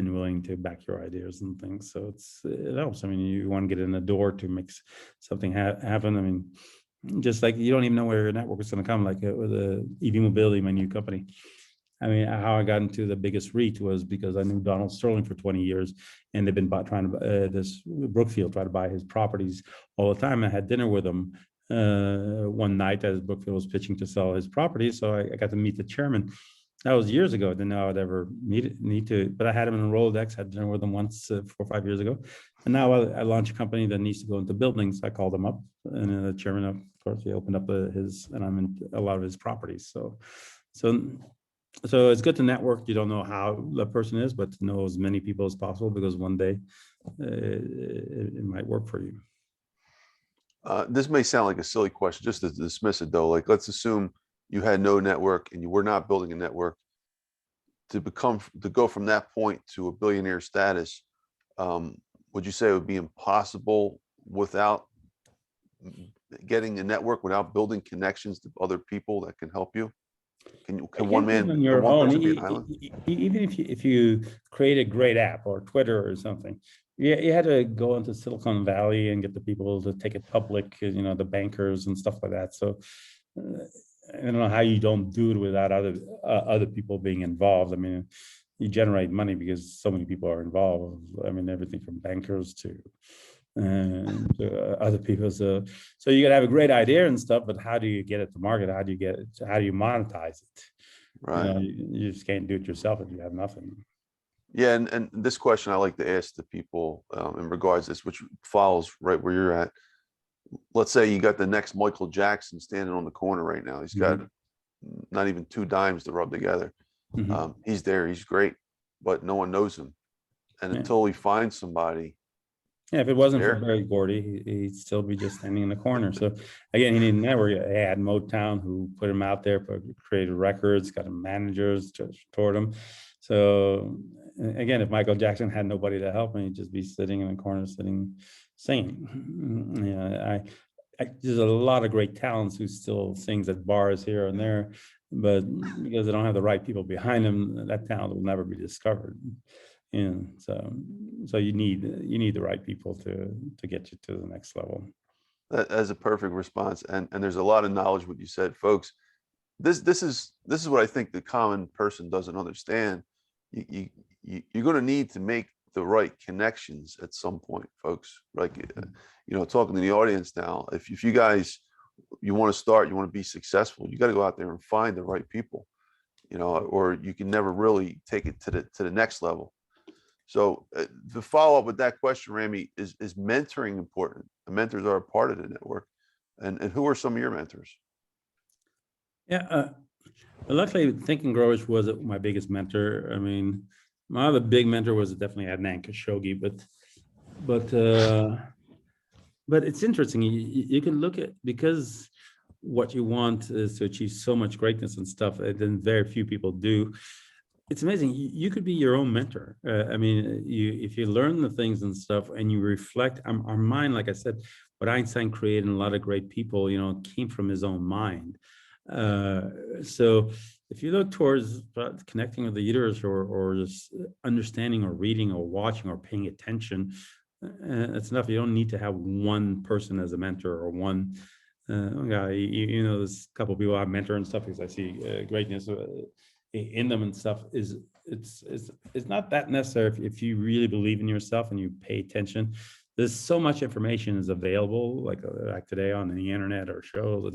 and willing to back your ideas and things. So it helps. I mean, you want to get in the door to make something happen. I mean, just like you don't even know where your network is going to come, like with EV Mobility, my new company. I mean, how I got into the biggest REIT was because I knew Donald Sterling for 20 years, and they've been trying to this Brookfield try to buy his properties all the time. I had dinner with him one night as Brookfield was pitching to sell his property, so I got to meet the chairman. That was years ago. I didn't know I'd ever need to, but I had him in a Rolodex. Had dinner with him once 4 or 5 years ago, and now I launched a company that needs to go into buildings. I called him up, and the chairman, of course, he opened up and I'm in a lot of his properties. So it's good to network. You don't know how the person is, but to know as many people as possible, because one day it might work for you. This may sound like a silly question, just to dismiss it though. Like, let's assume you had no network and you were not building a network to go from that point to a billionaire status. Would you say it would be impossible without getting a network, without building connections to other people that can help you? Can one Even man, on can your one own, person be an island? even if you create a great app or Twitter or something, you had to go into Silicon Valley and get the people to take it public, you know, the bankers and stuff like that. So I don't know how you don't do it without other people being involved. I mean, you generate money because so many people are involved. I mean, everything from bankers to other people. So you gotta have a great idea and stuff, but how do you get it to market? How do you monetize it? You Right. know, you just can't do it yourself if you have nothing. Yeah, and this question I like to ask the people in regards to this, which follows right where you're at. Let's say you got the next Michael Jackson standing on the corner right now. He's got not even 2 dimes to rub together. Mhm. He's there, he's great, but no one knows him. And Yeah. until he finds somebody Yeah, if it to wasn't for share, Barry Gordy, he'd still be just standing in the corner. So again, he needed a network. He had Motown, who put him out there, created records, got him managers toward him. So again, if Michael Jackson had nobody to help him, he'd just be sitting in the corner, singing. Yeah, there's a lot of great talents who still sings at bars here and there, but because they don't have the right people behind them, that talent will never be discovered. And so you need the right people to get you to the next level. that is a perfect response. And there's a lot of knowledge what you said, folks. this is what I think the common person doesn't understand. You're going to need to make the right connections at some point, folks. Like, talking to the audience now, if you guys, you want to start, you want to be successful, you got to go out there and find the right people, or you can never really take it to the next level. So to follow up with that question, Ramy, is mentoring important? The mentors are a part of the network, and who are some of your mentors? Yeah, luckily, Think and Grow Rich was my biggest mentor. I mean, my other big mentor was definitely Adnan Khashoggi, but it's interesting. You can look at, because what you want is to achieve so much greatness and stuff, and then very few people do. It's amazing. You could be your own mentor. I mean, if you learn the things and stuff and you reflect, our mind, like I said, what Einstein created and a lot of great people, came from his own mind. So if you look towards connecting with the leaders, or just understanding or reading or watching or paying attention, that's enough. You don't need to have one person as a mentor or one guy. There's a couple of people I mentor and stuff because I see greatness in them and stuff. It's not that necessary if you really believe in yourself and you pay attention. There's so much information is available, like today on the internet or shows.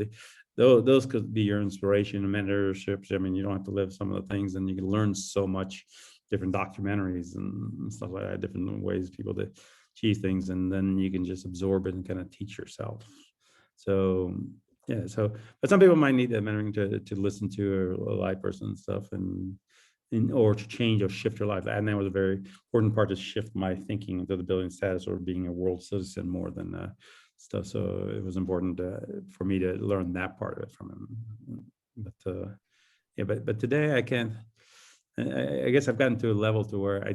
Those could be your inspiration and mentorships. I mean, you don't have to live some of the things, and you can learn so much, different documentaries and stuff like that, different ways people to achieve things, and then you can just absorb it and kind of teach yourself. So yeah, but some people might need that mentoring to listen to a live person and stuff, or to change or shift your life. And that was a very important part, to shift my thinking into the billion status or being a world citizen more than stuff. So it was important for me to learn that part of it from him. But today I can't. I guess I've gotten to a level to where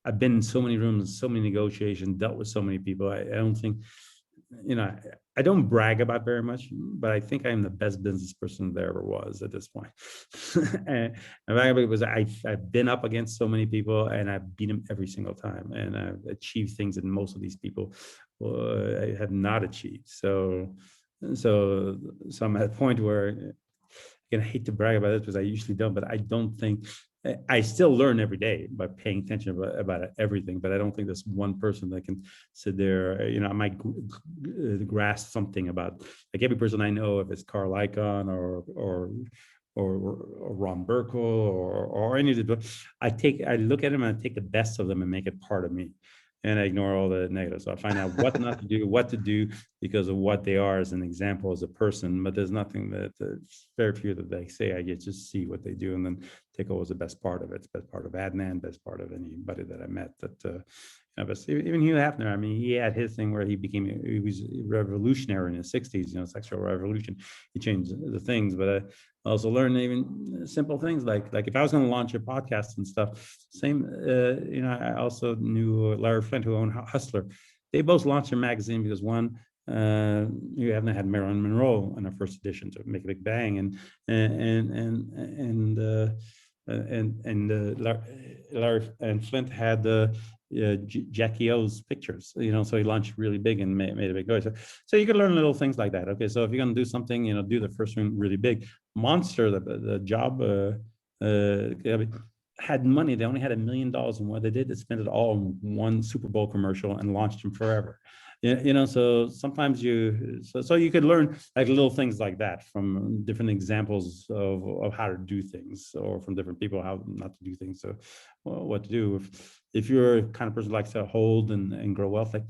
I've been in so many rooms, so many negotiations, dealt with so many people. I don't think, I don't brag about very much, but I think I'm the best business person there ever was at this point. And because I've been up against so many people and I've beat them every single time, and I've achieved things that most of these people I have not achieved. So I'm at a point where, I hate to brag about it because I usually don't, but I don't think, I still learn every day by paying attention about everything, but I don't think there's one person that can sit there. I might grasp something about, like, every person I know, if it's Carlyle or Ron Burkle or any of the, I look at them and I take the best of them and make it part of me. And I ignore all the negatives. So I find out what not to do, what to do because of what they are as an example, as a person. But there's nothing very few that they say. I get just see what they do and then take always the best part of it. Best part of Adnan, best part of anybody that I met. But even Hugh Hefner, I mean, he had his thing where he was revolutionary in the 60s, sexual revolution. He changed the things, but I also learned even simple things like if I was going to launch a podcast and stuff, same, I also knew Larry Flint, who owned Hustler. They both launched a magazine because one, you haven't had Marilyn Monroe in our first edition to make a big bang, and Larry and Flint had Jackie O's pictures, so he launched really big and made a big noise. So you can learn little things like that. Okay, so if you're going to do something, do the first one really big. Monster, the job had money. They only had $1 million, and what they did, they spent it all on one Super Bowl commercial and launched them forever. So sometimes so you could learn like little things like that from different examples of how to do things, or from different people how not to do things. So what to do if you're a kind of person who likes to hold and grow wealth, like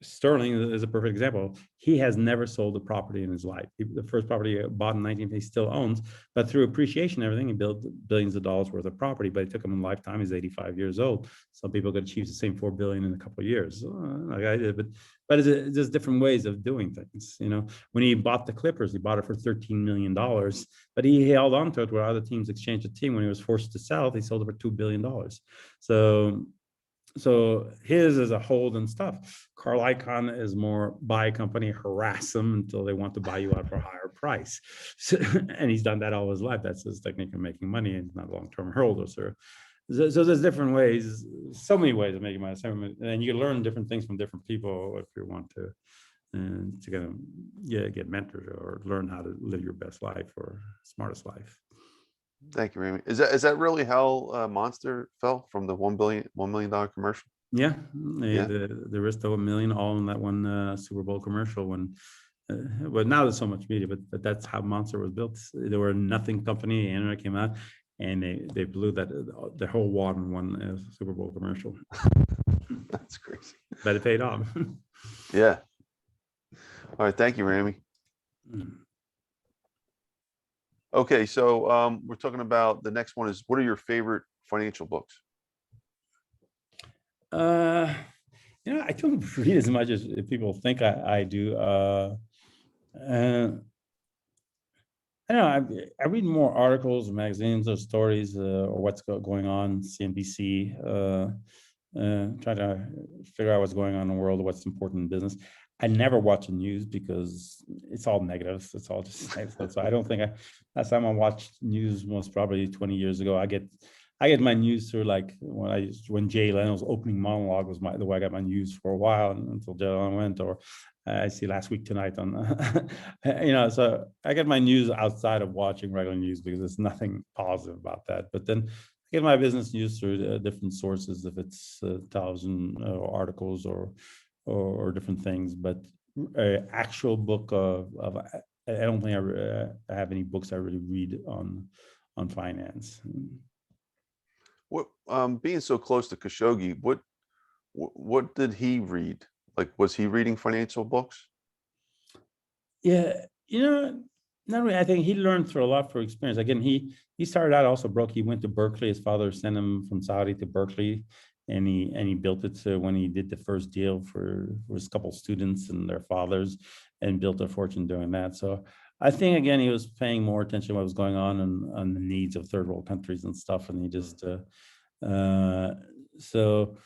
Sterling is a perfect example. He has never sold a property in his life. The first property he bought in 1950 he still owns, but through appreciation and everything, he built billions of dollars worth of property, but it took him a lifetime. He's 85 years old. Some people could achieve the same 4 billion in a couple of years, like I did, but it's just different ways of doing things. When he bought the Clippers, he bought it for $13 million, but he held on to it where other teams exchanged the team. When he was forced to sell it, he sold it for $2 billion. So his is a hold and stuff. Carl Icahn is more buy a company, harass them until they want to buy you out for a higher price. So, and he's done that all his life. That's his technique of making money, and not long-term holders. So there's different ways, so many ways of making money. And you can learn different things from different people if you want to. and to get mentored or learn how to live your best life or smartest life. Thank you, Ramy. Is that really how Monster fell from the $1 million commercial? Yeah, Yeah. the risk of $1 million, all in that one Super Bowl commercial. When, but now there's so much media, but that's how Monster was built. They were a nothing company. The internet came out, and they blew the whole wad in one Super Bowl commercial. That's crazy. But it paid off. Yeah. All right. Thank you, Ramy. Okay, so we're talking about the next one is, what are your favorite financial books? I don't read as much as people think I do. I don't know. I read more articles, magazines, or stories, or what's going on, CNBC. Try to figure out what's going on in the world, what's important in business. I never watch the news because it's all negative. It's all just negative. So I don't think last time I watched news was probably 20 years ago. I get my news through like when Jay Leno's opening monologue was the way I got my news for a while until Jay Leno went, or I see Last Week Tonight on, so I get my news outside of watching regular news because there's nothing positive about that. But then I get my business news through different sources, if it's television articles or different things. But actual book of I don't think I have any books I really read on finance. What being so close to Khashoggi, what did he read? Like, was he reading financial books? Yeah, not really. I think he learned through a lot for experience. Again, he started out also broke. He went to Berkeley. His father sent him from Saudi to Berkeley, and he built it. So when he did the first deal for his couple students and their fathers, and built a fortune doing that. So I think again he was paying more attention to what was going on the needs of third world countries and stuff, and he just so.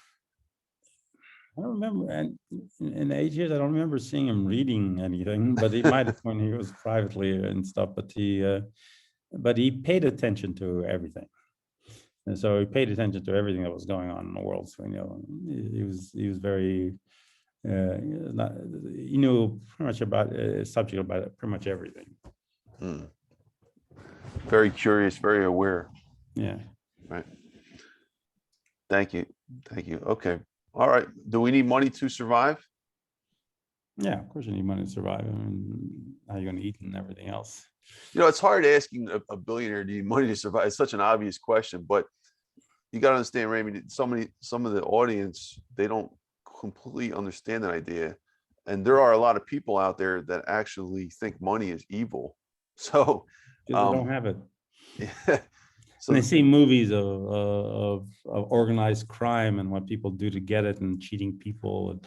I don't remember, and in the 8 years, I don't remember seeing him reading anything. But he might have when he was privately and stuff. But he paid attention to everything, and so he paid attention to everything that was going on in the world. So he was very, he knew pretty much about subject about pretty much everything. Very curious, very aware. Yeah. Right. Thank you. Okay. All right. Do we need money to survive? Yeah, of course you need money to survive. I mean, how are you going to eat and everything else? It's hard asking a billionaire, do you need money to survive? It's such an obvious question, but you got to understand, Ramy, some of the audience, they don't completely understand that idea. And there are a lot of people out there that actually think money is evil. So They don't have it. Yeah. So and they see movies of organized crime and what people do to get it, and cheating people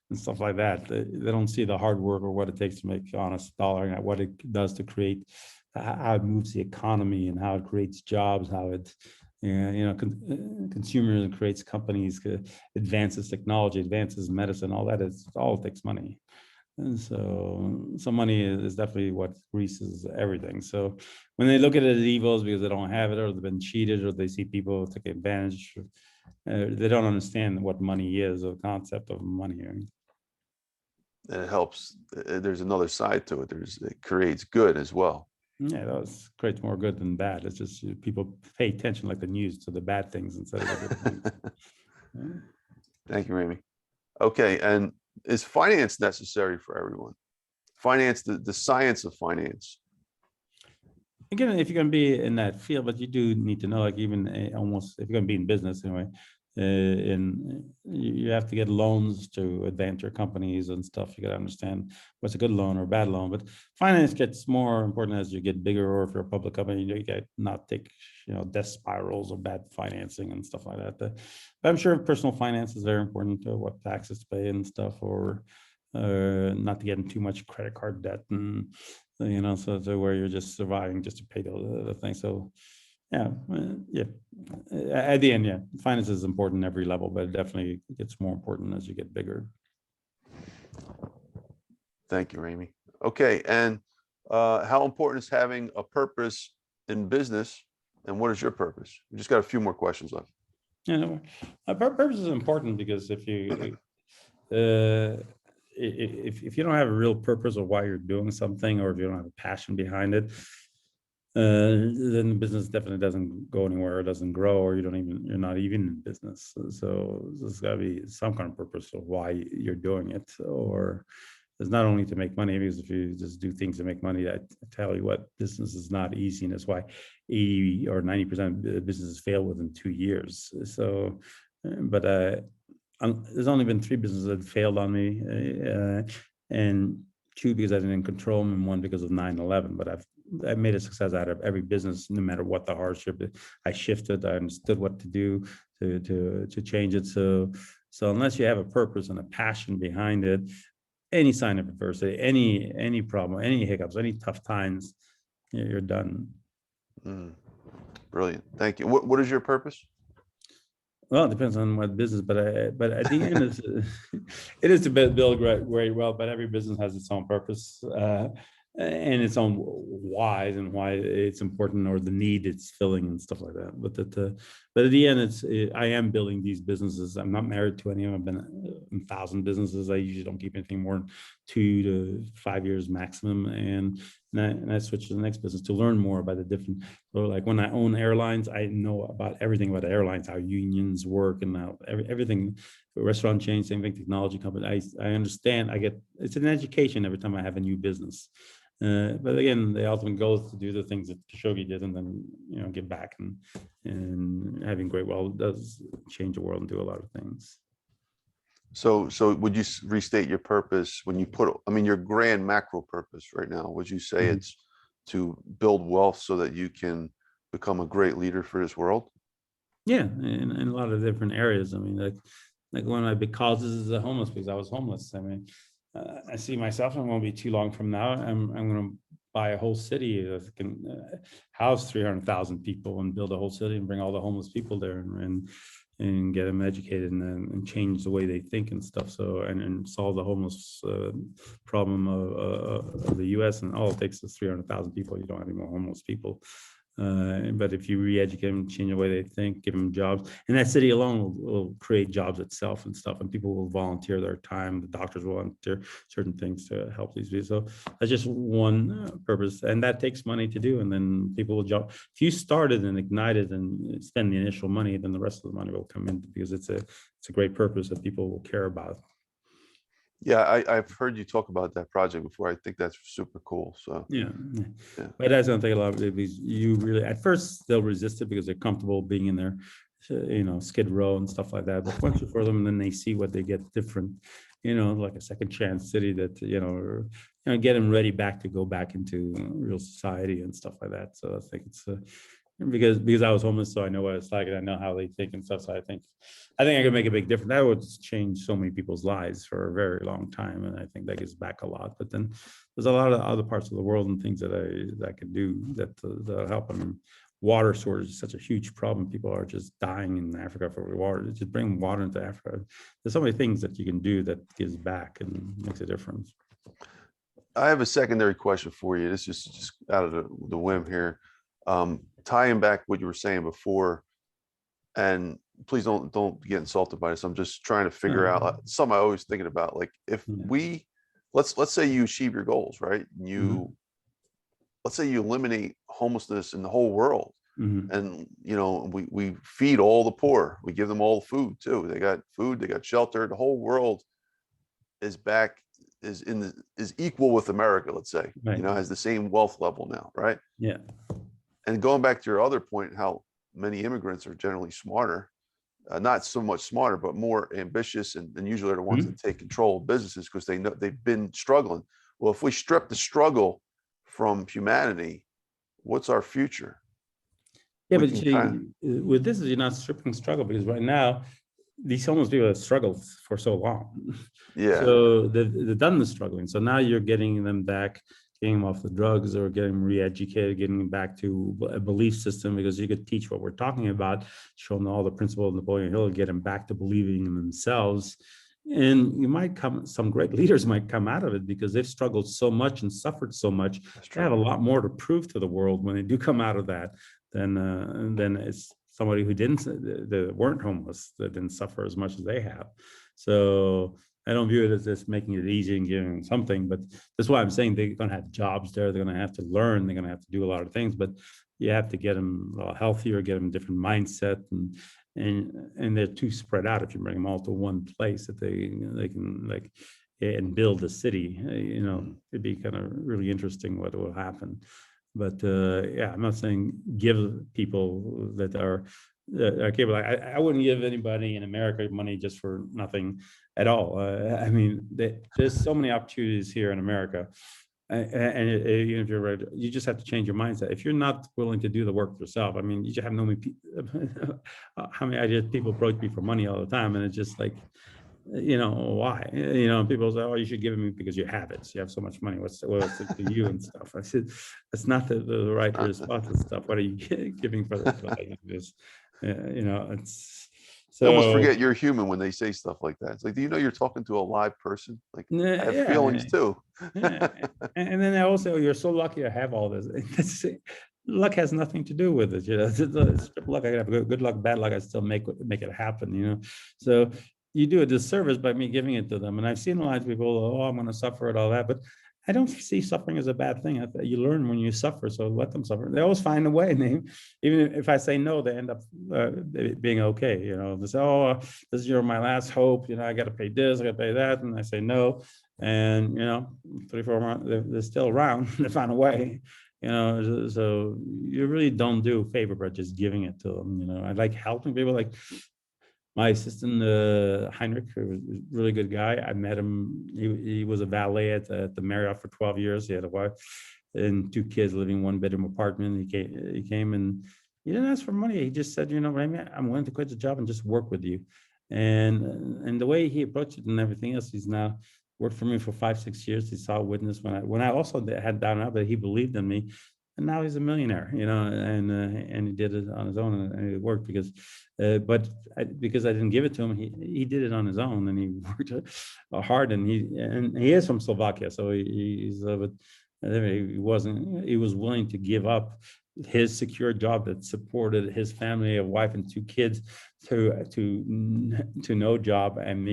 and stuff like that. They don't see the hard work or what it takes to make honest dollar, and what it does to create, how it moves the economy and how it creates jobs, how it consumers creates companies, advances technology, advances medicine, all that. It all takes money. And so money is definitely what greases everything. So when they look at it as evils because they don't have it, or they've been cheated, or they see people take advantage, they don't understand what money is, or the concept of money. And it helps. There's another side to it. It creates good as well. Yeah, it does. Creates more good than bad. It's just people pay attention, like the news, to the bad things instead of the good things. Yeah. Thank you, Ramy. Okay, and is finance necessary for everyone? Finance, the science of finance. Again, if you're going to be in that field, but you do need to know, like even almost if you're going to be in business anyway, you have to get loans to advance your companies and stuff. You got to understand what's a good loan or a bad loan. But finance gets more important as you get bigger, or if you're a public company, you got not take death spirals or bad financing and stuff like that. But I'm sure personal finance is very important to what taxes to pay and stuff, or not to get in too much credit card debt, and so to where you're just surviving just to pay the thing. So yeah. At the end, yeah, finance is important at every level, but it definitely gets more important as you get bigger. Thank you, Ramy. Okay, and how important is having a purpose in business, and what is your purpose? We just got a few more questions left. Purpose is important because if you if you don't have a real purpose of why you're doing something, or if you don't have a passion behind it, then the business definitely doesn't go anywhere, or doesn't grow, or you're not even in business. So there's got to be some kind of purpose of why you're doing it, or it's not only to make money, because if you just do things to make money, I tell you what, business is not easy, and that's why 80 or 90% of businesses fail within 2 years. So, but there's only been 3 businesses that failed on me, and 2 because I didn't control them, and 1 because of 9/11. But I've made a success out of every business, no matter what the hardship. I shifted. I understood what to do to change it. So unless you have a purpose and a passion behind it, any sign of adversity, any problem, any hiccups, any tough times, you're done. Brilliant. Thank you. What is your purpose? Well, it depends on what business, but at the end, it is to build great wealth. But every business has its own purpose, and its own whys, and why it's important, or the need it's filling, and stuff like that. But at the end, I am building these businesses. I'm not married to any of them. I've been in 1,000 businesses. I usually don't keep anything more than 2 to 5 years maximum, and I switch to the next business to learn more about the different. So like when I own airlines, I know about everything about airlines, how unions work, and how everything. Restaurant chain, same thing, technology company. I understand. It's an education every time I have a new business. But again, the ultimate goal is to do the things that Khashoggi did, and then give back, and having great wealth does change the world and do a lot of things. So would you restate your purpose when you your grand macro purpose right now? Would you say it's to build wealth so that you can become a great leader for this world? Yeah, in a lot of different areas. Like one of my big causes is the homeless, because I was homeless. I see myself, and it won't be too long from now, I'm going to buy a whole city that can house 300,000 people, and build a whole city, and bring all the homeless people there, and get them educated, and change the way they think and stuff. So, and solve the homeless problem of the U.S. And all it takes is 300,000 people. You don't have any more homeless people. But if you re-educate them, change the way they think, give them jobs, and that city alone will create jobs itself and stuff, and people will volunteer their time. The doctors will volunteer certain things to help these people. So that's just one purpose, and that takes money to do. And then people will jump. If you started and ignited and spend the initial money, then the rest of the money will come in, because it's a great purpose that people will care about. Yeah, I've heard you talk about that project before. I think that's super cool. So yeah. But that's gonna take a lot of it, because you really, at first they'll resist it because they're comfortable being in their Skid Row and stuff like that. But once you for them, then they see what they get different, like a second chance city that get them ready to go back into real society and stuff like that. So I think it's because I was homeless, so I know what it's like, and I know how they think and stuff. So I think I can make a big difference. That would change so many people's lives for a very long time, and I think that gives back a lot. But then there's a lot of other parts of the world and things that I could do that help. Water shortage is such a huge problem. People are just dying in Africa for water. Just bring water into Africa. There's so many things that you can do that gives back and makes a difference. I have a secondary question for you. This is just out of the whim here. Tying back what you were saying before, and please don't get insulted by this. I'm just trying to figure out something I always thinking about. Like if let's say you achieve your goals, right? Let's say you eliminate homelessness in the whole world, and we feed all the poor. We give them all the food too. They got food, they got shelter. The whole world is equal with America. Let's say, right. Has the same wealth level now, right? Yeah. And going back to your other point, how many immigrants are generally smarter, not so much smarter, but more ambitious, and usually are the ones that take control of businesses because they know they've been struggling. Well, if we strip the struggle from humanity, what's our future? Yeah, but with this, you're not stripping struggle, because right now, these homeless people have struggled for so long. Yeah. So they've done the struggling. So now you're getting them back, getting them off the drugs, or getting them re-educated, getting them back to a belief system, because you could teach what we're talking about, show them all the principles of Napoleon Hill, get them back to believing in themselves. And some great leaders might come out of it, because they've struggled so much and suffered so much. They have a lot more to prove to the world when they do come out of that than it's somebody who weren't homeless, that didn't suffer as much as they have. So I don't view it as just making it easy and giving them something, but that's why I'm saying they're going to have jobs there. They're going to have to learn. They're going to have to do a lot of things, but you have to get them healthier, get them a different mindset, and they're too spread out. If you bring them all to one place, that they can like and build a city, it'd be kind of really interesting what will happen. But yeah, I'm not saying give people that are capable. I wouldn't give anybody in America money just for nothing at all. I mean, there's so many opportunities here in America. And even if you're right, you just have to change your mindset. If you're not willing to do the work yourself, I mean, you just have no how many ideas people approach me for money all the time, and it's just like, why? People say, oh, you should give it me because you have it. So you have so much money. What's it to you and stuff? I said, that's not the right response and stuff. What are you giving for like this? It's They almost so. forget you're human when they say stuff like that. It's like, do you know you're talking to a live person? Like, I have feelings too. Yeah. And then I also, you're so lucky to have all this. Luck has nothing to do with it. It's luck. I have good luck, bad luck. I still make it happen. So you do a disservice by me giving it to them. And I've seen a lot of people, oh, I'm going to suffer and all that, but I don't see suffering as a bad thing. You learn when you suffer, so let them suffer. They always find a way. And even if I say no, they end up being okay. They say, "Oh, this is my last hope. I got to pay this, I got to pay that," and I say no. And 3-4 months, they're still around. They find a way. So you really don't do a favor by just giving it to them. I like helping people. Like my assistant, Heinrich, who was a really good guy. I met him. He was a valet at the Marriott for 12 years. He had a wife and 2 kids living in 1-bedroom apartment. He came and he didn't ask for money. He just said, Ramy, I'm willing to quit the job and just work with you. And the way he approached it and everything else, he's now worked for me for 5-6 years. He saw a witness when I also had down out, but he believed in me. And now he's a millionaire, and he did it on his own, and it worked because I didn't give it to him. He did it on his own, and he worked hard. And he is from Slovakia, so he was willing to give up his secure job that supported his family, a wife and 2 kids, to no job, and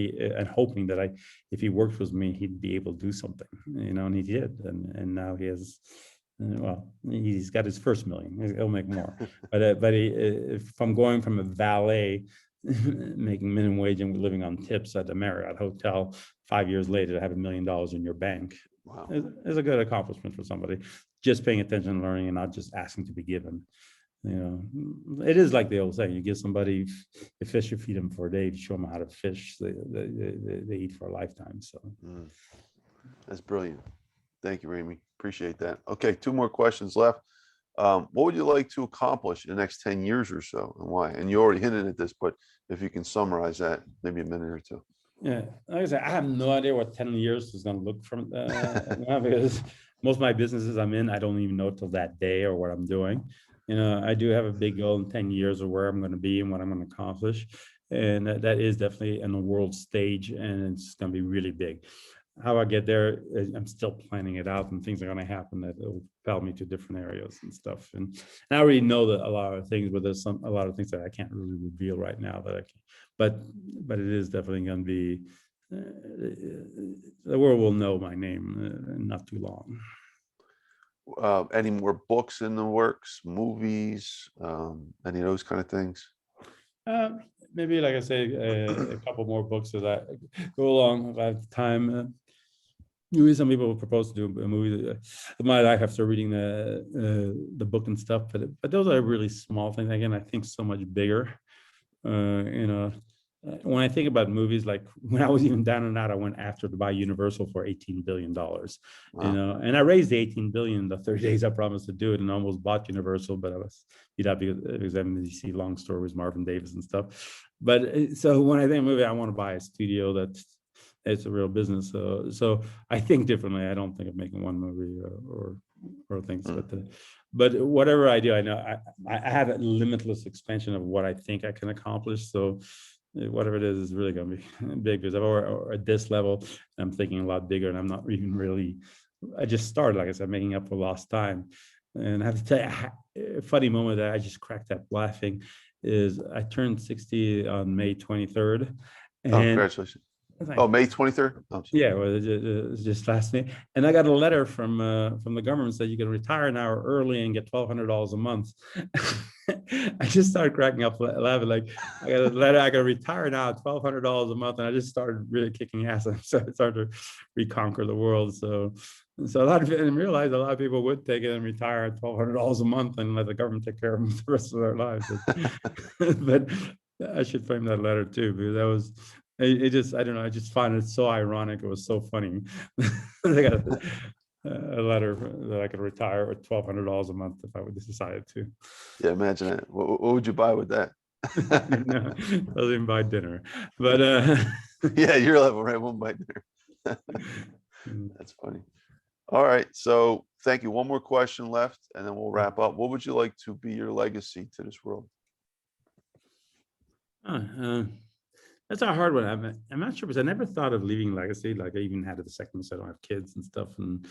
hoping that if he worked with me, he'd be able to do something, and he did, and now he has. Well, he's got his first million. He'll make more. But if I'm going from a valet making minimum wage and living on tips at the Marriott Hotel 5 years later to have $1 million in your bank, wow, is a good accomplishment for somebody. Just paying attention and learning, and not just asking to be given. It is like the old saying: you give somebody a fish, you feed them for a day. You show them how to fish, they eat for a lifetime. So that's brilliant. Thank you, Ramy. Appreciate that. Okay, 2 more questions left. What would you like to accomplish in the next 10 years or so, and why? And you already hinted at this, but if you can summarize that, maybe a minute or 2. Yeah, like I said, I have no idea what 10 years is going to look from because most of my businesses I'm in, I don't even know till that day or what I'm doing. I do have a big goal in 10 years of where I'm going to be and what I'm going to accomplish. And that is definitely on a world stage, and it's going to be really big. How I get there, I'm still planning it out, and things are going to happen that will propel me to different areas and stuff. And I already know that a lot of things, but there's a lot of things that I can't really reveal right now that I can. But it is definitely going to be, the world will know my name in not too long. Any more books in the works, movies, any of those kind of things? Maybe, like I say, a couple more books as I go along if I have time. Some people will propose to do a movie of my life after reading the book and stuff, but those are really small things. Again, I think so much bigger. When I think about movies, like when I was even down and out, I went after to buy Universal for $18 billion. Wow. And I raised the $18 billion in the 30 days I promised to do it, and almost bought Universal, but I was beat up because MDC, long story, was Marvin Davis and stuff. But so when I think of a movie, I want to buy a studio it's a real business. So I think differently. I don't think of making one movie or things, but whatever I do, I know I have a limitless expansion of what I think I can accomplish. So whatever it is really going to be big, because at this level, I'm thinking a lot bigger, and I'm not even really. I just started, like I said, making up for lost time. And I have to tell you, a funny moment that I just cracked up laughing is I turned 60 on May 23rd. And congratulations. Oh, May 23rd. Oh, yeah, well, it was just last May, and I got a letter from the government that you can retire an hour early and get $1,200 a month. I just started cracking up laughing. Like, I got a letter, I got to retire now, $1,200 a month, and I just started really kicking ass. And so I started to reconquer the world. So a lot of people, and realized a lot of people would take it and retire at $1,200 a month and let the government take care of them the rest of their lives. But I should frame that letter too, because that was. It just, I don't know, I just find it so ironic. It was so funny. I got a letter that I could retire with $1,200 a month if I would decide to. Yeah, imagine that. What would you buy with that? No, I was even buy dinner, but yeah, your level, right? One buy dinner. That's funny. All right, so thank you. One more question left, and then we'll wrap up. What would you like to be your legacy to this world? That's a hard one. I'm not sure, because I never thought of leaving legacy. Like, I even had it the second, so I don't have kids and stuff. And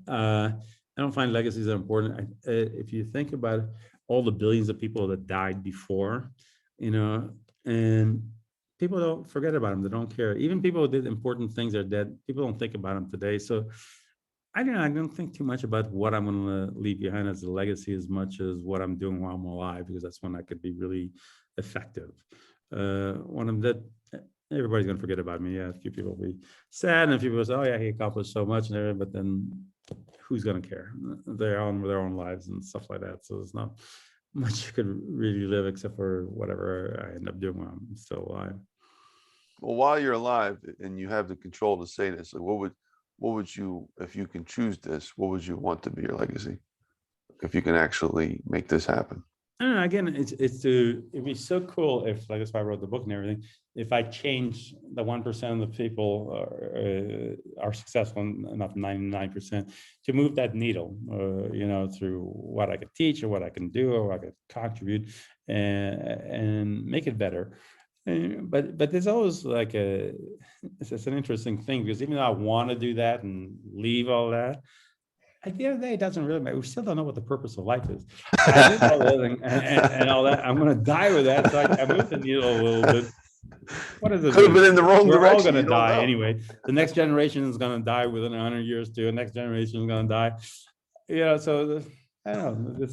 I don't find legacies that important. If you think about all the billions of people that died before, and people don't forget about them. They don't care. Even people who did important things are dead. People don't think about them today. So I don't think too much about what I'm going to leave behind as a legacy as much as what I'm doing while I'm alive, because that's when I could be really effective. When I'm dead, everybody's gonna forget about me. Yeah, a few people will be sad, and a few people will say, "Oh yeah, he accomplished so much," and everything. But then, who's gonna care? They're on with their own lives and stuff like that. So there's not much you could really live except for whatever I end up doing while I'm still alive. Well, while you're alive and you have the control to say this, like, what would you, if you can choose this, what would you want to be your legacy? If you can actually make this happen? I don't know, again, it'd be so cool if, like, that's why I wrote the book and everything, if I change the 1% of the people are successful, not 99%, to move that needle, through what I could teach or what I can do or what I could contribute, and make it better. But there's always like it's an interesting thing, because even though I want to do that and leave all that, at the end of the day, it doesn't really matter. We still don't know what the purpose of life is. I did all that and all that. I'm going to die with that. So I moved the needle a little bit. What is it? Could have been in the wrong We're direction. all going to die anyway. The next generation is going to die within 100 years too. The next generation is going to die. So I don't know.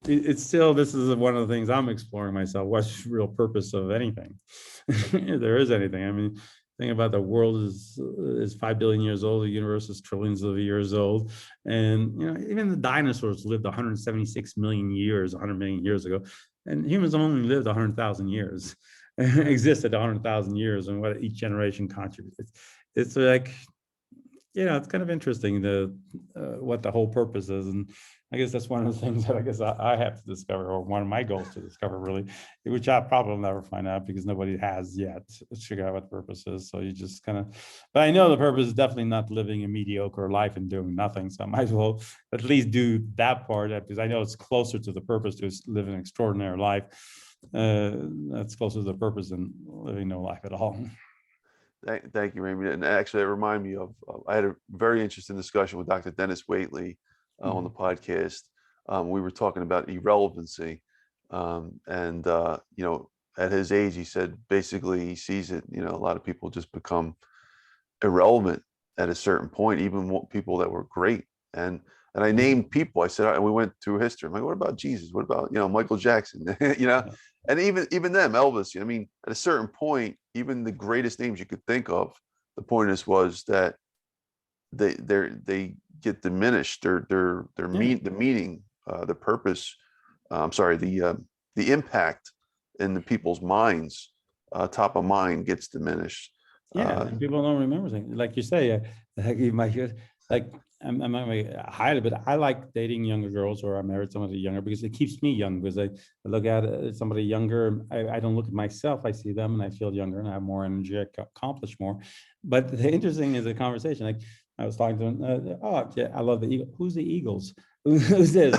This is one of the things I'm exploring myself. What's the real purpose of anything? If there is anything. I mean, think about the world is 5 billion years old. The universe is trillions of years old, and even the dinosaurs lived 176 million years, 100 million years ago, and humans only lived 100,000 years, existed 100,000 years, and what each generation contributes. It's like, it's kind of interesting what the whole purpose is, and I guess that's one of the things that I guess I have to discover, or one of my goals to discover, really, which I probably will never find out because nobody has yet figured out what the purpose is. So you just kind of, but I know the purpose is definitely not living a mediocre life and doing nothing. So I might as well at least do that part, because I know it's closer to the purpose to live an extraordinary life. That's closer to the purpose than living no life at all. Thank you, Ramy. And actually, it reminded me of, I had a very interesting discussion with Dr. Dennis Waitley on the podcast. We were talking about irrelevancy. At his age, he said, basically, he sees it, a lot of people just become irrelevant at a certain point, even people that were great. And I named people. I said, we went through history. I'm like, what about Jesus? What about, Michael Jackson? And even them, Elvis. I mean, at a certain point, even the greatest names you could think of, the point was that they get diminished. The meaning, the purpose. The impact in the people's minds, top of mind, gets diminished. And people don't remember things, like you say. You might, like, I'm not going to hide it, but I like dating younger girls, or I married somebody younger, because it keeps me young. Because I look at somebody younger, I don't look at myself. I see them and I feel younger and I have more energy, I accomplish more. But the interesting is the conversation. Like, I was talking to them. Oh, yeah, I love the Eagles. Who's the Eagles? Who's this?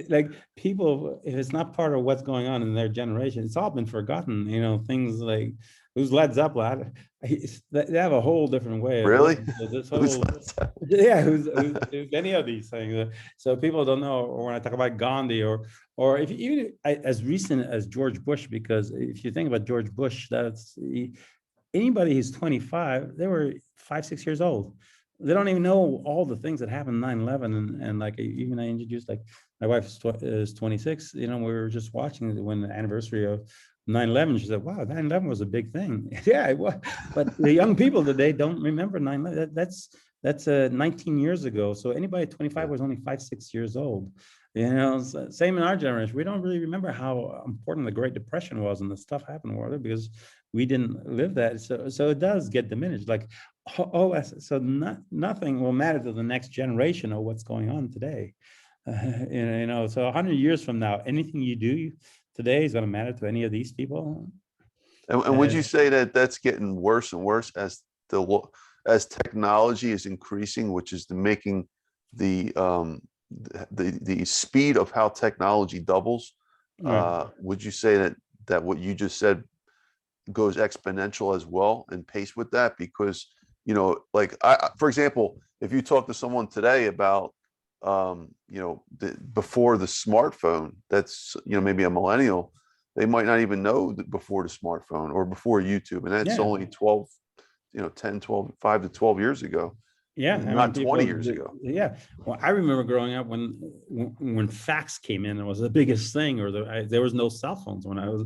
Like, people, if it's not part of what's going on in their generation, it's all been forgotten. Things like, who's Led Zeppelin? They have a whole different way. Really? This whole, yeah, who's any of these things? So people don't know. Or when I talk about Gandhi, or if even as recent as George Bush, because if you think about George Bush, anybody who's 25, they were 5, 6 years old. They don't even know all the things that happened 9/11. And like even I introduced, like my wife is 26, we were just watching when the anniversary of 9/11. She said, wow, 9/11 was a big thing. Yeah, it was. But the young people today don't remember 9/11. That's 19 years ago. So anybody 25 Yeah. was only 5, 6 years old. Same in our generation. We don't really remember how important the Great Depression was and the stuff happened in the world because we didn't live that. So it does get diminished. Like, so nothing will matter to the next generation of what's going on today. So 100 years from now, anything you do today is going to matter to any of these people. And would you say that that's getting worse and worse as technology is increasing, which is making the speed of how technology doubles? Right. Would you say that what you just said goes exponential as well and pace with that? Because like for example, if you talk to someone today about before the smartphone, that's maybe a millennial, they might not even know that before the smartphone or before YouTube, and that's Yeah. only 12, 10, 12, 5 to 12 years ago, Yeah, I mean, not 20 people, years ago. yeah. Well, I remember growing up when fax came in, it was the biggest thing, or there was no cell phones when I was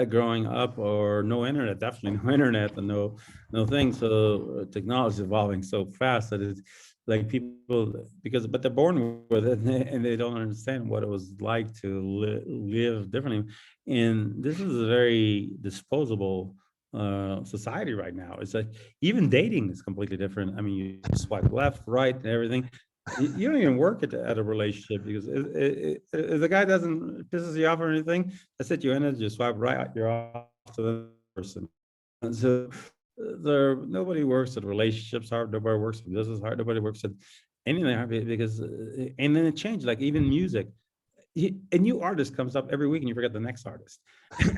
growing up, or no internet, definitely no internet, and no thing. So technology is evolving so fast that it's like people, but they're born with it, and they don't understand what it was like to live differently. And this is a very disposable society right now. It's like even dating is completely different. I mean, you swipe left, right, and everything. You don't even work at a relationship because if the guy doesn't pisses you off or anything, that's it. You end it. You swipe right, you're off to the person. And so nobody works at relationships hard. Nobody works at business hard. Nobody works at anything hard because and then it changed. Like even music, a new artist comes up every week and you forget the next artist.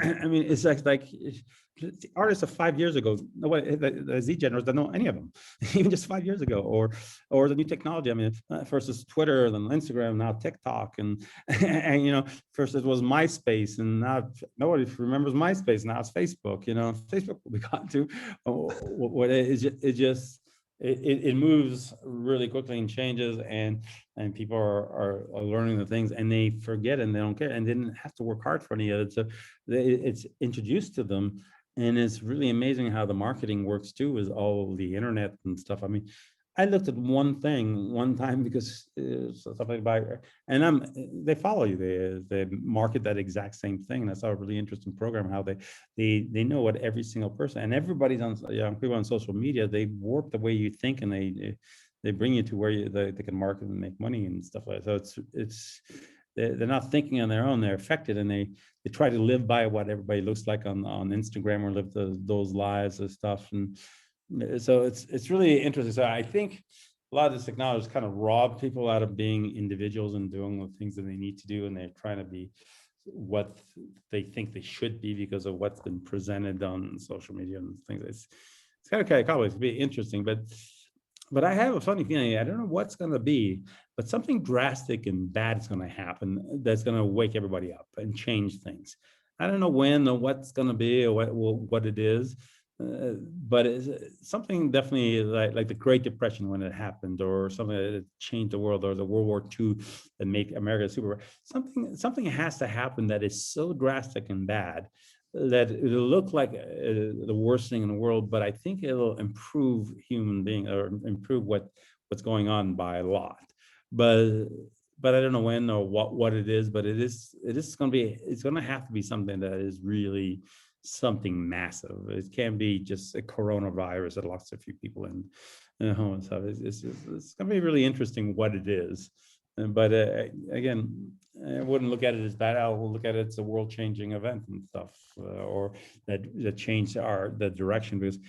I mean, it's like the artists of 5 years ago, nobody, the Z generals don't know any of them, even just 5 years ago, or the new technology. I mean, first it's Twitter, then Instagram, now TikTok, and first it was MySpace, and now nobody remembers MySpace. Now it's Facebook. Facebook will be gone too. What it moves really quickly and changes, and people are learning the things, and they forget and they don't care and didn't have to work hard for any of it. So it's introduced to them, and it's really amazing how the marketing works too, with all the internet and stuff. I mean, I looked at one thing one time because something about, and they follow you. They market that exact same thing. And I saw a really interesting program how they know what every single person, and everybody's on young people on social media. They warp the way you think, and they bring you to where they can market and make money and stuff like that. So they're not thinking on their own. They're affected, and they try to live by what everybody looks like on Instagram, or live those lives and stuff. And so it's really interesting. So I think a lot of this technology kind of rob people out of being individuals and doing the things that they need to do, and they're trying to be what they think they should be because of what's been presented on social media and things. It's kind of probably be interesting, but I have a funny feeling. I don't know what's going to be, but something drastic and bad is going to happen that's going to wake everybody up and change things. I don't know when or what's going to be or what it is, but it's something definitely like the Great Depression when it happened, or something that changed the world, or the World War II that made America super. Something has to happen that is so drastic and bad that it'll look like the worst thing in the world, but I think it'll improve human being, or improve what's going on by a lot. But I don't know when or what it is, but it's going to have to be something that is really something massive. It can't be just a coronavirus that lost a few people in home and stuff. It's going to be really interesting what it is. But again, I wouldn't look at it as bad. I will look at it as a world-changing event and stuff, or that changed the direction. Because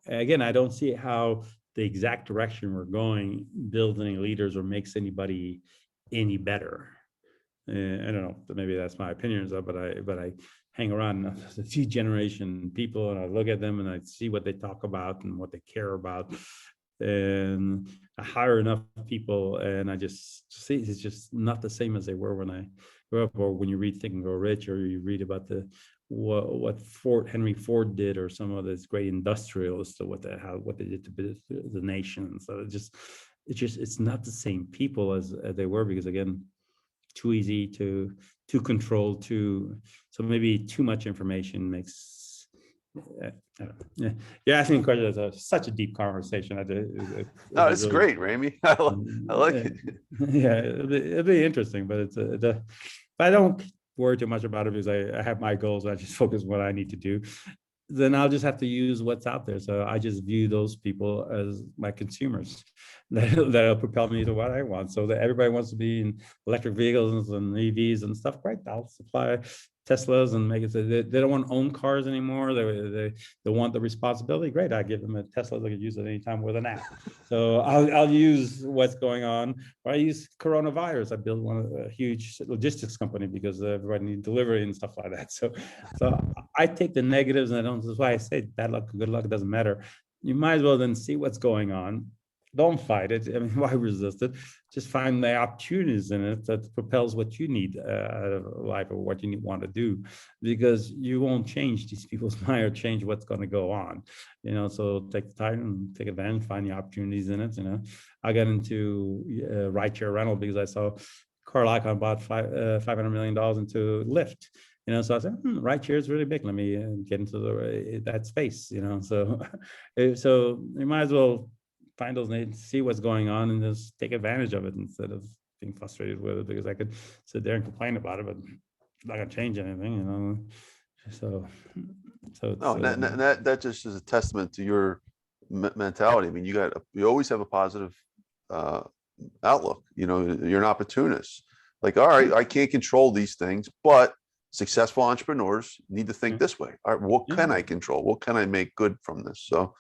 again, I don't see how the exact direction we're going builds any leaders or makes anybody any better. I don't know. Maybe that's my opinions, but I hang around a few generation people, and I look at them and I see what they talk about and what they care about. and I hire enough people, and I just see it's just not the same as they were when I grew up, or when you read Think and Grow Rich, or you read about what Henry Ford did, or some of these great industrialists, or what they did to the nation. So it's not the same people as they were, because again, too easy to control, so maybe too much information makes. I don't know. Yeah, you're asking questions. Such a deep conversation. No, it's great, Ramy. I like it. Yeah, it'll be interesting, but I don't worry too much about it, because I have my goals. I just focus on what I need to do. Then I'll just have to use what's out there. So I just view those people as my consumers that'll propel me to what I want. So that everybody wants to be in electric vehicles and EVs and stuff. Great, I'll supply Teslas and make it so they don't want to own cars anymore. They want the responsibility. Great, I give them a Tesla. They can use it anytime with an app. So I'll use what's going on. Or I use coronavirus. I built a huge logistics company because everybody needs delivery and stuff like that. So I take the negatives, and I don't. That's why I say bad luck, good luck, it doesn't matter. You might as well then see what's going on. Don't fight it. I mean, why resist it? Just find the opportunities in it that propels what you need out of life, or what you want to do, because you won't change these people's mind or change what's going to go on. So take the time and take advantage, find the opportunities in it. I got into rideshare rental because I saw Carlyle bought $500 million into Lyft. So I said, rideshare is really big. Let me get into that space. So you might as well find those names, see what's going on, and just take advantage of it instead of being frustrated with it, because I could sit there and complain about it, but it's not gonna change anything. So that just is a testament to your mentality. I mean, you always have a positive outlook. You're an opportunist. Like, all right, I can't control these things, but successful entrepreneurs need to think this way. All right, what can I control? What can I make good from this? So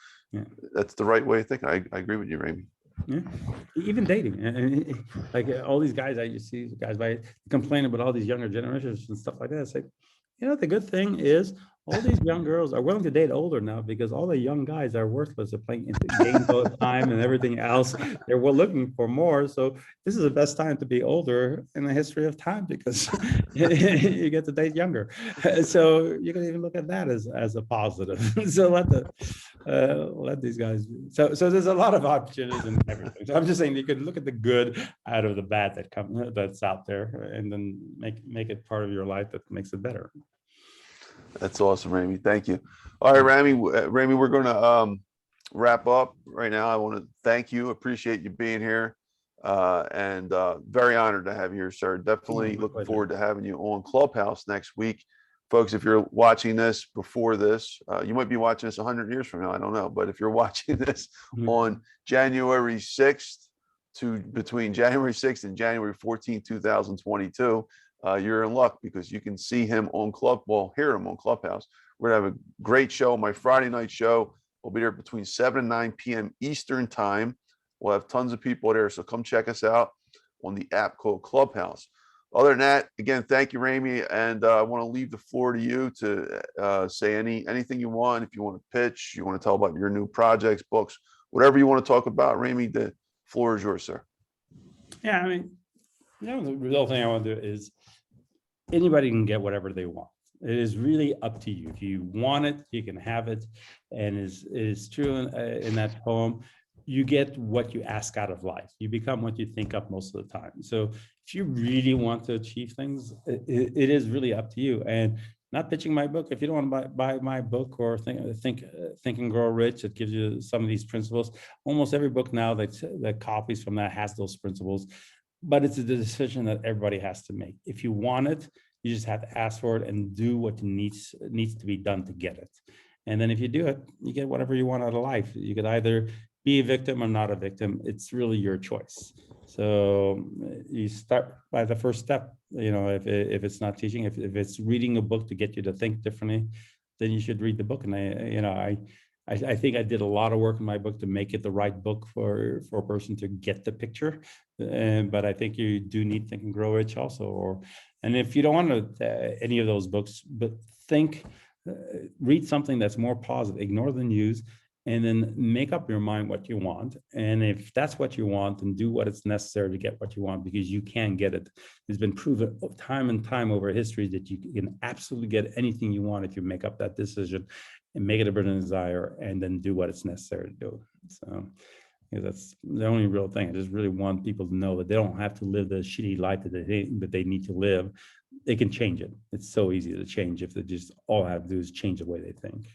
that's the right way of thinking. I agree with you, Ramy. Yeah, even dating, like all these guys, I just see guys complain about all these younger generations and stuff like that. It's like, the good thing is all these young girls are willing to date older now, because all the young guys are worthless. They're playing games all the time and everything else. They're looking for more. So this is the best time to be older in the history of time, because you get to date younger. So you can even look at that as a positive. So let these guys. So there's a lot of opportunities in everything. So I'm just saying you could look at the good out of the bad that's out there, and then make it part of your life that makes it better. That's awesome, Ramy. Thank you. All right, Ramy, we're going to wrap up right now. I want to thank you. Appreciate you being here. And very honored to have you here, sir. Definitely looking forward to having you on Clubhouse next week. Folks, if you're watching this before this, you might be watching this 100 years from now. I don't know. But if you're watching this on January 6th between January 6th and January 14th, 2022, you're in luck, because you can see him hear him on Clubhouse. We're gonna have a great show. My Friday night show will be there between 7 and 9 p.m. Eastern time. We'll have tons of people there, so come check us out on the app called Clubhouse. Other than that, again, thank you, Ramy, and I want to leave the floor to you to say anything you want. If you want to pitch, you want to tell about your new projects, books, whatever you want to talk about, Ramy, the floor is yours, sir. Yeah, I mean, the real thing I want to do is anybody can get whatever they want. It is really up to you. If you want it, you can have it. And it is true in that poem, you get what you ask out of life. You become what you think of most of the time. So if you really want to achieve things, it is really up to you. And not pitching my book. If you don't want to buy my book, or think and Grow Rich, it gives you some of these principles. Almost every book now that copies from that has those principles. But it's a decision that everybody has to make. If you want it, you just have to ask for it and do what needs to be done to get it. And then if you do it, you get whatever you want out of life. You could either be a victim or not a victim. It's really your choice. So you start by the first step. If it's not teaching, if it's reading a book to get you to think differently, then you should read the book. And I think I did a lot of work in my book to make it the right book for a person to get the picture. But I think you do need Think and Grow Rich also. And if you don't want any of those books, but read something that's more positive, ignore the news, and then make up your mind what you want. And if that's what you want, then do what is necessary to get what you want, because you can get it. It's been proven time and time over history that you can absolutely get anything you want if you make up that decision and make it a burning desire, and then do what it's necessary to do. So that's the only real thing. I just really want people to know that they don't have to live the shitty life that they need to live. They can change it. It's so easy to change if they just all have to do is change the way they think.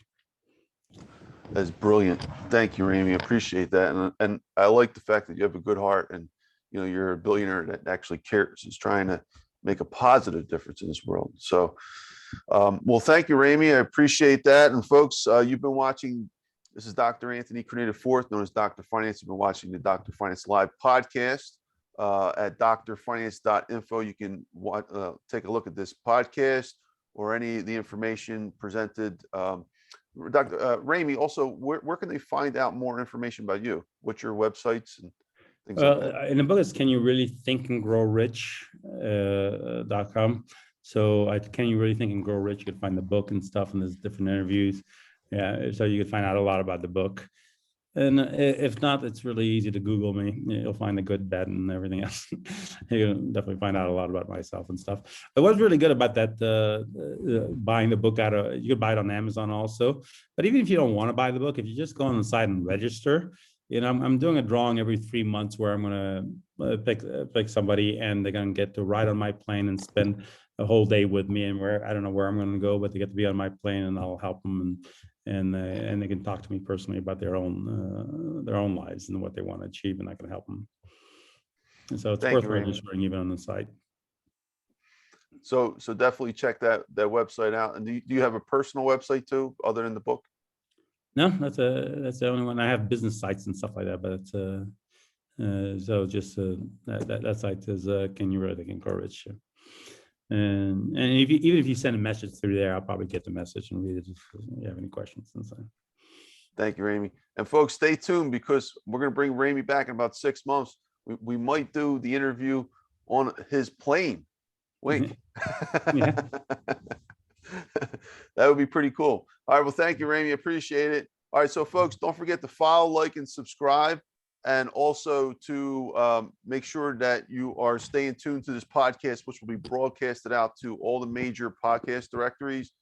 That's brilliant. Thank you, Ramy. I appreciate that. And I like the fact that you have a good heart, and you're a billionaire that actually cares, is trying to make a positive difference in this world. So, well, thank you, Ramy. I appreciate that. And folks, you've been watching. This is Dr. Anthony Criniti IV, known as Dr. Finance. You've been watching the Dr. Finance Live podcast at drfinance.info. You can take a look at this podcast or any of the information presented. Dr. Ramy, also, where can they find out more information about you? What's your websites and things like that? In the book, it's Can You Really Think and Grow Rich .com. So Can You Really Think and Grow Rich? You can find the book and stuff, and there's different interviews. Yeah, so you can find out a lot about the book. And if not, it's really easy to Google me. You'll find the good, bad, and everything else. You can definitely find out a lot about myself and stuff. It was really good about that, buying the book you could buy it on Amazon also. But even if you don't want to buy the book, if you just go on the site and register, I'm doing a drawing every 3 months where I'm going to pick somebody, and they're going to get to ride on my plane and spend a whole day with me. And I don't know where I'm going to go, but they get to be on my plane, and I'll help them, and they can talk to me personally about their own lives and what they want to achieve, and I can help them. And so it's worth registering even on the site. So definitely check that website out. And do you have a personal website too, other than the book? No, that's the only one. I have business sites and stuff like that, but so just that site is Can You Really Think and Grow Rich? And even if you send a message through there, I'll probably get the message and read it if you have any questions. And so. Thank you, Ramy. And folks, stay tuned, because we're going to bring Ramy back in about 6 months. We might do the interview on his plane. Wink. Yeah. That would be pretty cool. All right. Well, thank you, Ramy. Appreciate it. All right. So, folks, don't forget to follow, like, and subscribe. And also to make sure that you are staying tuned to this podcast, which will be broadcasted out to all the major podcast directories,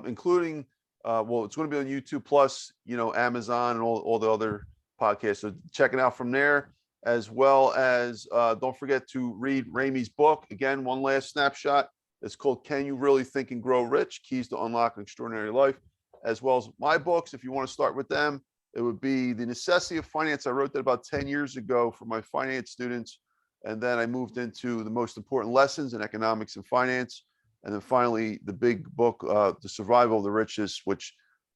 including, it's going to be on YouTube plus, Amazon and all the other podcasts. So check it out from there, as well as don't forget to read Ramy's book. Again, one last snapshot. It's called Can You Really Think and Grow Rich? Keys to Unlock an Extraordinary Life, as well as my books. If you want to start with them, it would be The Necessity of Finance. I wrote that about 10 years ago for my finance students. And then I moved into The Most Important Lessons in Economics and Finance. And then finally, the big book, The Survival of the Richest, which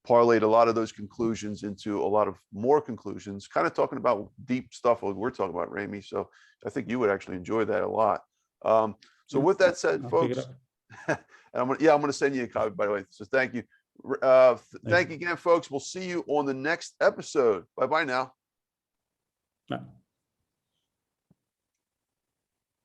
parlayed a lot of those conclusions into a lot of more conclusions, kind of talking about deep stuff like we're talking about, Ramy. So I think you would actually enjoy that a lot. So with that said, folks, and I'm going to send you a copy, by the way. So thank you. Thank you again, folks. We'll see you on the next episode. Bye-bye now. Bye.